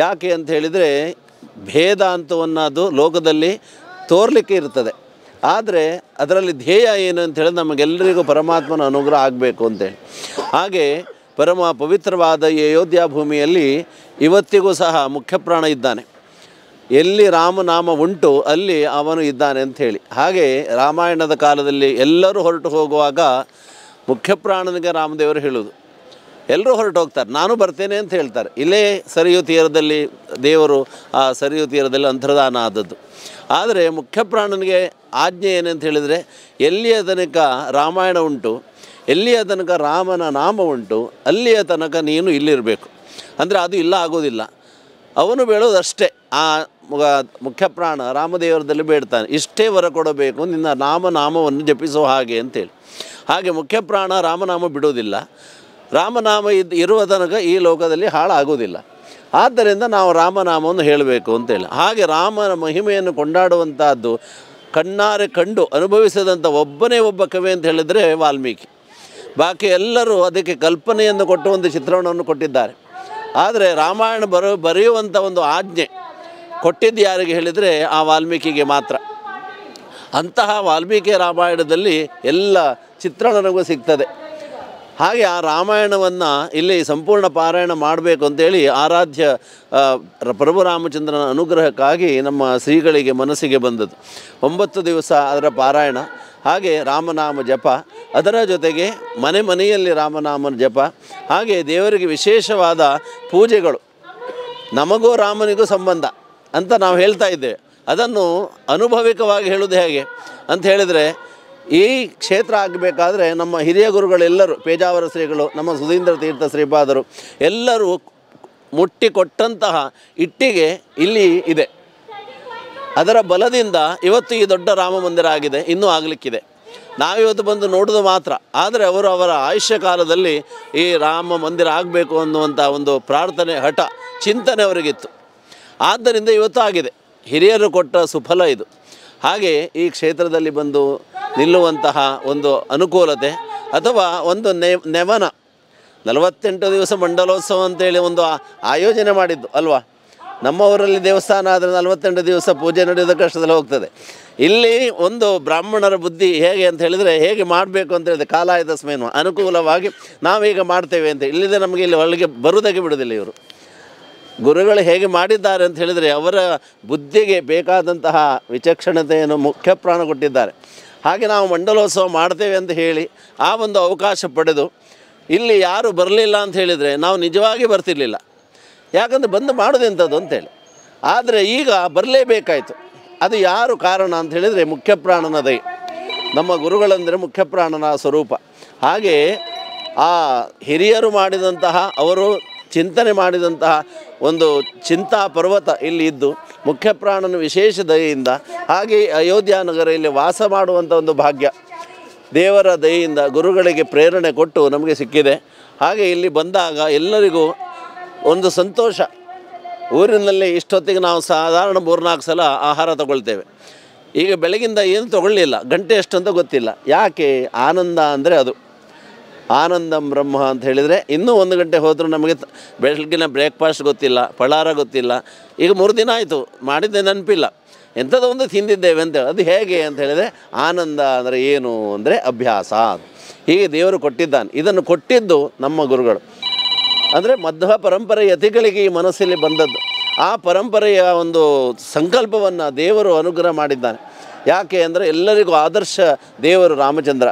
ಯಾಕೆ ಅಂತ ಹೇಳಿದರೆ ಭೇದ ಅಂತವನ್ನದು ಲೋಕದಲ್ಲಿ ತೋರಲಿಕ್ಕೆ ಇರ್ತದೆ, ಆದರೆ ಅದರಲ್ಲಿ ಧ್ಯೇಯ ಏನು ಅಂತ ಹೇಳಿದ್ರೆ ನಮಗೆಲ್ಲರಿಗೂ ಪರಮಾತ್ಮನ ಅನುಗ್ರಹ ಆಗಬೇಕು ಅಂತೇಳಿ. ಹಾಗೆ ಪರಮ ಪವಿತ್ರವಾದ ಈ ಅಯೋಧ್ಯ ಭೂಮಿಯಲ್ಲಿ ಇವತ್ತಿಗೂ ಸಹ ಮುಖ್ಯಪ್ರಾಣ ಇದ್ದಾನೆ. ಎಲ್ಲಿ ರಾಮನಾಮ ಉಂಟು ಅಲ್ಲಿ ಅವನು ಇದ್ದಾನೆ ಅಂಥೇಳಿ. ಹಾಗೆ ರಾಮಾಯಣದ ಕಾಲದಲ್ಲಿ ಎಲ್ಲರೂ ಹೊರಟು ಹೋಗುವಾಗ ಮುಖ್ಯಪ್ರಾಣನಿಗೆ ರಾಮದೇವರು ಹೇಳೋದು, ಎಲ್ಲರೂ ಹೊರಟು ಹೋಗ್ತಾರೆ, ನಾನು ಬರ್ತೇನೆ ಅಂತ ಹೇಳ್ತಾರೆ. ಇಲ್ಲೇ ಸರಿಯು ತೀರದಲ್ಲಿ ದೇವರು ಆ ಸರಿಯು ತೀರದಲ್ಲಿ ಅಂತರ್ಧಾನ ಆದದ್ದು. ಆದರೆ ಮುಖ್ಯಪ್ರಾಣನಿಗೆ ಆಜ್ಞೆ ಏನಂತ ಹೇಳಿದರೆ, ಎಲ್ಲಿಯ ತನಕ ರಾಮಾಯಣ ಉಂಟು, ಎಲ್ಲಿಯ ತನಕ ರಾಮನ ನಾಮ ಉಂಟು, ಅಲ್ಲಿಯ ತನಕ ನೀನು ಇಲ್ಲಿರಬೇಕು. ಅಂದರೆ ಅದು ಇಲ್ಲ ಆಗೋದಿಲ್ಲ. ಅವನು ಬೇಡೋದಷ್ಟೇ, ಆ ಮುಖ್ಯಪ್ರಾಣ ರಾಮದೇವರದಲ್ಲಿ ಬೇಡ್ತಾನೆ, ಇಷ್ಟೇ ವರ ಕೊಡಬೇಕು, ನಿನ್ನ ನಾಮವನ್ನು ಜಪಿಸೋ ಹಾಗೆ ಅಂತೇಳಿ. ಹಾಗೆ ಮುಖ್ಯಪ್ರಾಣ ರಾಮನಾಮ ಬಿಡೋದಿಲ್ಲ. ರಾಮನಾಮ ಇರುವ ತನಕ ಈ ಲೋಕದಲ್ಲಿ ಹಾಳಾಗೋದಿಲ್ಲ. ಆದ್ದರಿಂದ ನಾವು ರಾಮನಾಮವನ್ನು ಹೇಳಬೇಕು ಅಂತೇಳಿ. ಹಾಗೆ ರಾಮನ ಮಹಿಮೆಯನ್ನು ಕೊಂಡಾಡುವಂಥದ್ದು ಕಣ್ಣಾರೆ ಕಂಡು ಅನುಭವಿಸಿದಂಥ ಒಬ್ಬನೇ ಒಬ್ಬ ಕವಿ ಅಂತ ಹೇಳಿದರೆ ವಾಲ್ಮೀಕಿ. ಬಾಕಿ ಎಲ್ಲರೂ ಅದಕ್ಕೆ ಕಲ್ಪನೆಯನ್ನು ಕೊಟ್ಟು ಒಂದು ಚಿತ್ರಣವನ್ನು ಕೊಟ್ಟಿದ್ದಾರೆ. ಆದರೆ ರಾಮಾಯಣ ಬರೆಯುವಂಥ ಒಂದು ಆಜ್ಞೆ ಕೊಟ್ಟಿದ್ದು ಯಾರಿಗೆ ಹೇಳಿದರೆ ಆ ವಾಲ್ಮೀಕಿಗೆ ಮಾತ್ರ. ಅಂತಹ ವಾಲ್ಮೀಕಿ ರಾಮಾಯಣದಲ್ಲಿ ಎಲ್ಲ ಚಿತ್ರಣ ನಮಗೂ ಸಿಗ್ತದೆ. ಹಾಗೆ ಆ ರಾಮಾಯಣವನ್ನು ಇಲ್ಲಿ ಸಂಪೂರ್ಣ ಪಾರಾಯಣ ಮಾಡಬೇಕು ಅಂತೇಳಿ ಆರಾಧ್ಯ ಪ್ರಭು ರಾಮಚಂದ್ರನ ಅನುಗ್ರಹಕ್ಕಾಗಿ ನಮ್ಮ ಶ್ರೀಗಳಿಗೆ ಮನಸ್ಸಿಗೆ ಬಂದದ್ದು. 9 ದಿವಸ ಅದರ ಪಾರಾಯಣ, ಹಾಗೆ ರಾಮನಾಮ ಜಪ, ಅದರ ಜೊತೆಗೆ ಮನೆ ಮನೆಯಲ್ಲಿ ರಾಮನಾಮ ಜಪ, ಹಾಗೆ ದೇವರಿಗೆ ವಿಶೇಷವಾದ ಪೂಜೆಗಳು. ನಮಗೂ ರಾಮನಿಗೂ ಸಂಬಂಧ ಅಂತ ನಾವು ಹೇಳ್ತಾ ಇದ್ದೇವೆ. ಅದನ್ನು ಅನುಭವಿಕವಾಗಿ ಹೇಳೋದು ಹೇಗೆ ಅಂತ ಹೇಳಿದರೆ, ಈ ಕ್ಷೇತ್ರ ಆಗಬೇಕಾದ್ರೆ ನಮ್ಮ ಹಿರಿಯ ಗುರುಗಳೆಲ್ಲರೂ, ಪೇಜಾವರ ಶ್ರೀಗಳು, ನಮ್ಮ ಸುಧೀಂದ್ರ ತೀರ್ಥ ಶ್ರೀಪಾದರು ಎಲ್ಲರೂ ಮುಟ್ಟಿಕೊಟ್ಟಂತಹ ಇಟ್ಟಿಗೆ ಇಲ್ಲಿ ಇದೆ. ಅದರ ಬಲದಿಂದ ಇವತ್ತು ಈ ದೊಡ್ಡ ರಾಮ ಮಂದಿರ ಆಗಿದೆ, ಇನ್ನೂ ಆಗಲಿಕ್ಕಿದೆ. ನಾವಿವತ್ತು ಬಂದು ನೋಡೋದು ಮಾತ್ರ. ಆದರೆ ಅವರ ಆಯುಷ್ಯ ಕಾಲದಲ್ಲಿ ಈ ರಾಮ ಮಂದಿರ ಆಗಬೇಕು ಅನ್ನುವಂಥ ಒಂದು ಪ್ರಾರ್ಥನೆ, ಹಠ, ಚಿಂತನೆ ಅವರಿಗಿತ್ತು. ಆದ್ದರಿಂದ ಇವತ್ತು ಆಗಿದೆ. ಹಿರಿಯರು ಕೊಟ್ಟ ಸುಫಲ ಇದು. ಹಾಗೆ ಈ ಕ್ಷೇತ್ರದಲ್ಲಿ ಬಂದು ನಿಲ್ಲುವಂತಹ ಒಂದು ಅನುಕೂಲತೆ ಅಥವಾ ಒಂದು ನೆವನ, 48 ದಿವಸ ಮಂಡಲೋತ್ಸವ ಅಂತೇಳಿ ಒಂದು ಆಯೋಜನೆ ಮಾಡಿದ್ದು ಅಲ್ವಾ. ನಮ್ಮ ಊರಲ್ಲಿ ದೇವಸ್ಥಾನ ಆದರೆ 48 ದಿವಸ ಪೂಜೆ ನಡೆಯೋದು ಕಷ್ಟದಲ್ಲಿ ಹೋಗ್ತದೆ. ಇಲ್ಲಿ ಒಂದು ಬ್ರಾಹ್ಮಣರ ಬುದ್ಧಿ ಹೇಗೆ ಅಂತ ಹೇಳಿದರೆ, ಹೇಗೆ ಮಾಡಬೇಕು ಅಂತ ಹೇಳಿದ್ರೆ ಕಾಲಾಯದ ಸ್ಮೇನು ಅನುಕೂಲವಾಗಿ ನಾವೀಗ ಮಾಡ್ತೇವೆ ಅಂತ. ಇಲ್ಲಿದೆ ನಮಗೆ ಇಲ್ಲಿ ಒಳಗೆ ಬರುವುದಕ್ಕೆ ಬಿಡೋದಿಲ್ಲ ಇವರು. ಗುರುಗಳು ಹೇಗೆ ಮಾಡಿದ್ದಾರೆ ಅಂತ ಹೇಳಿದರೆ ಅವರ ಬುದ್ಧಿಗೆ ಬೇಕಾದಂತಹ ವಿಚಕ್ಷಣತೆಯನ್ನು ಮುಖ್ಯ ಪ್ರಾಣ ಕೊಟ್ಟಿದ್ದಾರೆ. ಹಾಗೆ ನಾವು ಮಂಡಲೋತ್ಸವ ಮಾಡ್ತೇವೆ ಅಂತ ಹೇಳಿ ಆ ಒಂದು ಅವಕಾಶ ಪಡೆದು ಇಲ್ಲಿ ಯಾರು ಬರಲಿಲ್ಲ ಅಂತ ಹೇಳಿದರೆ ನಾವು ನಿಜವಾಗಿ ಬರ್ತಿರ್ಲಿಲ್ಲ. ಯಾಕಂದರೆ ಬಂದು ಮಾಡೋದೆಂಥದ್ದು ಅಂತೇಳಿ. ಆದರೆ ಈಗ ಬರಲೇಬೇಕಾಯಿತು. ಅದು ಯಾರು ಕಾರಣ ಅಂತ ಹೇಳಿದರೆ ಮುಖ್ಯ ಪ್ರಾಣನ ದಯೆ. ನಮ್ಮ ಗುರುಗಳಂದರೆ ಮುಖ್ಯ ಪ್ರಾಣನ ಸ್ವರೂಪ. ಹಾಗೆ ಆ ಹಿರಿಯರು ಮಾಡಿದಂತಹ, ಅವರು ಚಿಂತನೆ ಮಾಡಿದಂತಹ ಒಂದು ಚಿಂತಾ ಪರ್ವತ ಇಲ್ಲಿ ಇದ್ದು ಮುಖ್ಯ ಪ್ರಾಣನ ವಿಶೇಷ ದಯೆಯಿಂದ, ಹಾಗೆ ಅಯೋಧ್ಯ ನಗರ ಇಲ್ಲಿ ವಾಸ ಮಾಡುವಂಥ ಒಂದು ಭಾಗ್ಯ ದೇವರ ದಯೆಯಿಂದ ಗುರುಗಳಿಗೆ ಪ್ರೇರಣೆ ಕೊಟ್ಟು ನಮಗೆ ಸಿಕ್ಕಿದೆ. ಹಾಗೆ ಇಲ್ಲಿ ಬಂದಾಗ ಎಲ್ಲರಿಗೂ ಒಂದು ಸಂತೋಷ. ಊರಿನಲ್ಲಿ ಇಷ್ಟೊತ್ತಿಗೆ ನಾವು ಸಾಧಾರಣ 3-4 ಸಲ ಆಹಾರ ತಗೊಳ್ತೇವೆ. ಈಗ ಬೆಳಗಿಂದ ಏನು ತಗೊಳ್ಳಿಲ್ಲ, ಗಂಟೆ ಎಷ್ಟು ಅಂತ ಗೊತ್ತಿಲ್ಲ. ಯಾಕೆ? ಆನಂದ ಅಂದರೆ ಅದು. ಆನಂದಂ ಬ್ರಹ್ಮ ಅಂತ ಹೇಳಿದರೆ ಇನ್ನೂ 1 ಗಂಟೆ ಹೋದರೂ ನಮಗೆ ಬೆಳಗಿನ ಬ್ರೇಕ್ಫಾಸ್ಟ್ ಗೊತ್ತಿಲ್ಲ, ಫಳಾರ ಗೊತ್ತಿಲ್ಲ. ಈಗ 3 ದಿನ ಆಯಿತು, ಮಾಡಿದ್ದೆ ನೆನಪಿಲ್ಲ, ಎಂಥದೋ ಒಂದು ತಿಂದಿದ್ದೇವೆ ಅಂತೇಳಿ. ಅದು ಹೇಗೆ ಅಂತ ಹೇಳಿದರೆ, ಆನಂದ ಅಂದರೆ ಏನು ಅಂದರೆ ಅಭ್ಯಾಸ. ಹೀಗೆ ದೇವರು ಕೊಟ್ಟಿದ್ದಾನೆ. ಇದನ್ನು ಕೊಟ್ಟಿದ್ದು ನಮ್ಮ ಗುರುಗಳು. ಅಂದರೆ ಮಧ್ವ ಪರಂಪರೆಯ ಯತಿಗಳಿಗೆ ಈ ಮನಸ್ಸಲ್ಲಿ ಬಂದದ್ದು. ಆ ಪರಂಪರೆಯ ಒಂದು ಸಂಕಲ್ಪವನ್ನು ದೇವರು ಅನುಗ್ರಹ ಮಾಡಿದ್ದಾನೆ. ಯಾಕೆ ಅಂದರೆ ಎಲ್ಲರಿಗೂ ಆದರ್ಶ ದೇವರು ರಾಮಚಂದ್ರ.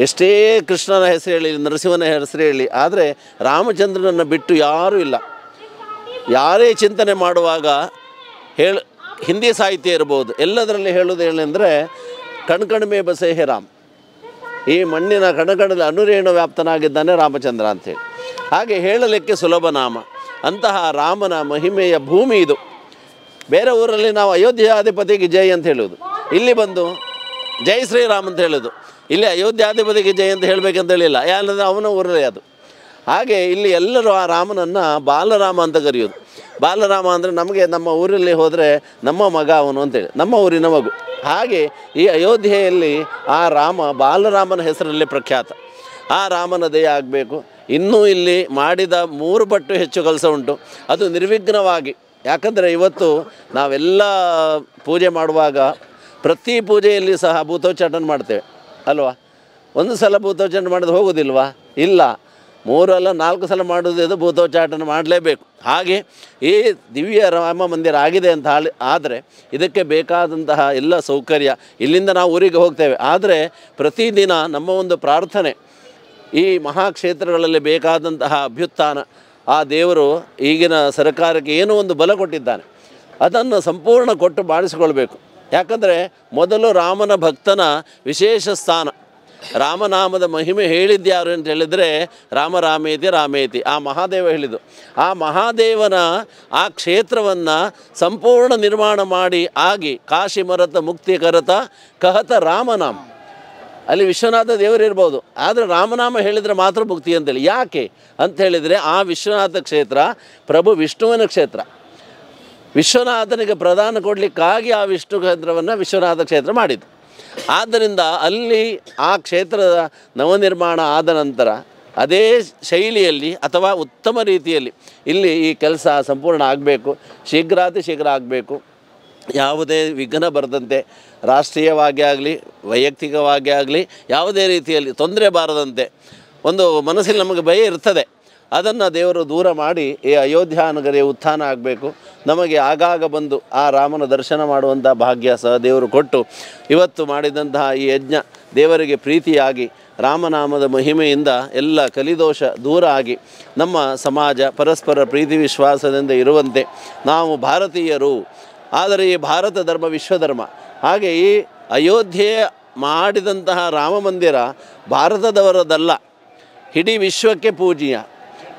ಎಷ್ಟೇ ಕೃಷ್ಣನ ಹೆಸರು ಹೇಳಿ, ನರಸಿಂಹನ ಹೆಸರು ಹೇಳಿ, ಆದರೆ ರಾಮಚಂದ್ರನನ್ನು ಬಿಟ್ಟು ಯಾರೂ ಇಲ್ಲ. ಯಾರೇ ಚಿಂತನೆ ಮಾಡುವಾಗ ಹಿಂದಿ ಸಾಹಿತ್ಯ ಇರ್ಬೋದು, ಎಲ್ಲದರಲ್ಲಿ ಹೇಳೋದು ಏನೆಂದರೆ ಕಣ್ಕಣ್ಮೆ ಬಸೆ ಹೇ ರಾಮ್. ಈ ಮಣ್ಣಿನ ಕಣಕಣದಲ್ಲಿ ಅನುರೇಣು ವ್ಯಾಪ್ತನಾಗಿದ್ದಾನೆ ರಾಮಚಂದ್ರ ಅಂಥೇಳಿ. ಹಾಗೆ ಹೇಳಲಿಕ್ಕೆ ಸುಲಭ ನಾಮ. ಅಂತಹ ರಾಮನ ಮಹಿಮೆಯ ಭೂಮಿ ಇದು. ಬೇರೆ ಊರಲ್ಲಿ ನಾವು ಅಯೋಧ್ಯಾಧಿಪತಿಗೆ ಜೈ ಅಂತ ಹೇಳೋದು, ಇಲ್ಲಿ ಬಂದು ಜೈ ಶ್ರೀರಾಮ್ ಅಂತ ಹೇಳೋದು. ಇಲ್ಲಿ ಅಯೋಧ್ಯಾಧಿಪತಿಗೆ ಜೈ ಅಂತ ಹೇಳಬೇಕಂತ ಹೇಳಿಲ್ಲ, ಯಾಕಂದರೆ ಅವನ ಊರಲ್ಲೇ ಅದು. ಹಾಗೆ ಇಲ್ಲಿ ಎಲ್ಲರೂ ಆ ರಾಮನನ್ನು ಬಾಲರಾಮ ಅಂತ ಕರೆಯೋದು. ಬಾಲರಾಮ ಅಂದರೆ ನಮಗೆ ನಮ್ಮ ಊರಲ್ಲಿ ಹೋದರೆ ನಮ್ಮ ಮಗ ಅವನು ಅಂತೇಳಿ, ನಮ್ಮ ಊರಿನ ಮಗು. ಹಾಗೆ ಈ ಅಯೋಧ್ಯೆಯಲ್ಲಿ ಆ ರಾಮ ಬಾಲರಾಮನ ಹೆಸರಲ್ಲಿ ಪ್ರಖ್ಯಾತ. ಆ ರಾಮನ ದಯೆ ಆಗಬೇಕು. ಇನ್ನೂ ಇಲ್ಲಿ ಮಾಡಿದ 3 ಪಟ್ಟು ಹೆಚ್ಚು ಕೆಲಸ ಉಂಟು, ಅದು ನಿರ್ವಿಘ್ನವಾಗಿ. ಯಾಕಂದರೆ ಇವತ್ತು ನಾವೆಲ್ಲ ಪೂಜೆ ಮಾಡುವಾಗ ಪ್ರತಿ ಪೂಜೆಯಲ್ಲಿ ಸಹ ಭೂತೋಚ್ಚಾಟನ ಮಾಡ್ತೇವೆ ಅಲ್ವಾ. ಒಂದು ಸಲ ಭೂತೋಚ್ಚಾಟನ ಮಾಡೋದು ಹೋಗೋದಿಲ್ವಾ? ಇಲ್ಲ, 3 ಅಲ್ಲ 4 ಸಲ ಮಾಡೋದು ಭೂತೋಚ್ಚಾಟನ ಮಾಡಲೇಬೇಕು. ಹಾಗೆ ಈ ದಿವ್ಯ ರಾಮ ಮಂದಿರ ಆಗಿದೆ ಅಂತ ಆದರೆ ಇದಕ್ಕೆ ಬೇಕಾದಂತಹ ಎಲ್ಲ ಸೌಕರ್ಯ, ಇಲ್ಲಿಂದ ನಾವು ಊರಿಗೆ ಹೋಗ್ತೇವೆ, ಆದರೆ ಪ್ರತಿದಿನ ನಮ್ಮ ಒಂದು ಪ್ರಾರ್ಥನೆ, ಈ ಮಹಾಕ್ಷೇತ್ರಗಳಲ್ಲಿ ಬೇಕಾದಂತಹ ಅಭ್ಯುತ್ಥಾನ, ಆ ದೇವರು ಈಗಿನ ಸರ್ಕಾರಕ್ಕೆ ಏನೋ ಒಂದು ಬಲ ಕೊಟ್ಟಿದ್ದಾನೆ, ಅದನ್ನು ಸಂಪೂರ್ಣ ಕೊಟ್ಟು ಬಾಳಿಸಿಕೊಳ್ಬೇಕು. ಯಾಕಂದರೆ ಮೊದಲು ರಾಮನ ಭಕ್ತನ ವಿಶೇಷ ಸ್ಥಾನ, ರಾಮನಾಮದ ಮಹಿಮೆ ಹೇಳಿದ್ಯಾರು ಅಂತ ಹೇಳಿದರೆ ರಾಮೇತಿ ರಾಮೇತಿ ಆ ಮಹಾದೇವ ಹೇಳಿದ್ದು. ಆ ಮಹಾದೇವನ ಆ ಕ್ಷೇತ್ರವನ್ನು ಸಂಪೂರ್ಣ ನಿರ್ಮಾಣ ಮಾಡಿ ಆಗಿ ಕಾಶಿ ಮರತ ಮುಕ್ತಿ ಕರತ ಕಹತ ರಾಮನಾಮ. ಅಲ್ಲಿ ವಿಶ್ವನಾಥ ದೇವರಿರ್ಬೋದು, ಆದರೆ ರಾಮನಾಮ ಹೇಳಿದರೆ ಮಾತ್ರ ಮುಕ್ತಿ ಅಂತೇಳಿ. ಯಾಕೆ ಅಂತ ಹೇಳಿದರೆ ಆ ವಿಶ್ವನಾಥ ಕ್ಷೇತ್ರ ಪ್ರಭು ವಿಷ್ಣುವಿನ ಕ್ಷೇತ್ರ. ವಿಶ್ವನಾಥನಿಗೆ ಪ್ರದಾನ ಕೊಡಲಿಕ್ಕಾಗಿ ಆ ವಿಷ್ಣು ಕ್ಷೇತ್ರವನ್ನು ವಿಶ್ವನಾಥ ಕ್ಷೇತ್ರ ಮಾಡಿದ್ದು. ಆದ್ದರಿಂದ ಅಲ್ಲಿ ಆ ಕ್ಷೇತ್ರದ ನವನಿರ್ಮಾಣ ಆದ ನಂತರ ಅದೇ ಶೈಲಿಯಲ್ಲಿ ಅಥವಾ ಉತ್ತಮ ರೀತಿಯಲ್ಲಿ ಇಲ್ಲಿ ಈ ಕೆಲಸ ಸಂಪೂರ್ಣ ಆಗಬೇಕು, ಶೀಘ್ರಾತಿ ಶೀಘ್ರ ಆಗಬೇಕು. ಯಾವುದೇ ವಿಘ್ನ ಬರದಂತೆ, ರಾಷ್ಟ್ರೀಯವಾಗಿ ಆಗಲಿ ವೈಯಕ್ತಿಕವಾಗಿ ಆಗಲಿ ಯಾವುದೇ ರೀತಿಯಲ್ಲಿ ತೊಂದರೆ ಬಾರದಂತೆ ಒಂದು ಮನಸ್ಸಲ್ಲಿ ನಮಗೆ ಭಯ ಇರ್ತದೆ. ಅದನ್ನು ದೇವರು ದೂರ ಮಾಡಿ ಈ ಅಯೋಧ್ಯ ನಗರಿಯ ಉತ್ಥಾನ ಆಗಬೇಕು. ನಮಗೆ ಆಗಾಗ ಬಂದು ಆ ರಾಮನ ದರ್ಶನ ಮಾಡುವಂಥ ಭಾಗ್ಯ ಸಹ ದೇವರು ಕೊಟ್ಟು ಇವತ್ತು ಮಾಡಿದಂತಹ ಈ ಯಜ್ಞ ದೇವರಿಗೆ ಪ್ರೀತಿಯಾಗಿ ರಾಮನಾಮದ ಮಹಿಮೆಯಿಂದ ಎಲ್ಲ ಕಲಿದೋಷ ದೂರ ಆಗಿ ನಮ್ಮ ಸಮಾಜ ಪರಸ್ಪರ ಪ್ರೀತಿ ವಿಶ್ವಾಸದಿಂದ ಇರುವಂತೆ ನಾವು ಭಾರತೀಯರು. ಆದರೆ ಈ ಭಾರತ ಧರ್ಮ ವಿಶ್ವಧರ್ಮ. ಹಾಗೆ ಈ ಅಯೋಧ್ಯೆ ಮಾಡಿದಂತಹ ರಾಮ ಮಂದಿರ ಭಾರತದವರದಲ್ಲ, ಇಡೀ ವಿಶ್ವಕ್ಕೆ ಪೂಜ್ಯ.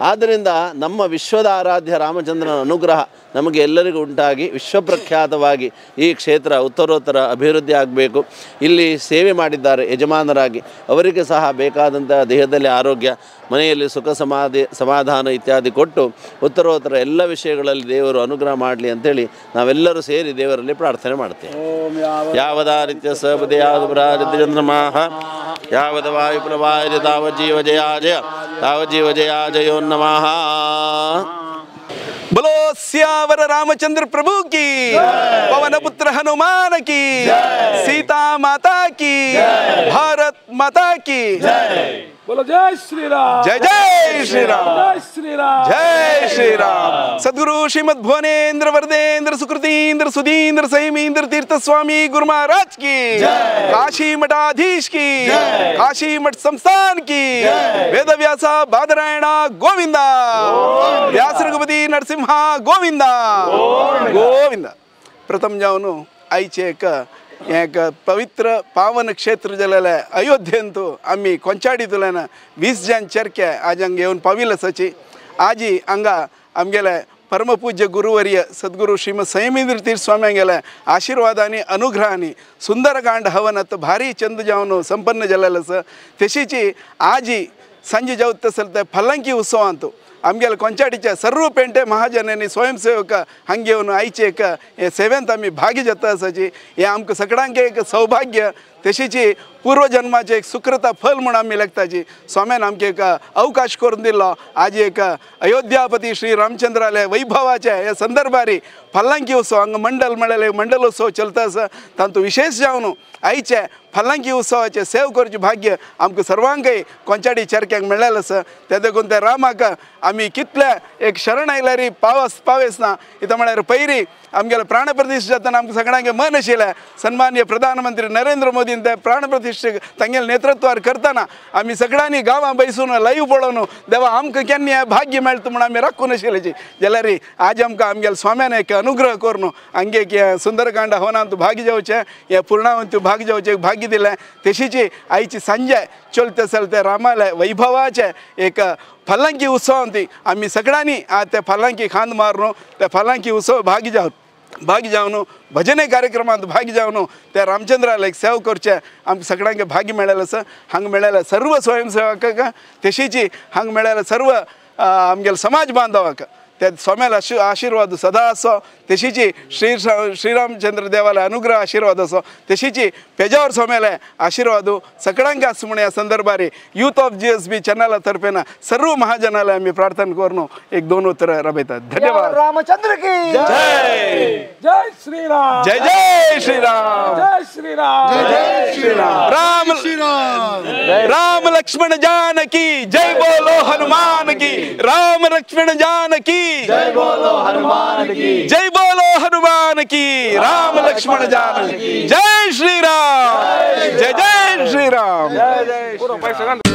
ಆದ್ದರಿಂದ ನಮ್ಮ ವಿಶ್ವದ ಆರಾಧ್ಯ ರಾಮಚಂದ್ರನ ಅನುಗ್ರಹ ನಮಗೆ ಎಲ್ಲರಿಗೂ ಉಂಟಾಗಿ ವಿಶ್ವಪ್ರಖ್ಯಾತವಾಗಿ ಈ ಕ್ಷೇತ್ರ ಉತ್ತರೋತ್ತರ ಅಭಿವೃದ್ಧಿ ಆಗಬೇಕು. ಇಲ್ಲಿ ಸೇವೆ ಮಾಡಿದ್ದಾರೆ ಯಜಮಾನರಾಗಿ, ಅವರಿಗೆ ಸಹ ಬೇಕಾದಂಥ ದೇಹದಲ್ಲಿ ಆರೋಗ್ಯ, ಮನೆಯಲ್ಲಿ ಸುಖ ಸಮಾಧಾನ ಇತ್ಯಾದಿ ಕೊಟ್ಟು ಉತ್ತರೋತ್ತರ ಎಲ್ಲ ವಿಷಯಗಳಲ್ಲಿ ದೇವರು ಅನುಗ್ರಹ ಮಾಡಲಿ ಅಂಥೇಳಿ ನಾವೆಲ್ಲರೂ ಸೇರಿ ದೇವರಲ್ಲಿ ಪ್ರಾರ್ಥನೆ ಮಾಡ್ತೇವೆ. ಯಾವದಾರಿತ್ಯ ಸಬದೆ ಯಾವದ್ರಾಜಿತಚಂದ್ರಮಾಹ ಯಾವದ ವಾಯುಪುಲವಾಯ ತಾವಜ್ಜೀವ ಜಯಾ ಜಯ ತಾವಜ್ಜೀವ ಜಯಾ ಜಯೋನ್ನಮಃ. बोलो सियावर रामचंद्र प्रभु की, पवन पुत्र हनुमान की, सीता माता की, भारत माता की. बोलो जय श्री राम, जय जय श्री राम, जय श्री राम, जय श्री राम. सद्गुरु श्रीमद भुवनेन्द्र वरदेन्द्र सुकृतीन्द्र सुधीन्द्र सहीमीन्द्र तीर्थ स्वामी गुरु महाराज की, काशी मठाधीश की, काशी मठ संस्थान की, वेद व्यासा बादरायणा गोविंदा, व्यास रघुपति नरसिंह गोविंदा गोविंदा. प्रथम जाऊन आईचे एक पवित्र पावन क्षेत्र जलेले अयोध्येंतू आम्ही कोंचाडी तुलेन 20 जन चर्के आज हंगे येवन पाविल सची. आजी हांगा आमगेले परमपूज्य गुरुवर्य सद्गुरू श्रीमद संयमेंद्र तीर्थ स्वामी हांगेले आशीर्वादानी अनुग्रहानी सुंदरकांड हवन अत भारी चंद जावन संपन्न जलेले स. तशीची आजी संजे जावत तसल ते फलंकी उत्सव अंतू आमगेल कोंचाडीच्या सर्व पेंटे महाजनांनी स्वयंसेवक हांगे येवन आयचे एक सेवेंत आमी भागी जाता आसाची. हे आमकां सगळ्यांक एक सौभाग्य, तशीची पूर्वजन्माचे एक सुकृता फल म्हणून आमी लागताची. स्वाम्यान आमकां एक अवकाश करून दिल्लो. आज एक अयोध्यापती श्री रामचंद्रालय वैभवाचे हे संदर्भारी फलांकी उत्सव हांगा मंडल मेळ्ळेले मंडलोत्सव चलता आसा. तातूंत विशेष जावन आयचे फलांकी उत्सवाचे सेव करचे भाग्य आमकां सर्वांकय कोंचाडी चर्क्यांक मेळ्ळेलें आसा. ते देखून ते रामाक आमी कितले एक शरण आयल्यारी पावेस ना. इता म्हळ्यार पयरी आमगेले प्राणप्रतिश्ठा जातना आमकां सगळ्यांक मन आशिल्लें. सन्मान्य प्रधानमंत्री नरेंद्र मोदीन ते प्राणप्रतिश्ठे तांगेले नेतृत्वार करतना आमी सगळ्यांनी गांवां बैसून लाईव्ह पळोवन देवा आमकां केन्ना हें भाग्य मेळटा म्हूण आमी राखून आशिल्लीं. जाल्यार आज आमकां आमगेले स्वाम्यान एक अनुग्रह करून हांगे हें सुंदरकांड हवनांत भागी जावचें, हें पूर्णावंत भागी जावचें एक भाग्य दिलें. तशीची आयची संजे चलते चलते रामालय वैभवाचे एक फलांकी उत्सवांती आमी सगळ्यांनी आज ते फलांकी खांद मारून ते फलांकी उत्सव भागी जावन भजने कार्यक्रमांत भागी जावन ते रामचंद्रालयक सेव करचे आमकां सगळ्यांक भागी मेळ्ळेलें आसा. हांगा मेळ्ळेल्या सर्व स्वयंसेवकांक, तशीची हांगा मेळ्ळेल्या सर्व आमगेले समाज बांधवांक ते स्वाम्याल आशीर्वाद सदा आसो. तशीची श्रीरामचंद्र देवाले अनुग्रह आशीर्वाद आसो. तशीची पेजावर स्वाम्याले आशीर्वाद सगळ्यांक आसूं म्हण ह्या संदर्भारी यूथ ऑफ GSB चॅनला तर्फेन सर्व महाजनाले आमी प्रार्थना करून एक 2 उतरां राबयतात. धन्यवाद. रामचंद्र की जय, जय श्री राम, जय जय श्री राम, जय श्री राम, जय श्री राम. राम श्री राम, राम लक्ष्मण जानकी जय बोलो हनुमान की. राम लक्ष्मण जानकी जय बोलो हनुमान की, जय बोलो हनुमान की. राम लक्ष्मण जानकी जय श्री राम, जय जय श्री राम.